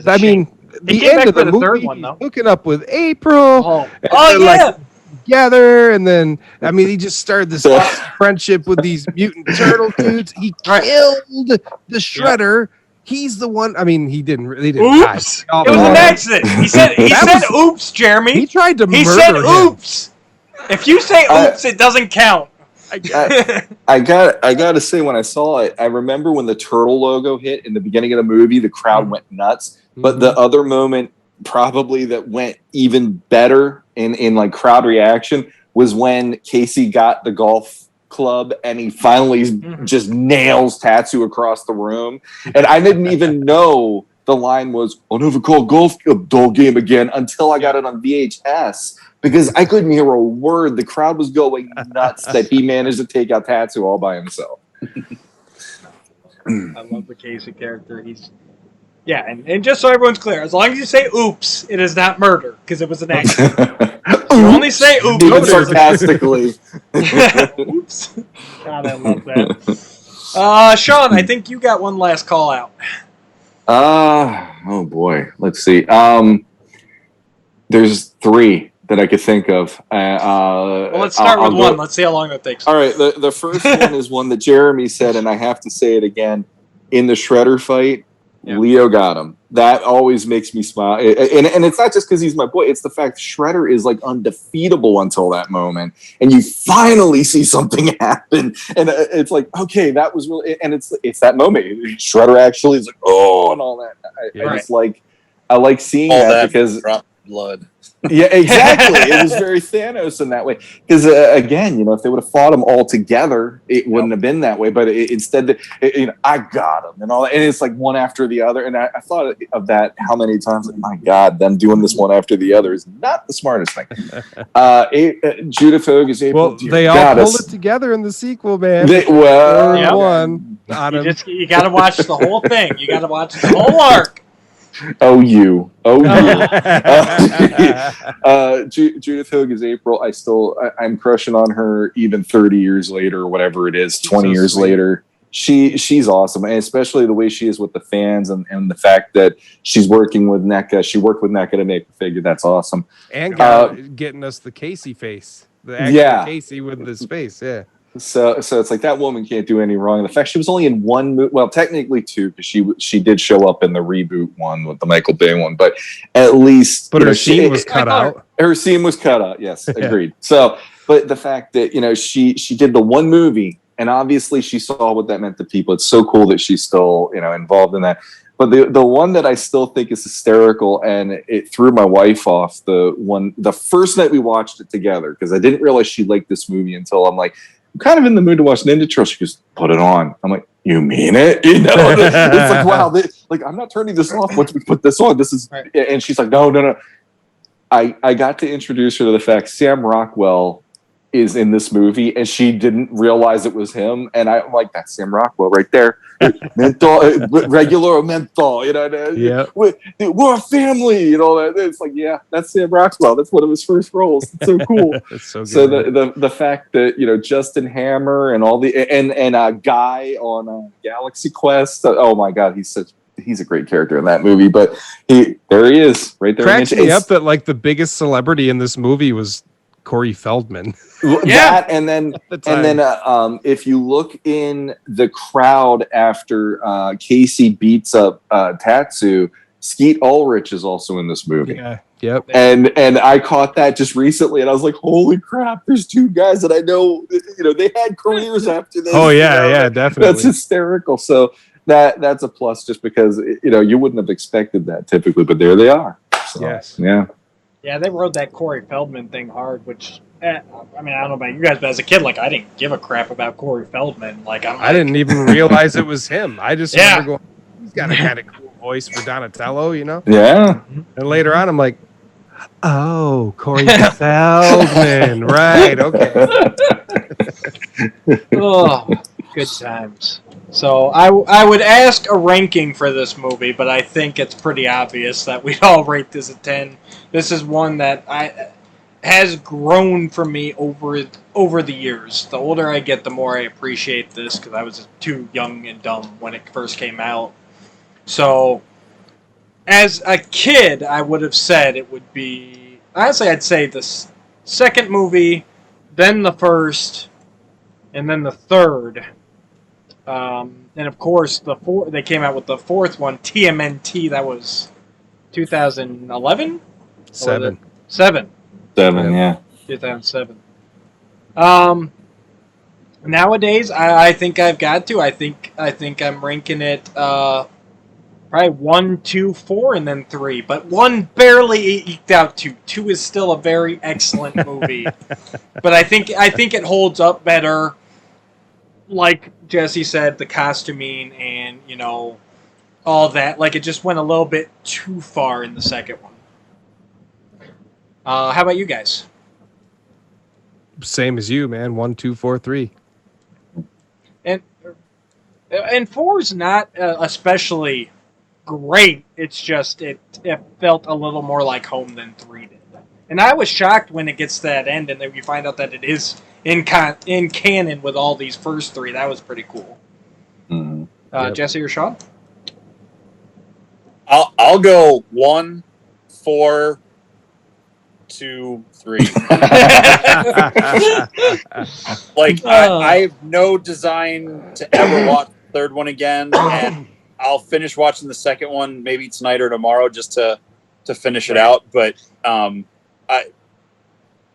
I mean, the end of the movie, third one, though. hooking up with April. Oh yeah. Like, together, and then I mean, he just started this friendship with these mutant turtle dudes. He killed the Shredder. He's the one. I mean, he didn't die. Oops! It was an accident. He said oops, Jeremy. He tried to murder He said him. oops. If you say oops, it doesn't count. I gotta say, when I saw it, I remember when the turtle logo hit in the beginning of the movie, the crowd went nuts. But the other moment probably that went even better in like crowd reaction was when Casey got the golf club and he finally just nails Tatsu across the room. And I didn't even know the line was, "I'll never call golf a dull game again," until I got it on VHS. Because I couldn't hear a word. The crowd was going nuts that he managed to take out Tatsu all by himself. I love the Casey character. And just so everyone's clear, as long as you say oops, it is not murder, because it was an accident. You only say oops. Even sarcastically. Oops. God, I love that. Sean, I think you got one last call out. Oh boy. Let's see. There's 3 that I could think of. Well, let's start with one. Let's see how long that takes. All right. The first one is one that Jeremy said, and I have to say it again. In the Shredder fight, Leo got him. That always makes me smile. And it's not just because he's my boy. It's the fact Shredder is like undefeatable until that moment. And you finally see something happen. And it's like, okay, that was really... And it's that moment. Shredder actually is like, oh, and all that. I like seeing all that because... Drop blood. Yeah, exactly. It was very Thanos in that way. Because again, if they would have fought them all together, it wouldn't have been that way. But instead, I got them and all that, and it's like one after the other. And I thought of that how many times? Like, my God, them doing this one after the other is not the smartest thing. Judith Hogue is able. Well, they all pulled it together in the sequel, man. One. You got to watch the whole thing. You got to watch the whole arc. Judith Hogue is April. I'm crushing on her even 30 years later, or whatever it is, 20 years later. She's awesome, and especially the way she is with the fans and the fact that she's working with NECA. She worked with NECA to make the figure. That's awesome. And getting us the Casey face, the actual Casey with his face. Yeah. So it's like that woman can't do any wrong. The fact she was only in one movie, well, technically 2, because she did show up in the reboot one with the Michael Bay one, but at least. But her scene was cut out. Her scene was cut out. Yes, agreed. So, but the fact that she did the one movie, and obviously she saw what that meant to people. It's so cool that she's still involved in that. But the one that I still think is hysterical, and it threw my wife off, the first night we watched it together, because I didn't realize she liked this movie until I'm like, I'm kind of in the mood to watch Ninja Turtles. She goes, put it on. I'm like, you mean it? It's like, wow, I'm not turning this off once we put this on. This is, and she's like, no. I got to introduce her to the fact Sam Rockwell is in this movie, and she didn't realize it was him. And I'm like, that's Sam Rockwell right there. Menthol, regular menthol, Yeah. We're a family, and all that. It's like, yeah, that's Sam Rockwell. That's one of his first roles. It's so cool. It's so good. So the fact that Justin Hammer and all and a guy on Galaxy Quest. Oh my God, he's a great character in that movie. But there he is, right there. Cracks me up that like the biggest celebrity in this movie was Corey Feldman. That and then if you look in the crowd after Casey beats up Tatsu, Skeet Ulrich is also in this movie. Yeah. Yep. And I caught that just recently, and I was like, holy crap! There's 2 guys that I know. They had careers after this. Oh yeah, definitely. That's hysterical. So that's a plus, just because you wouldn't have expected that typically, but there they are. So, yes. Yeah. Yeah, they rode that Corey Feldman thing hard, which, I don't know about you guys, but as a kid, I didn't give a crap about Corey Feldman. I didn't even realize it was him. I just remember going, he's got a kind of cool voice for Donatello, Yeah. And later on, I'm like, oh, Corey Feldman. Right, okay. Oh, good times. So I would ask a ranking for this movie, but I think it's pretty obvious that we'd all rate this a 10. This is one that has grown for me over the years. The older I get, the more I appreciate this, because I was too young and dumb when it first came out. So, as a kid, I would have said it would be... Honestly, I'd say the second movie, then the first, and then the third. And of course, they came out with the fourth one, TMNT. That was 2011. 7. 7. 7, yeah. 2007. Nowadays, I think I've got to. I think I'm ranking it probably 1, 2, 4, and then 3. But 1 barely eked out 2. 2 is still a very excellent movie. But I think it holds up better. Like Jesse said, the costuming and, all that. Like, it just went a little bit too far in the second one. How about you guys? Same as you, man. 1, 2, 4, 3. And 4's not especially great. It's just it felt a little more like home than 3 did. And I was shocked when it gets to that end, and then you find out that it is in canon with all these first 3. That was pretty cool. Mhm. Yep. Jesse or Sean? I'll go 1, 4, 2, 3. Like I have no design to ever watch the third one again, and I'll finish watching the second one maybe tonight or tomorrow just to finish it out. But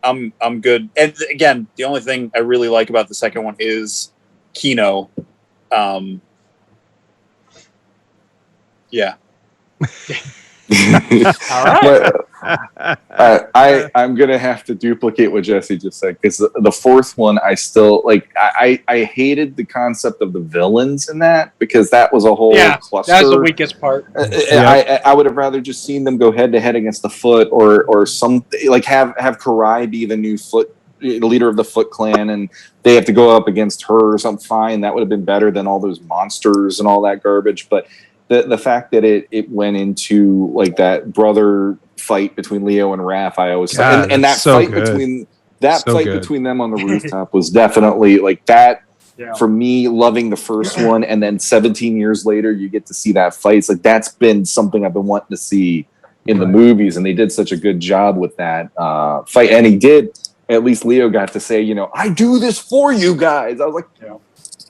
I'm good. And again, the only thing I really like about the second one is Kino. Yeah. All right. But, I'm gonna have to duplicate what Jesse just said, because the fourth one, I still like. I hated the concept of the villains in that, because that was a whole cluster. That's the weakest part. I would have rather just seen them go head to head against the Foot, or some like have Karai be the new Foot leader of the Foot Clan, and they have to go up against her or something. Fine, that would have been better than all those monsters and all that garbage. But the fact that it went into like that brother fight between Leo and Raph, I always thought, and that so fight good. between them on the rooftop was definitely like that. Yeah. For me, loving the first one, and then 17 years later, you get to see that fight. It's like that's been something I've been wanting to see in the movies, and they did such a good job with that fight. And he did. At least Leo got to say, I do this for you guys. I was like,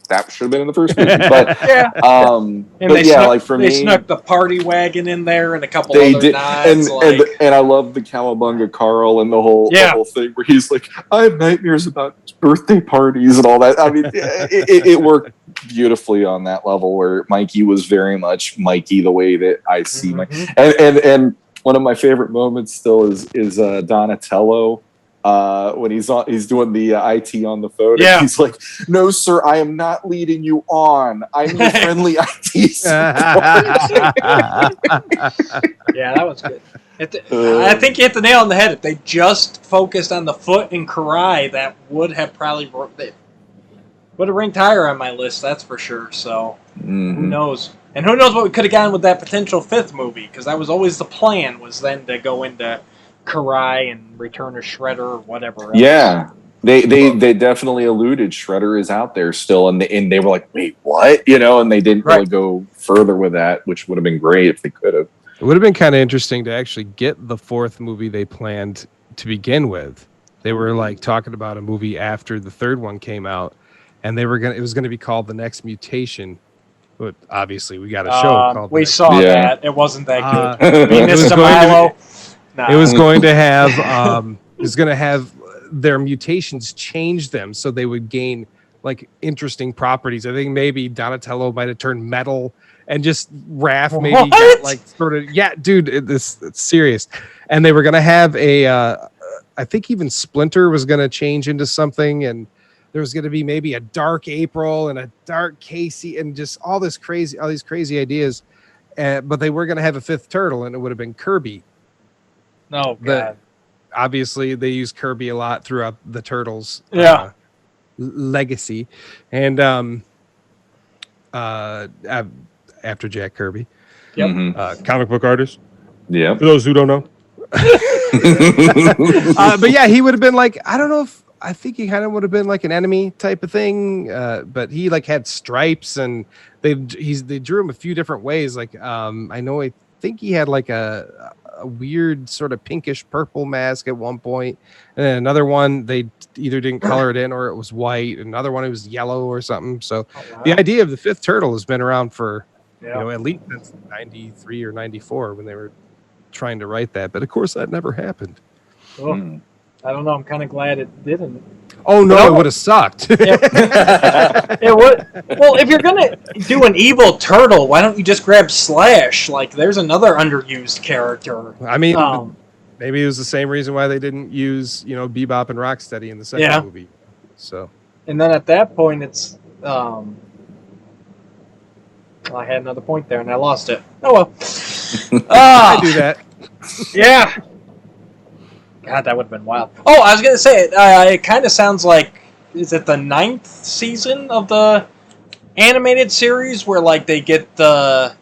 that should have been in the first movie. But they snuck the party wagon in there and a couple other nods. And I love the Cowabunga Carl and the whole thing where he's like, I have nightmares about birthday parties and all that. I mean, it worked beautifully on that level where Mikey was very much Mikey the way that I see Mikey. And one of my favorite moments still is Donatello. When he's doing the IT on the phone, and he's like, "No, sir, I am not leading you on. I'm your friendly IT support." Yeah, that was good. I think you hit the nail on the head. If they just focused on the Foot and Karai, that would have probably would have ranked higher on my list. That's for sure. So who knows? And who knows what we could have gotten with that potential 5th movie? Because that was always the plan. Was then to go into Karai and Return of Shredder or whatever else. Yeah, they definitely alluded Shredder is out there still, and they were like, wait, what? And they didn't really go further with that, which would have been great if they could have. It would have been kind of interesting to actually get the 4th movie they planned to begin with. They were like talking about a movie after the 3rd one came out, and it was gonna be called The Next Mutation. But obviously, we got a show called. We saw that. It wasn't that good. It was going to have their mutations change them so they would gain like interesting properties. I think maybe Donatello might have turned metal, and just Raph maybe got like sort of dude, it's serious. And they were going to have I think even Splinter was going to change into something, and there was going to be maybe a Dark April and a Dark Casey, and just all these crazy ideas. But they were going to have a 5th turtle, and it would have been Kirby. No, God. Obviously, they use Kirby a lot throughout the Turtles legacy. And after Jack Kirby. Yep. Mhm. Comic book artist. Yeah. For those who don't know. But yeah, he would have been like, I don't know if I think he kind of would have been like an enemy type of thing. But he like had stripes, and they drew him a few different ways. Like I think he had like a weird sort of pinkish purple mask at one point, and then another one they either didn't color it in or it was white. Another one it was yellow or something. So the idea of the fifth turtle has been around for at least since 93 or 94 when they were trying to write that, but of course that never happened. Well, I don't know. I'm kind of glad it didn't. Oh no, it would have sucked. It would. Well, if you're gonna do an evil turtle, why don't you just grab Slash? Like, there's another underused character. I mean, maybe it was the same reason why they didn't use Bebop and Rocksteady in the second movie. So, and then at that point, it's I had another point there and I lost it. Oh well. I do that. Yeah. God, that would have been wild. Oh, I was going to say, it kind of sounds like, is it the 9th season of the animated series where, like, they get the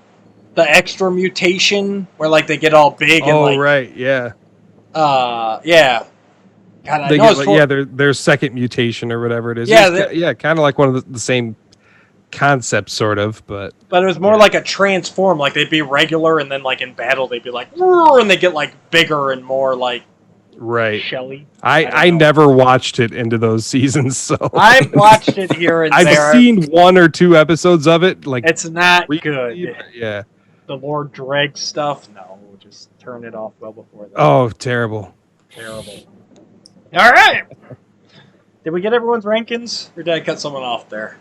extra mutation, where, like, they get all big and, like... Oh, right, yeah. Yeah. God, I they know get, their second mutation or whatever it is. Yeah, kind of like one of the same concept, sort of, but it was more like a transform. Like, they'd be regular, and then, like, in battle, they'd be like, and they get, like, bigger and more, like, right. Shelly. I never watched it into those seasons, so I've watched it here and there. I've seen 1 or 2 episodes of it. Like, it's not good. Yeah. The Lord Dreg stuff, no, just turn it off well before that. Oh, terrible. Terrible. All right. Did we get everyone's rankings, or did I cut someone off there?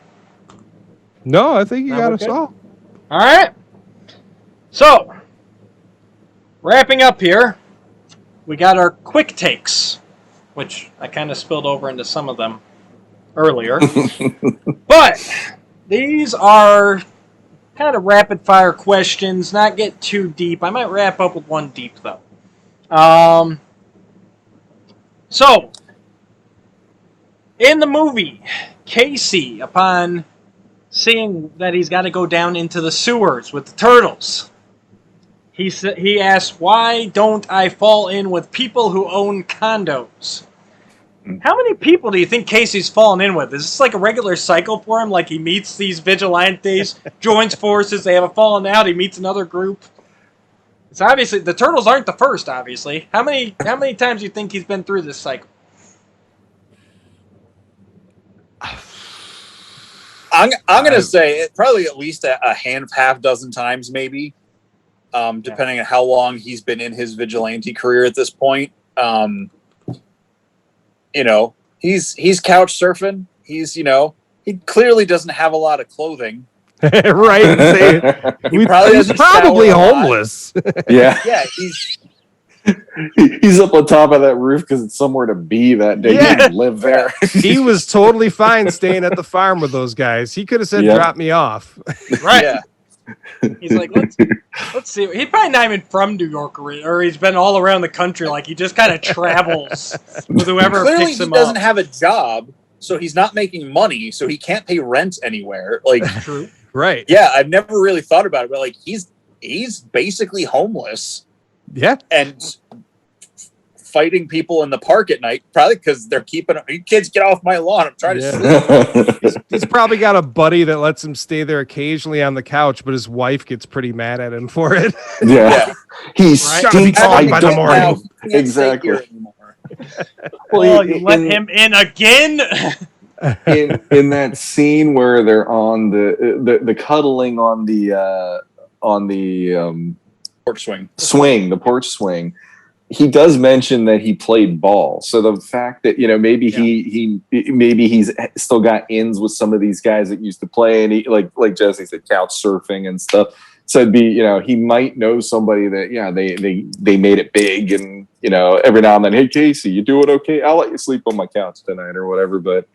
No, I think you got us all. All right. So, wrapping up here, we got our quick takes, which I kind of spilled over into some of them earlier. But these are kind of rapid fire questions, not get too deep. I might wrap up with one deep, though. So, in the movie, Casey, upon seeing that he's got to go down into the sewers with the turtles, he asks, why don't I fall in with people who own condos? How many people do you think Casey's fallen in with? Is this like a regular cycle for him? Like, he meets these vigilantes, joins forces, they have a falling out, he meets another group? It's obviously, the turtles aren't the first, obviously. How many times do you think he's been through this cycle? I'm going to say probably at least a half dozen times, maybe, depending on how long he's been in his vigilante career at this point. He's couch surfing. He clearly doesn't have a lot of clothing. Right. He's probably homeless. Yeah. Yeah, he's up on top of that roof because it's somewhere to be that day. He didn't live there. He was totally fine staying at the farm with those guys. He could have said, drop me off. Right. Yeah. He's like, let's see. He's probably not even from New York, or he's been all around the country. Like, he just kind of travels with whoever clearly picks him up. He doesn't have a job, so he's not making money, so he can't pay rent anywhere. Like, true. Right. Yeah, I've never really thought about it, but like he's basically homeless. Yeah. And fighting people in the park at night, probably because they're keeping you kids get off my lawn. I'm trying to sleep. He's probably got a buddy that lets him stay there occasionally on the couch, but his wife gets pretty mad at him for it. Yeah. He stinks by the morning. Exactly. Well, you let him in again? in that scene where they're on the cuddling on the porch the porch swing, he does mention that he played ball. So the fact that maybe he's still got ins with some of these guys that used to play, and he like Jesse said, couch surfing and stuff. So it'd be he might know somebody that they made it big, and every now and then, hey Casey, you doing okay? I'll let you sleep on my couch tonight or whatever. But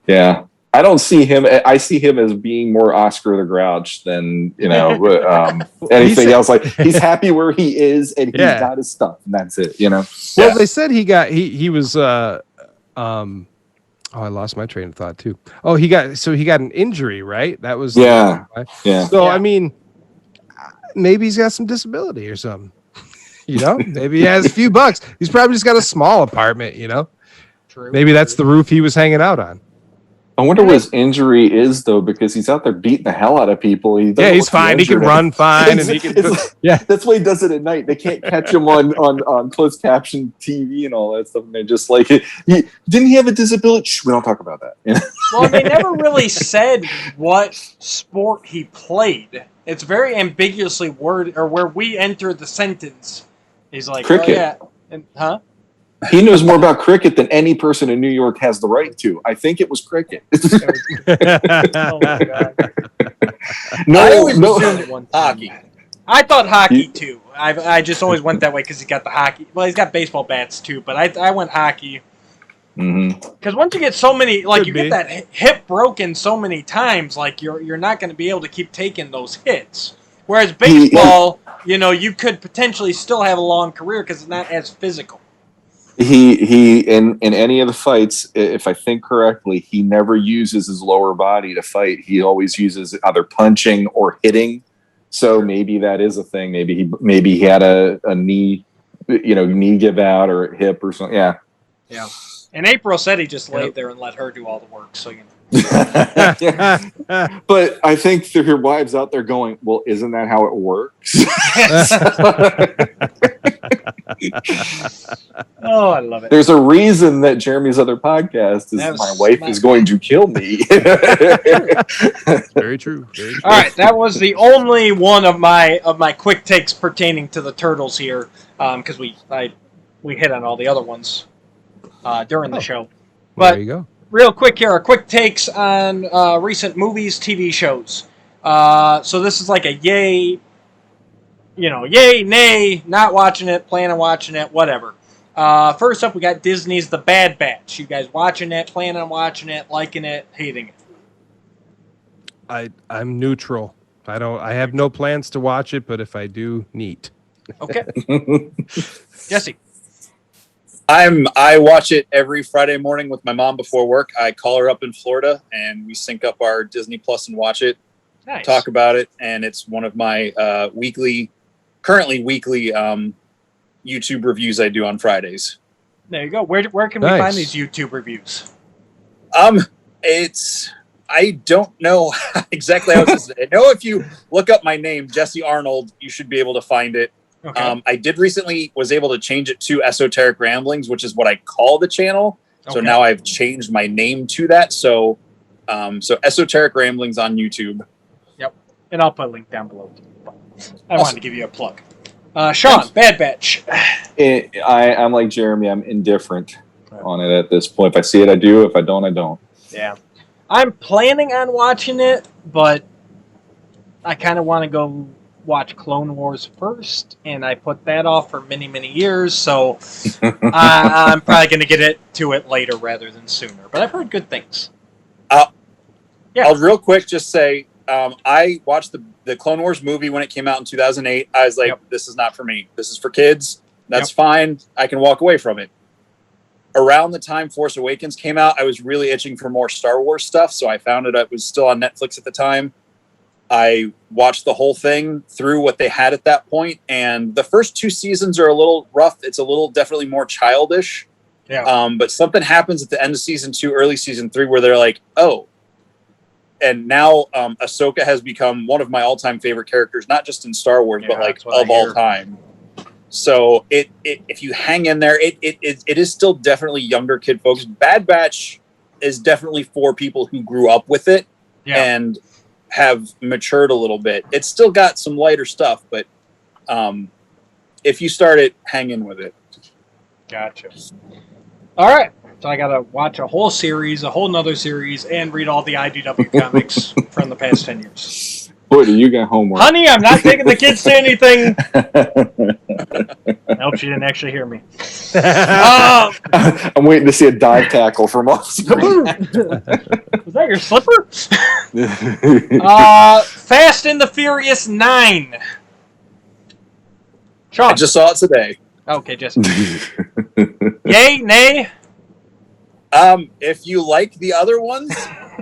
yeah, I don't see him. I see him as being more Oscar the Grouch than anything else. Like, he's happy where he is, and he's got his stuff, and that's it. Well, they said he was Oh, I lost my train of thought too. Oh, he got an injury, right? That was Yeah. So Yeah. I mean, maybe he's got some disability or something. Maybe he has a few bucks. He's probably just got a small apartment. True. Maybe that's the roof he was hanging out on. I wonder what his injury is, though, because he's out there beating the hell out of people. He's look fine. He can injured. run fine, and he can. That's why he does it at night. They can't catch him on closed caption TV and all that stuff. And they're just like, didn't he have a disability? Shh, we don't talk about that. Well, they never really said what sport he played. It's very ambiguously worded, or where we enter the sentence. He's like, cricket. Oh, yeah. And, He knows more about cricket than any person in New York has the right to. I think it was cricket. Oh my god! I always assumed it was hockey. I thought hockey too. I just always went that way because he's got the hockey. Well, he's got baseball bats too, but I went hockey. Because once you get so many, like you get that hip broken so many times, like you're not going to be able to keep taking those hits. Whereas baseball, you could potentially still have a long career because it's not as physical. He in any of the fights, if I think correctly, he never uses his lower body to fight. He always uses either punching or hitting. So maybe that is a thing. Maybe he had a knee, knee give out or hip or something. Yeah. Yeah. And April said he just laid there and let her do all the work. So But I think there are wives out there going, well, isn't that how it works? Oh, I love it. There's a reason that Jeremy's other podcast is My Wife is Going to Kill Me. Very true. All right, that was the only one of my quick takes pertaining to the Turtles here, because we hit on all the other ones during the show. But there you go. Real quick here, our quick takes on recent movies, TV shows. So this is like a yay, nay, not watching it, plan on watching it, whatever. First up, we got Disney's The Bad Batch. You guys watching it, plan on watching it, liking it, hating it? I'm neutral. I have no plans to watch it, but if I do, neat. Okay. Jesse. I watch it every Friday morning with my mom before work. I call her up in Florida, and we sync up our Disney Plus and watch it. Nice. Talk about it, and it's one of my currently weekly YouTube reviews I do on Fridays. There you go. Where can we find these YouTube reviews? I don't know exactly how it's. I know if you look up my name, Jesse Arnold, you should be able to find it. Okay. I did recently was able to change it to Esoteric Ramblings, which is what I call the channel. Okay. So now I've changed my name to that. So Esoteric Ramblings on YouTube. Yep. And I'll put a link down below. I wanted to give you a plug. Sean, Bad Batch. I'm like Jeremy. I'm indifferent on it at this point. If I see it, I do. If I don't, I don't. Yeah. I'm planning on watching it, but I kind of want to go watch Clone Wars first, and I put that off for many, many years, so I'm probably going to get to it later rather than sooner. But I've heard good things. I'll real quick just say, I watched the Clone Wars movie when it came out in 2008. I was like, This is not for me. This is for kids. That's fine. I can walk away from it. Around the time Force Awakens came out, I was really itching for more Star Wars stuff, so I found it was still on Netflix at the time. I watched the whole thing through what they had at that point, and the first 2 seasons are a little rough. It's a little definitely more childish. Yeah. But something happens at the end of season 2, early season 3, where they're like, oh. And now Ahsoka has become one of my all-time favorite characters, not just in Star Wars, but like of all time. So if you hang in there, it is still definitely younger kid focused. Bad Batch is definitely for people who grew up with it and have matured a little bit. It's still got some lighter stuff, but if you start it, hang in with it. Gotcha. All right. So I got to watch a whole series, a whole nother series, and read all the IDW comics from the past 10 years. Boy, do you got homework. Honey, I'm not taking the kids to anything. I hope she didn't actually hear me. I'm waiting to see a dive tackle from off screen. Was that your slipper? Fast and the Furious 9. Sean. I just saw it today. Okay, Jesse. Yay, nay? If you like the other ones,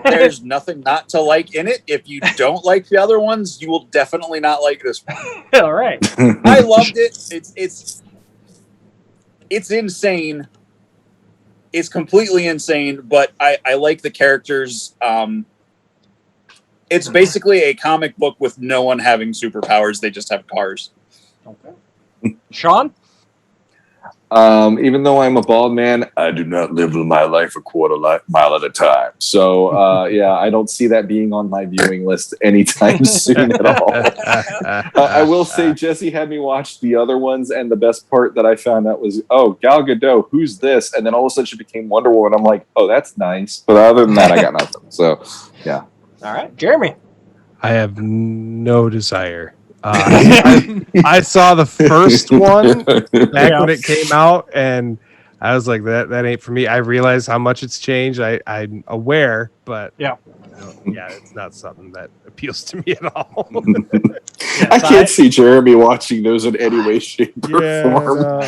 there's nothing not to like in it. If you don't like the other ones, you will definitely not like this one. All right. I loved it. It's insane. It's completely insane, but I like the characters. It's basically a comic book with no one having superpowers. They just have cars. Okay. Sean? Even though I'm a bald man, I do not live my life a mile at a time. So, yeah, I don't see that being on my viewing list anytime soon at all. I will say Jesse had me watch the other ones, and the best part that I found out was, oh, Gal Gadot, who's this? And then all of a sudden she became Wonder Woman. I'm like, oh, that's nice. But other than that, I got nothing. So, yeah. All right. Jeremy? I have no desire. I saw the first one back when it came out, and I was like, that ain't for me. I realize how much it's changed. I'm aware, but yeah, it's not something that appeals to me at all. Yes, I can't see Jeremy watching those in any way, shape, or form. No,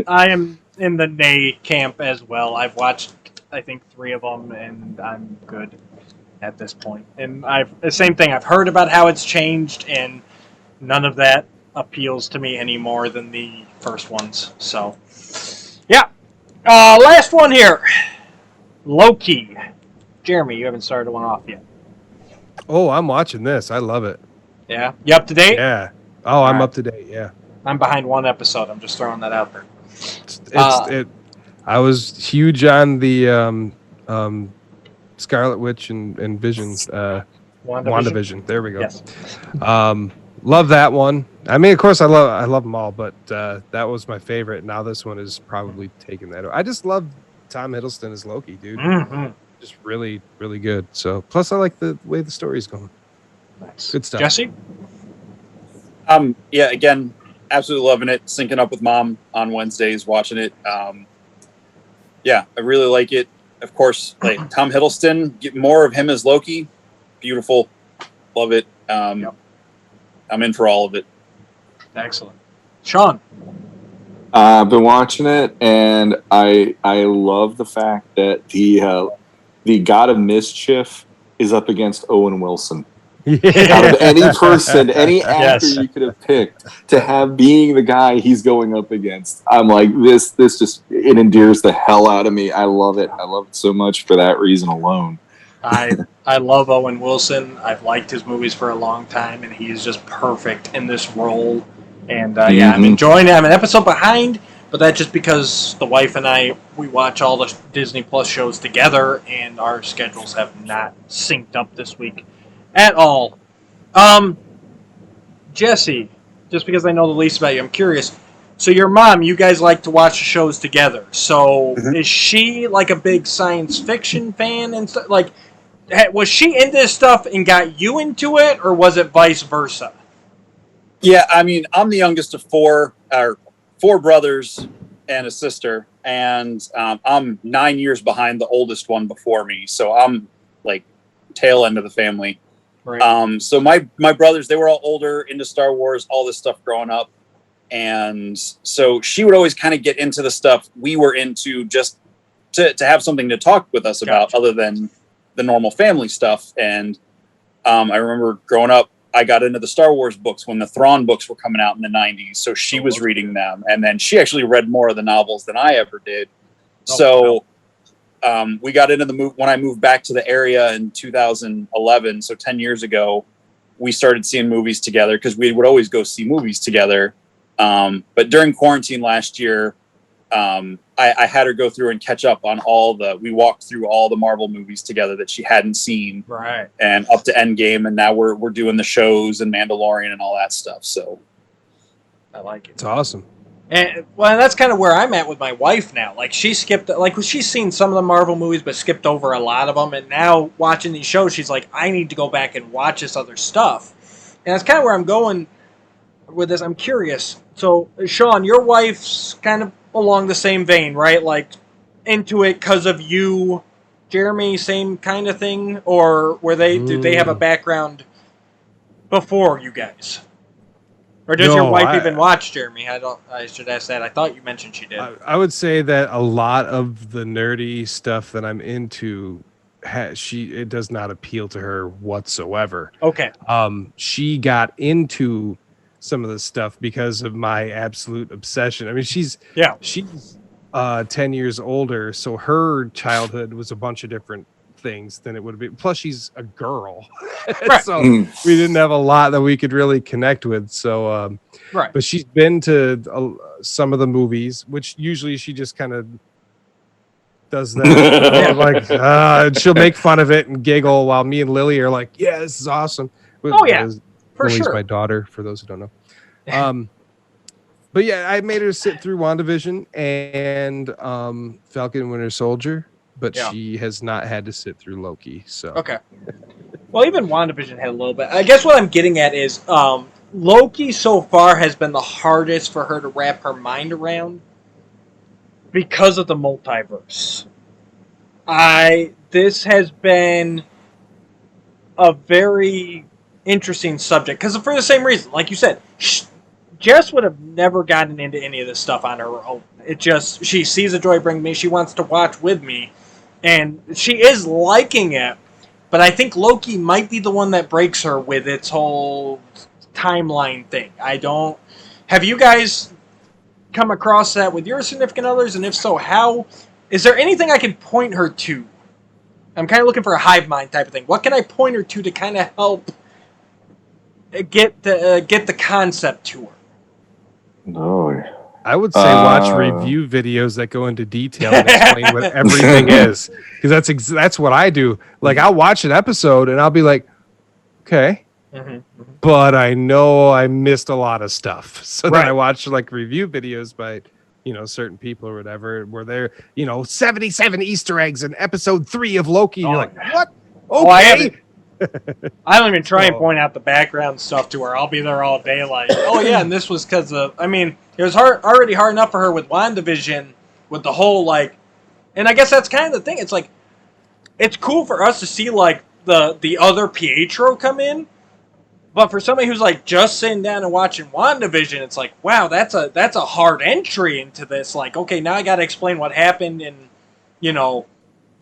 I am in the nay camp as well. I've watched, I think, 3 of them, and I'm good at this point. And the same thing. I've heard about how it's changed, and none of that appeals to me any more than the first ones. So, yeah. Last one here. Loki. Jeremy, you haven't started one off yet. Oh, I'm watching this. I love it. Yeah? You up to date? Yeah. Oh, I'm up to date. Yeah. I'm behind one episode. I'm just throwing that out there. I was huge on the Scarlet Witch and Vision. WandaVision. There we go. Yes. Love that one. I mean, of course, I love them all, but that was my favorite. Now this one is probably taking that. I just love Tom Hiddleston as Loki, dude. Mm-hmm. Just really, really good. So, plus, I like the way the story's going. Nice. Good stuff. Jesse? Yeah, again, absolutely loving it. Syncing up with Mom on Wednesdays, watching it. Yeah, I really like it. Of course, like Tom Hiddleston, get more of him as Loki. Beautiful. Love it. Yep. I'm in for all of it. Excellent. Sean? I've been watching it, and I love the fact that the God of Mischief is up against Owen Wilson. Yeah. Out of any person, any actor Yes. you could have picked to have being the guy he's going up against, I'm like, this just, it endears the hell out of me. I love it. I love it so much for that reason alone. I love Owen Wilson. I've liked his movies for a long time, and he is just perfect in this role. And yeah, I'm enjoying it. I'm an episode behind, but that's just because the wife and I, we watch all the Disney Plus shows together, and our schedules have not synced up this week at all. Jesse, just because I know the least about you, I'm curious. So your mom, you guys like to watch the shows together. So is she like a big science fiction fan and stuff? Like, was she into this stuff and got you into it, or was it vice versa? Yeah, I mean, I'm the youngest of 4 brothers and a sister, and I'm 9 years behind the oldest one before me. So I'm like tail end of the family. Right. So my brothers, they were all older, into Star Wars, all this stuff growing up. And so she would always kind of get into the stuff we were into just to have something to talk with us about other than the normal family stuff. And I remember growing up, I got into the Star Wars books when the Thrawn books were coming out in the 90s. So she was reading them. And then she actually read more of the novels than I ever did. So we got into the move when I moved back to the area in 2011. So 10 years ago, we started seeing movies together because we would always go see movies together. But during quarantine last year, I had her go through and catch up on we walked through all the Marvel movies together that she hadn't seen. Right. And up to Endgame. And now we're doing the shows and Mandalorian and all that stuff. So I like it. It's awesome. And well, that's kind of where I'm at with my wife now. Like she's seen some of the Marvel movies, but skipped over a lot of them. And now watching these shows, she's like, I need to go back and watch this other stuff. And that's kind of where I'm going with this. I'm curious. So, Sean, your wife's kind of along the same vein, right? Like into it because of you. Jeremy, same kind of thing, or did they have a background before you guys? Or does your No, wife even watch, Jeremy? I should ask that. I thought you mentioned she did. I would say that a lot of the nerdy stuff that I'm into, it does not appeal to her whatsoever. Okay. She got into some of the stuff because of my absolute obsession. I mean, she's 10 years older, so her childhood was a bunch of different things than it would have been. Plus, she's a girl, Right. so we didn't have a lot that we could really connect with. So, right. But she's been to some of the movies, which usually she just kind of does that. And she'll make fun of it and giggle while me and Lily are like, "Yeah, this is awesome." Oh yeah, for Lily's sure. my daughter, for those who don't know. But yeah, I made her sit through WandaVision and Falcon and Winter Soldier, but she has not had to sit through Loki. So okay. Well, even WandaVision had a little bit. I guess what I'm getting at is Loki so far has been the hardest for her to wrap her mind around because of the multiverse. This has been a very interesting subject because for the same reason, like you said, Jess would have never gotten into any of this stuff on her own. It just, she sees a joy bring me, she wants to watch with me, and she is liking it, but I think Loki might be the one that breaks her with its whole timeline thing. Have you guys come across that with your significant others, and if so, how? Is there anything I can point her to? I'm kind of looking for a hive mind type of thing. What can I point her to kind of help get the concept to her? No. I would say watch review videos that go into detail and explain what everything is, because that's what I do. Like, I'll watch an episode and I'll be like, okay, but I know I missed a lot of stuff. So then I watch like review videos by certain people or whatever, where they're 77 Easter eggs in episode 3 of Loki. And you're like, what? Okay. I don't even try and point out the background stuff to her. I'll be there all day like, oh yeah, and this was because of, it was already hard enough for her with WandaVision, with the whole like, and I guess that's kind of the thing. It's like, it's cool for us to see like the other Pietro come in, but for somebody who's like just sitting down and watching WandaVision, it's like, wow, that's a hard entry into this. Like, okay, now I got to explain what happened in,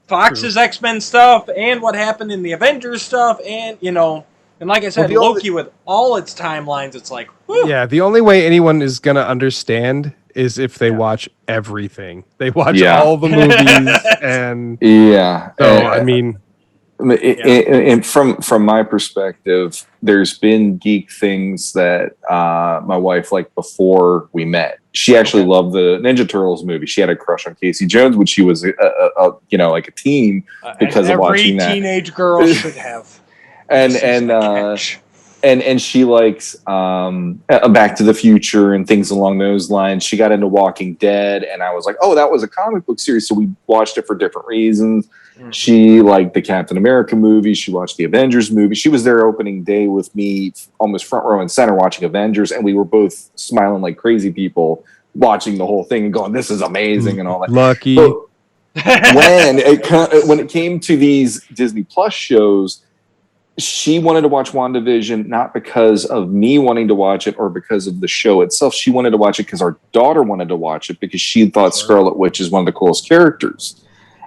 Fox's X-Men stuff and what happened in the Avengers stuff, and and like I said, Loki with all its timelines, it's like, whew. Yeah, the only way anyone is gonna understand is if they watch everything. They watch all the movies, and and from my perspective, there's been geek things that my wife liked before we met. She actually loved the Ninja Turtles movie. She had a crush on Casey Jones when she was like a teen because of watching that. Every teenage girl should have. And she likes Back to the Future and things along those lines. She got into Walking Dead, and I was like, oh, that was a comic book series, so we watched it for different reasons. Mm-hmm. She liked the Captain America movie. She watched the Avengers movie. She was there opening day with me, almost front row and center, watching Avengers, and we were both smiling like crazy people watching the whole thing and going, this is amazing and all that. Lucky. But when it came to these Disney Plus shows, she wanted to watch WandaVision not because of me wanting to watch it or because of the show itself. She wanted to watch it because our daughter wanted to watch it because she thought Scarlet Witch is one of the coolest characters.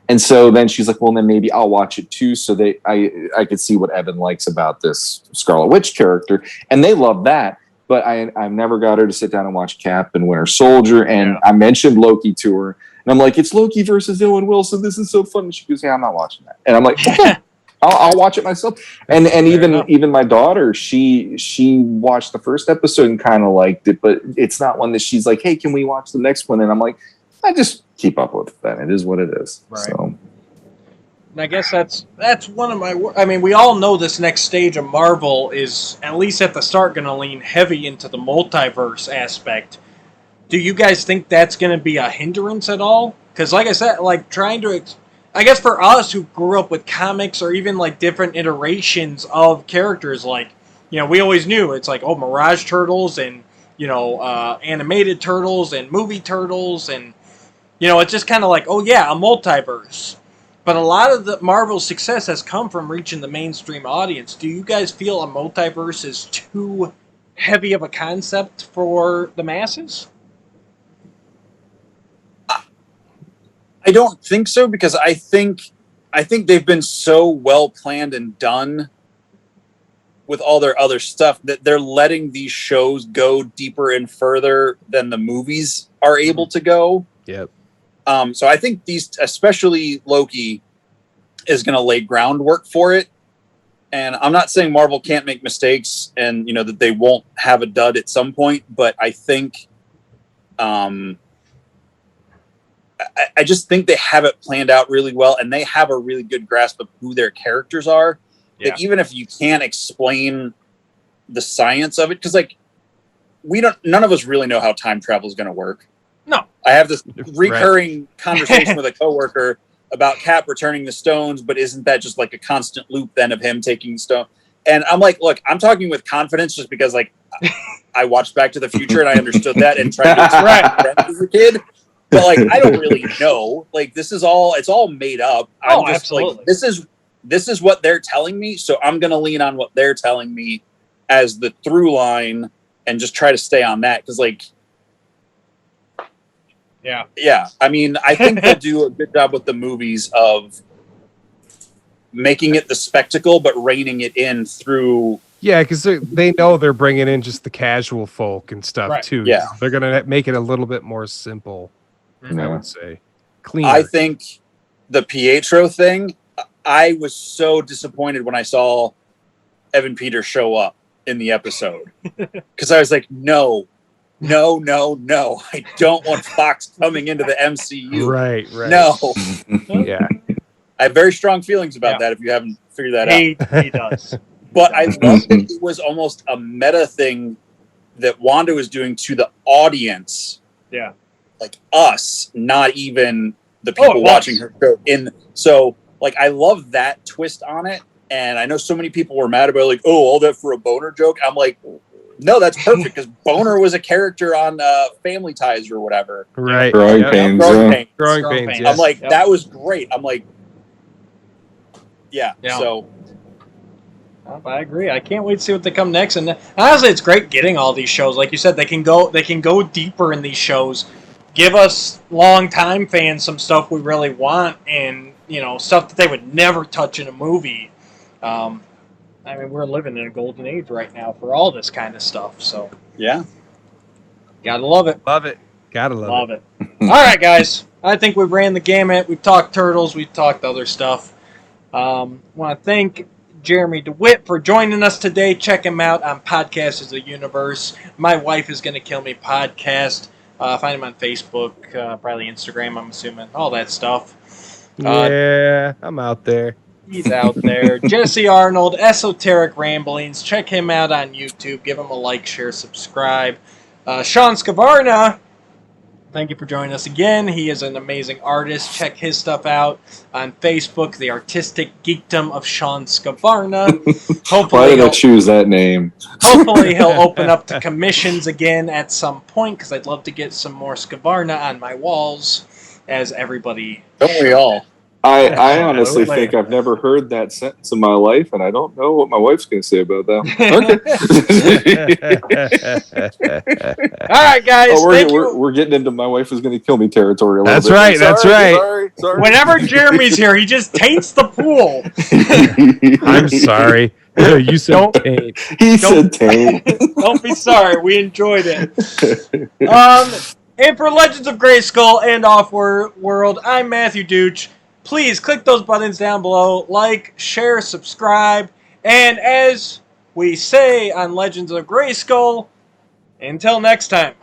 And so then she's like, well, then maybe I'll watch it too, so I could see what Evan likes about this Scarlet Witch character. And they love that. But I've never got her to sit down and watch Cap and Winter Soldier. And I mentioned Loki to her. And I'm like, it's Loki versus Owen Wilson. This is so fun. And she goes, yeah, I'm not watching that. And I'm like, okay. I'll watch it myself. And even my daughter, she watched the first episode and kind of liked it, but it's not one that she's like, hey, can we watch the next one? And I'm like, I just keep up with it then. It is what it is. Right. So. And I guess that's one of my. We all know this next stage of Marvel is, at least at the start, going to lean heavy into the multiverse aspect. Do you guys think that's going to be a hindrance at all? Because, like I said, like trying to. I guess for us who grew up with comics or even like different iterations of characters, like, we always knew it's like, oh, Mirage Turtles and, animated Turtles and movie Turtles. And, it's just kind of like, oh, yeah, a multiverse. But a lot of the Marvel's success has come from reaching the mainstream audience. Do you guys feel a multiverse is too heavy of a concept for the masses? I don't think so, because I think they've been so well planned and done with all their other stuff that they're letting these shows go deeper and further than the movies are able to go. Yep. So I think these, especially Loki, is going to lay groundwork for it. And I'm not saying Marvel can't make mistakes and, you know, that they won't have a dud at some point, but I think, I just think they have it planned out really well, and they have a really good grasp of who their characters are. Yeah. That even if you can't explain the science of it, because like none of us really know how time travel is going to work. No. I have this recurring conversation with a coworker about Cap returning the stones, but isn't that just like a constant loop then of him taking the stone? And I'm like, look, I'm talking with confidence just because like I watched Back to the Future and I understood that and tried to explain it as a kid. But like, I don't really know. Like, it's all made up. I'm just absolutely. like, this is what they're telling me, so I'm gonna lean on what they're telling me as the through line and just try to stay on that. Because like, yeah. I mean, I think they'll do a good job with the movies of making it the spectacle, but reining it in through. Yeah, because they know they're bringing in just the casual folk and stuff too. Yeah, they're gonna make it a little bit more simple. I would say cleaner. I think the Pietro thing, I was so disappointed when I saw Evan Peters show up in the episode, because I was like, no, I don't want Fox coming into the MCU. Right. No. Yeah. I have very strong feelings about that if you haven't figured that out. He does. But I love that it was almost a meta thing that Wanda was doing to the audience. Yeah. Like us, not even the people watching her show. So like, I love that twist on it. And I know so many people were mad about like, oh, all that for a boner joke. I'm like, no, that's perfect, because Boner was a character on Family Ties or whatever. Right. Growing pains. Growing pains. I'm like, that was great. I'm like, yeah. So I agree. I can't wait to see what they come next. And honestly, it's great getting all these shows. Like you said, they can go deeper in these shows, give us long-time fans some stuff we really want, and stuff that they would never touch in a movie. I mean, we're living in a golden age right now for all this kind of stuff. So yeah, gotta love it. Love it. Gotta love it. All right, guys. I think we ran the gamut. We've talked Turtles. We've talked other stuff. Want to thank Jeremy DeWitt for joining us today. Check him out on Podcast is the Universe. My Wife is Gonna Kill Me podcast. Find him on Facebook, probably Instagram, I'm assuming. All that stuff. Yeah, I'm out there. He's out there. Jesse Arnold, Esoteric Ramblings. Check him out on YouTube. Give him a like, share, subscribe. Sean Scavarna, thank you for joining us again. He is an amazing artist. Check his stuff out on Facebook, The Artistic Geekdom of Sean Scavarna. Why did I choose that name? Hopefully he'll open up to commissions again at some point, because I'd love to get some more Scavarna on my walls, as everybody... Don't we all? I honestly think I've never heard that sentence in my life, and I don't know what my wife's going to say about that. Okay. All right, guys. We're getting into my wife is going to kill me territory a little That's bit. Right. That's right. Sorry. Whenever Jeremy's here, he just taints the pool. I'm sorry. You said taint. He said taint. Don't be sorry. We enjoyed it. And for Legends of Grayskull and OffWorld, I'm Matthew Dooch. Please click those buttons down below. Like, share, subscribe. And as we say on Legends of Grayskull, until next time.